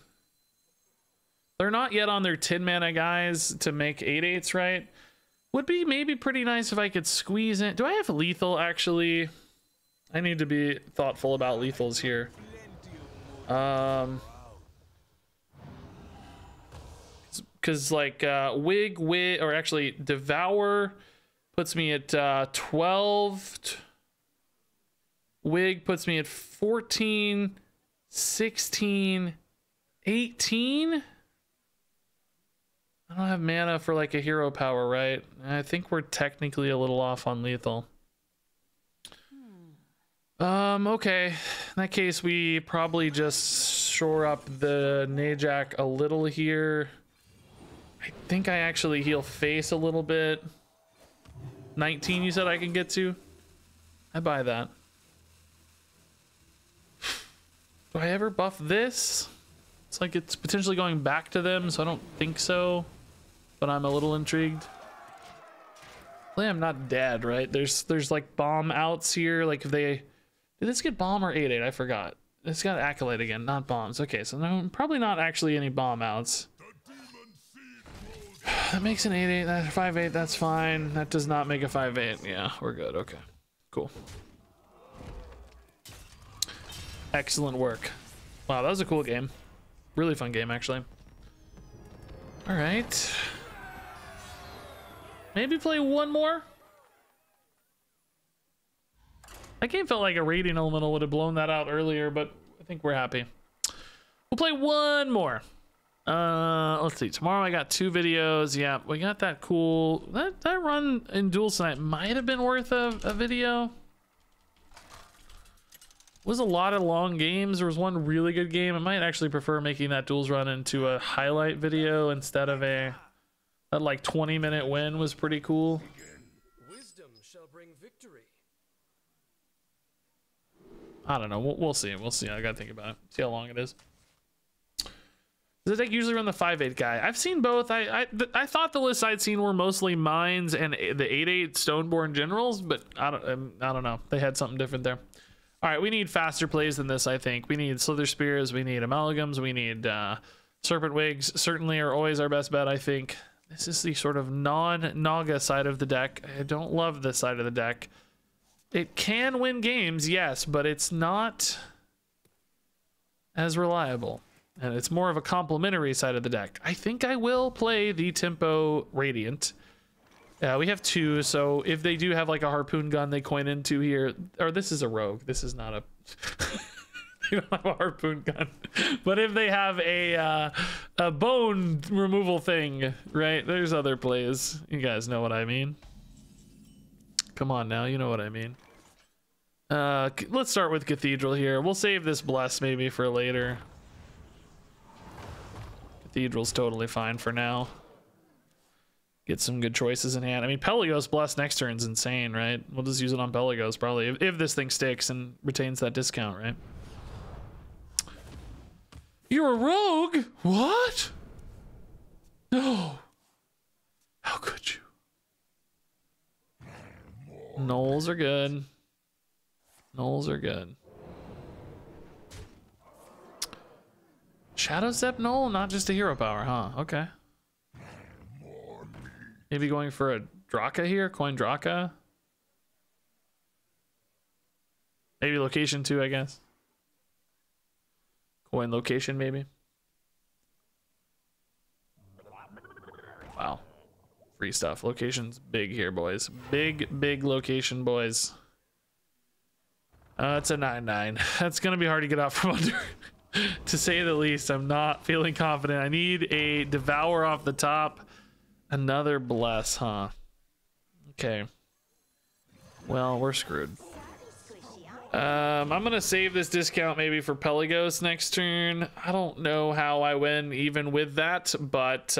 They're not yet on their 10 mana guys to make 8/8s, right? Would be maybe pretty nice if I could squeeze in. Do I have lethal, actually? I need to be thoughtful about lethals here. Because like Wig, or actually Devour puts me at 12. Wig puts me at 14, 16, 18. I don't have mana for like a hero power, right? I think we're technically a little off on lethal. Okay. In that case, we probably just shore up the Najak a little here. I think I actually heal face a little bit. 19 you said I can get to? I buy that. Do I ever buff this? It's like it's potentially going back to them, so I don't think so. But I'm a little intrigued. Hopefully I'm not dead, right? There's like bomb outs here. Like if they... Did this get bomb or 8/8? I forgot. It's got Acolyte again, not bombs. Okay, so no, probably not actually any bomb outs. That makes an 8/8, that 5/8, that's fine. That does not make a 5/8. Yeah, we're good. Okay, cool. Excellent work. Wow, that was a cool game. Really fun game, actually. All right. Maybe play one more. That game felt like a raiding elemental would have blown that out earlier, but I think we're happy. We'll play one more. Let's see. Tomorrow I got 2 videos. Yeah, we got that cool... That run in Duels tonight might have been worth a video. Was a lot of long games. There was one really good game. I might actually prefer making that Duels run into a highlight video instead of a... That like 20-minute win was pretty cool. Wisdom shall bring victory. I don't know. We'll see. We'll see. I gotta think about it. See how long it is. Does the deck usually run the 5/8 guy? I've seen both. I thought the lists I'd seen were mostly mines and the 8/8 Stoneborn Generals, but I don't know. They had something different there. All right, we need faster plays than this. I think we need Slither Spears. We need Amalgams. We need Serpent Wigs. Certainly are always our best bet. I think this is the sort of non-Naga side of the deck. I don't love this side of the deck. It can win games, yes, but it's not as reliable. And it's more of a complementary side of the deck. I think I will play the Tempo Radiant. We have 2, so if they do have like a harpoon gun they coin into here, or this is a rogue. This is not a... They don't have a harpoon gun. But if they have a bone removal thing, right? There's other plays. You guys know what I mean. Come on now, you know what I mean. Let's start with Cathedral here. We'll save this Bless maybe for later. Cathedral's totally fine for now. Get some good choices in hand. I mean, Pelagos Bless next turn's insane, right? We'll just use it on Pelagos probably if this thing sticks and retains that discount, right? You're a rogue? What? No. How could you? Knolls are good. Knolls are good. Shadow Step Knoll? Not just a hero power, huh? Okay. Maybe going for a Draka here? Coin Draka? Maybe location 2, I guess. Coin location, maybe. Wow. Free stuff. Location's big here, boys. Big location, boys. It's a 9/9. That's gonna be hard to get out from under. To say the least. I'm not feeling confident. I need a Devour off the top. Another Bless, huh? Okay. Well, we're screwed. I'm gonna save this discount maybe for Pelagos next turn. I don't know how I win even with that, but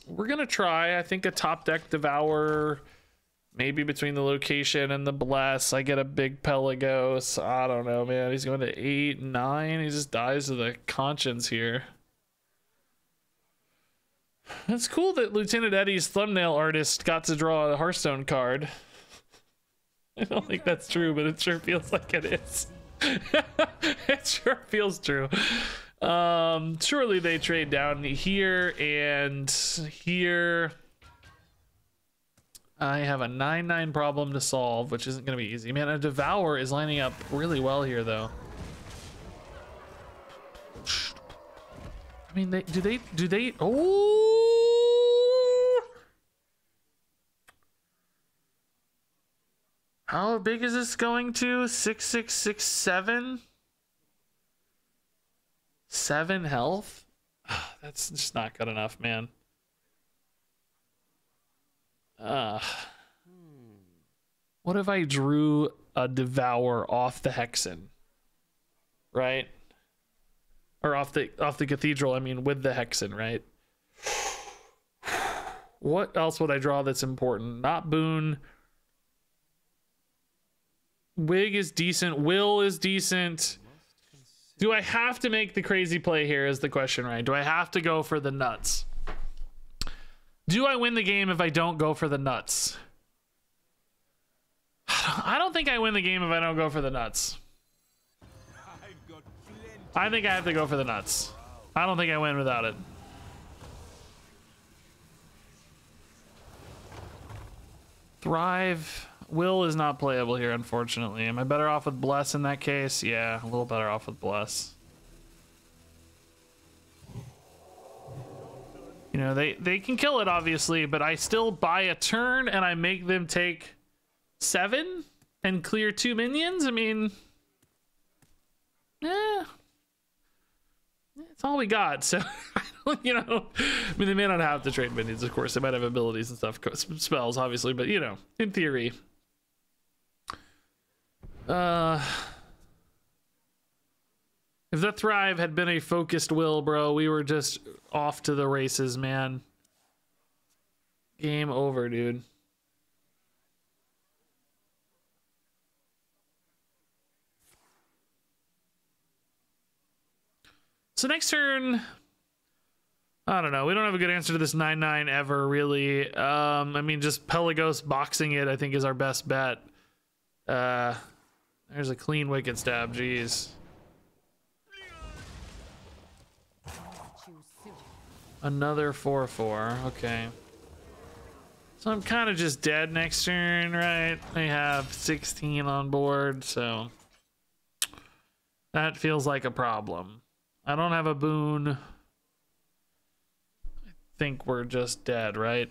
we're gonna try. I think a top deck Devour Maybe between the location and the bless, I get a big Pelagos. I don't know, man. He's going to 8, 9. He just dies to the conscience here. It's cool that Lieutenant Eddie's thumbnail artist got to draw a Hearthstone card. I don't think that's true, but it sure feels like it is. It sure feels true. Surely they trade down here and here. I have a 9/9 problem to solve, which isn't going to be easy. Man, a Devour is lining up really well here, though. I mean, do they? Oh! How big is this going to? 6, 6, 6, 7? 7 health? That's just not good enough, man. What if I drew a Devour off the Hexen? Right? Or off the Cathedral, I mean, with the Hexen, right? What else would I draw that's important? Not Boon. Wig is decent. Will is decent. Do I have to make the crazy play here is the question, right? Do I have to go for the nuts? Do I win the game if I don't go for the nuts? I don't think I win the game if I don't go for the nuts. I think I have to go for the nuts. I don't think I win without it. Thrive. Will is not playable here, unfortunately. Am I better off with Bless in that case? Yeah, a little better off with Bless. You know, they can kill it, obviously, but I still buy a turn and I make them take 7 and clear 2 minions. I mean, it's all we got. So, you know, I mean, they may not have to trade minions, of course. They might have abilities and stuff, spells, obviously, but, you know, in theory. If the Thrive had been a focused Will, bro, we were just off to the races, man. Game over, dude. So next turn, I don't know. We don't have a good answer to this 9/9 ever, really. I mean, just Pelagos boxing it, I think, is our best bet. There's a clean Wicked Stab, jeez. Another 4/4, okay. So I'm kind of just dead next turn, right? I have 16 on board, so that feels like a problem. I don't have a boon. I think we're just dead, right?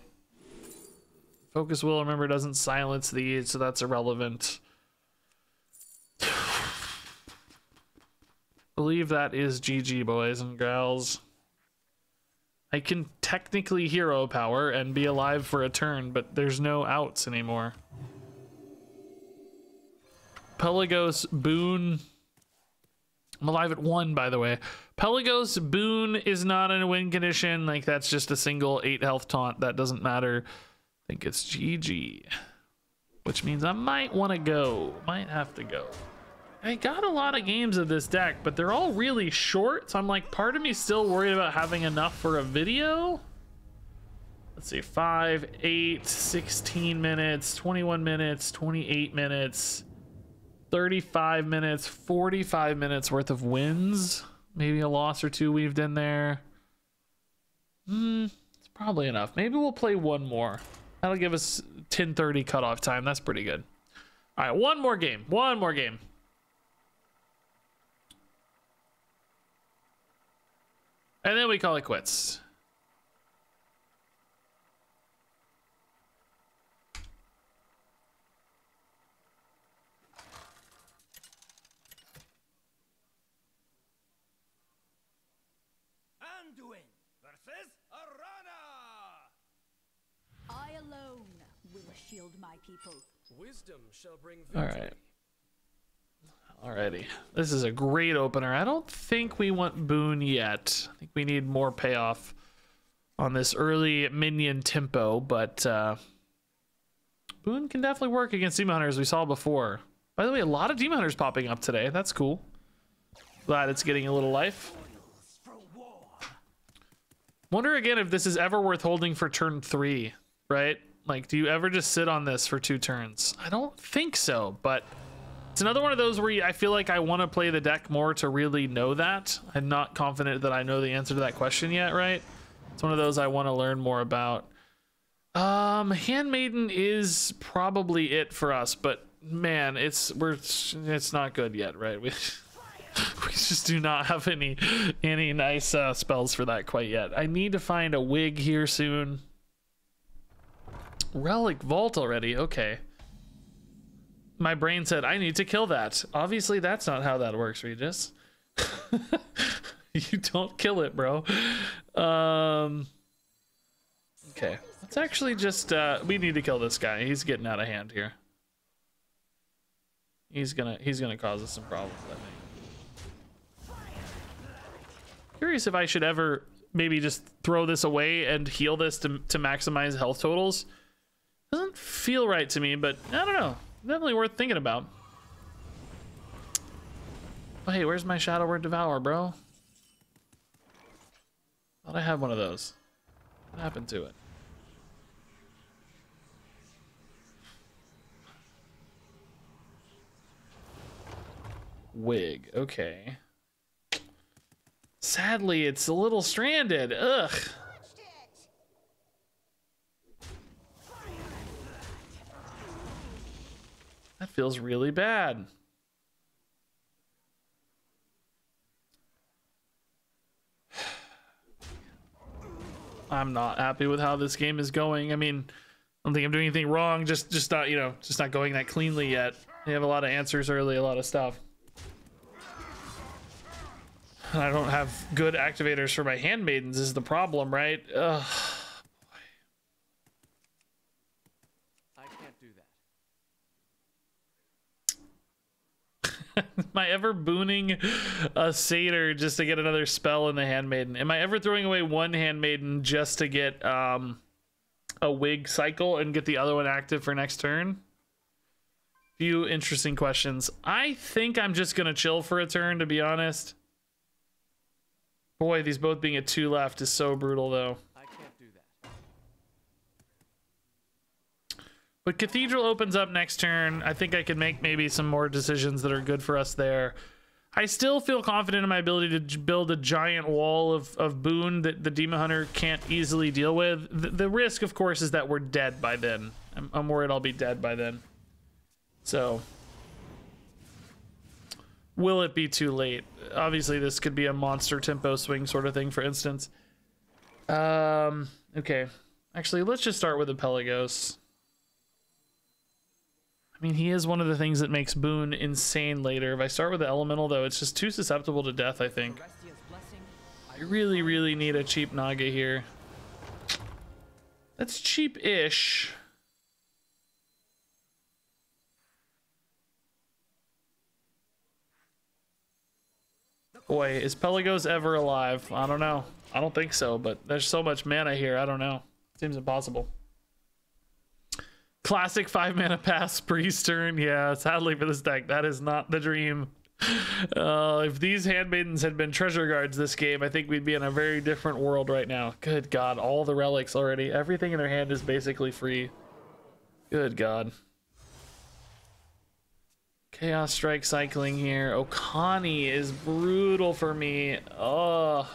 Focus Will, remember, doesn't silence these, so that's irrelevant. Believe that is GG, boys and gals. I can technically hero power and be alive for a turn, but there's no outs anymore. Pelagos, boon. I'm alive at 1, by the way. Pelagos, boon is not in a win condition. Like, that's just a single 8 health taunt. That doesn't matter. I think it's GG. Which means I might want to go. Might have to go. I got a lot of games of this deck, but they're all really short. So I'm like, part of me still worried about having enough for a video. Let's see, 5, 8, 16 minutes, 21 minutes, 28 minutes, 35 minutes, 45 minutes worth of wins. Maybe a loss or 2 weaved in there. It's probably enough. Maybe we'll play one more. That'll give us 10:30 cutoff time. That's pretty good. All right, one more game. One more game. And then we call it quits. Anduin versus Arana! I alone will shield my people. Wisdom shall bring victory. All right. Alrighty. This is a great opener. I don't think we want boon yet. I think we need more payoff on this early minion tempo, but Boon can definitely work against Demon Hunters we saw before. By the way, a lot of Demon Hunters popping up today. That's cool. Glad it's getting a little life. Wonder again if this is ever worth holding for turn 3, right? Like, do you ever just sit on this for 2 turns? I don't think so, but it's another one of those where I feel like I want to play the deck more to really know that. I'm not confident that I know the answer to that question yet, right? It's one of those I want to learn more about. Handmaiden is probably it for us, but man, it's not good yet, right? We just do not have any nice spells for that quite yet. I need to find a wig here soon. Relic Vault already, okay. My brain said I need to kill that. Obviously that's not how that works, Regis. You don't kill it, bro. Okay, let's actually just we need to kill this guy. He's getting out of hand here. He's gonna cause us some problems, I think. Curious if I should ever maybe just throw this away and heal this to maximize health totals. Doesn't feel right to me, but I don't know. Definitely worth thinking about. Oh, hey, where's my Shadow Word Devour, bro? Thought I had one of those. What happened to it? Wig, okay. Sadly, it's a little stranded. Ugh. That feels really bad. I'm not happy with how this game is going. I mean, I don't think I'm doing anything wrong. Just not, you know, just not going that cleanly yet. They have a lot of answers early, a lot of stuff. And I don't have good activators for my handmaidens is the problem, right? Ugh. I can't do that. Am I ever booning a satyr just to get another spell in the handmaiden? Am I ever throwing away one handmaiden just to get a wig cycle and get the other one active for next turn? Few interesting questions. I think I'm just gonna chill for a turn, to be honest. Boy, these both being at 2 left is so brutal, though. I can't do that. But Cathedral opens up next turn. I think I could make maybe some more decisions that are good for us there. I still feel confident in my ability to build a giant wall of boon that the Demon Hunter can't easily deal with. The risk, of course, is that we're dead by then. I'm worried I'll be dead by then. So, will it be too late? Obviously, this could be a monster tempo swing sort of thing, for instance. Okay. Actually, let's just start with the Pelagos. I mean, he is one of the things that makes Boon insane later. If I start with the Elemental, though, it's just too susceptible to death, I think. I really, really need a cheap Naga here. That's cheap-ish. Boy, is Pelagos ever alive? I don't know. I don't think so, but there's so much mana here. I don't know. Seems impossible. Classic 5-mana pass priest turn. Yeah, sadly for this deck, that is not the dream. If these handmaidens had been treasure guards this game, I think we'd be in a very different world right now. Good God, all the relics already. Everything in their hand is basically free. Good God. Chaos Strike cycling here. Okani is brutal for me. Oh.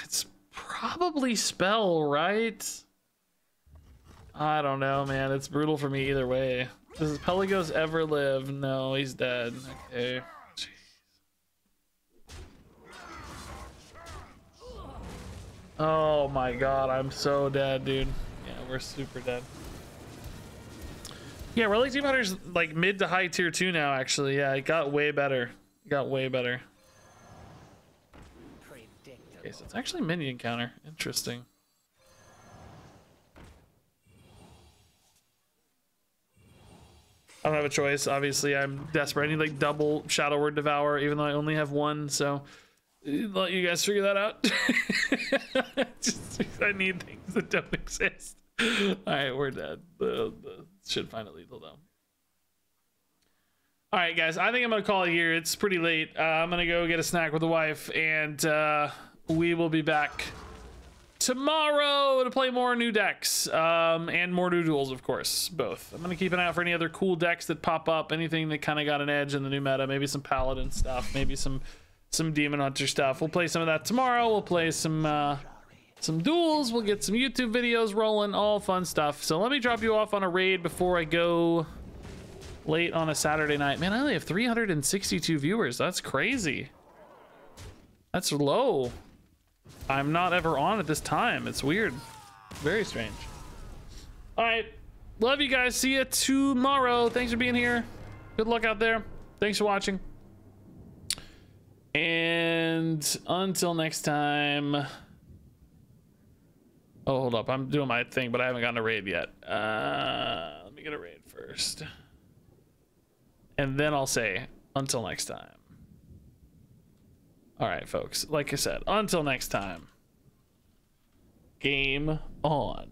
It's probably spell, right? I don't know, man. It's brutal for me either way. Does Pelagos ever live? No, he's dead. Okay. Jeez. Oh my God, I'm so dead, dude. Yeah, we're super dead. Yeah, Relic Demon Hunter's like mid to high tier 2 now, actually. Yeah, it got way better. It got way better. Okay, so it's actually minion counter. Interesting. I don't have a choice. Obviously, I'm desperate. I need like double Shadow Word Devour, even though I only have one. So let you guys figure that out. I need things that don't exist. All right, we're dead. The should find it lethal though. All right, guys, I think I'm gonna call it here. It's pretty late. I'm gonna go get a snack with the wife, and we will be back tomorrow to play more new decks and more new duels, of course. Both. I'm gonna keep an eye out for any other cool decks that pop up. Anything that kind of got an edge in the new meta. Maybe some paladin stuff. Maybe some demon hunter stuff. We'll play some of that tomorrow. We'll play some duels. We'll get some YouTube videos rolling. All fun stuff. So let me drop you off on a raid before I go late on a Saturday night. Man, I only have 362 viewers. That's crazy. That's low. I'm not ever on at this time. It's weird. Very strange. All right. Love you guys. See you tomorrow. Thanks for being here. Good luck out there. Thanks for watching. And until next time. Oh, hold up. I'm doing my thing, but I haven't gotten a raid yet. Let me get a raid first. And then I'll say until next time. All right, folks. Like I said, until next time. Game on.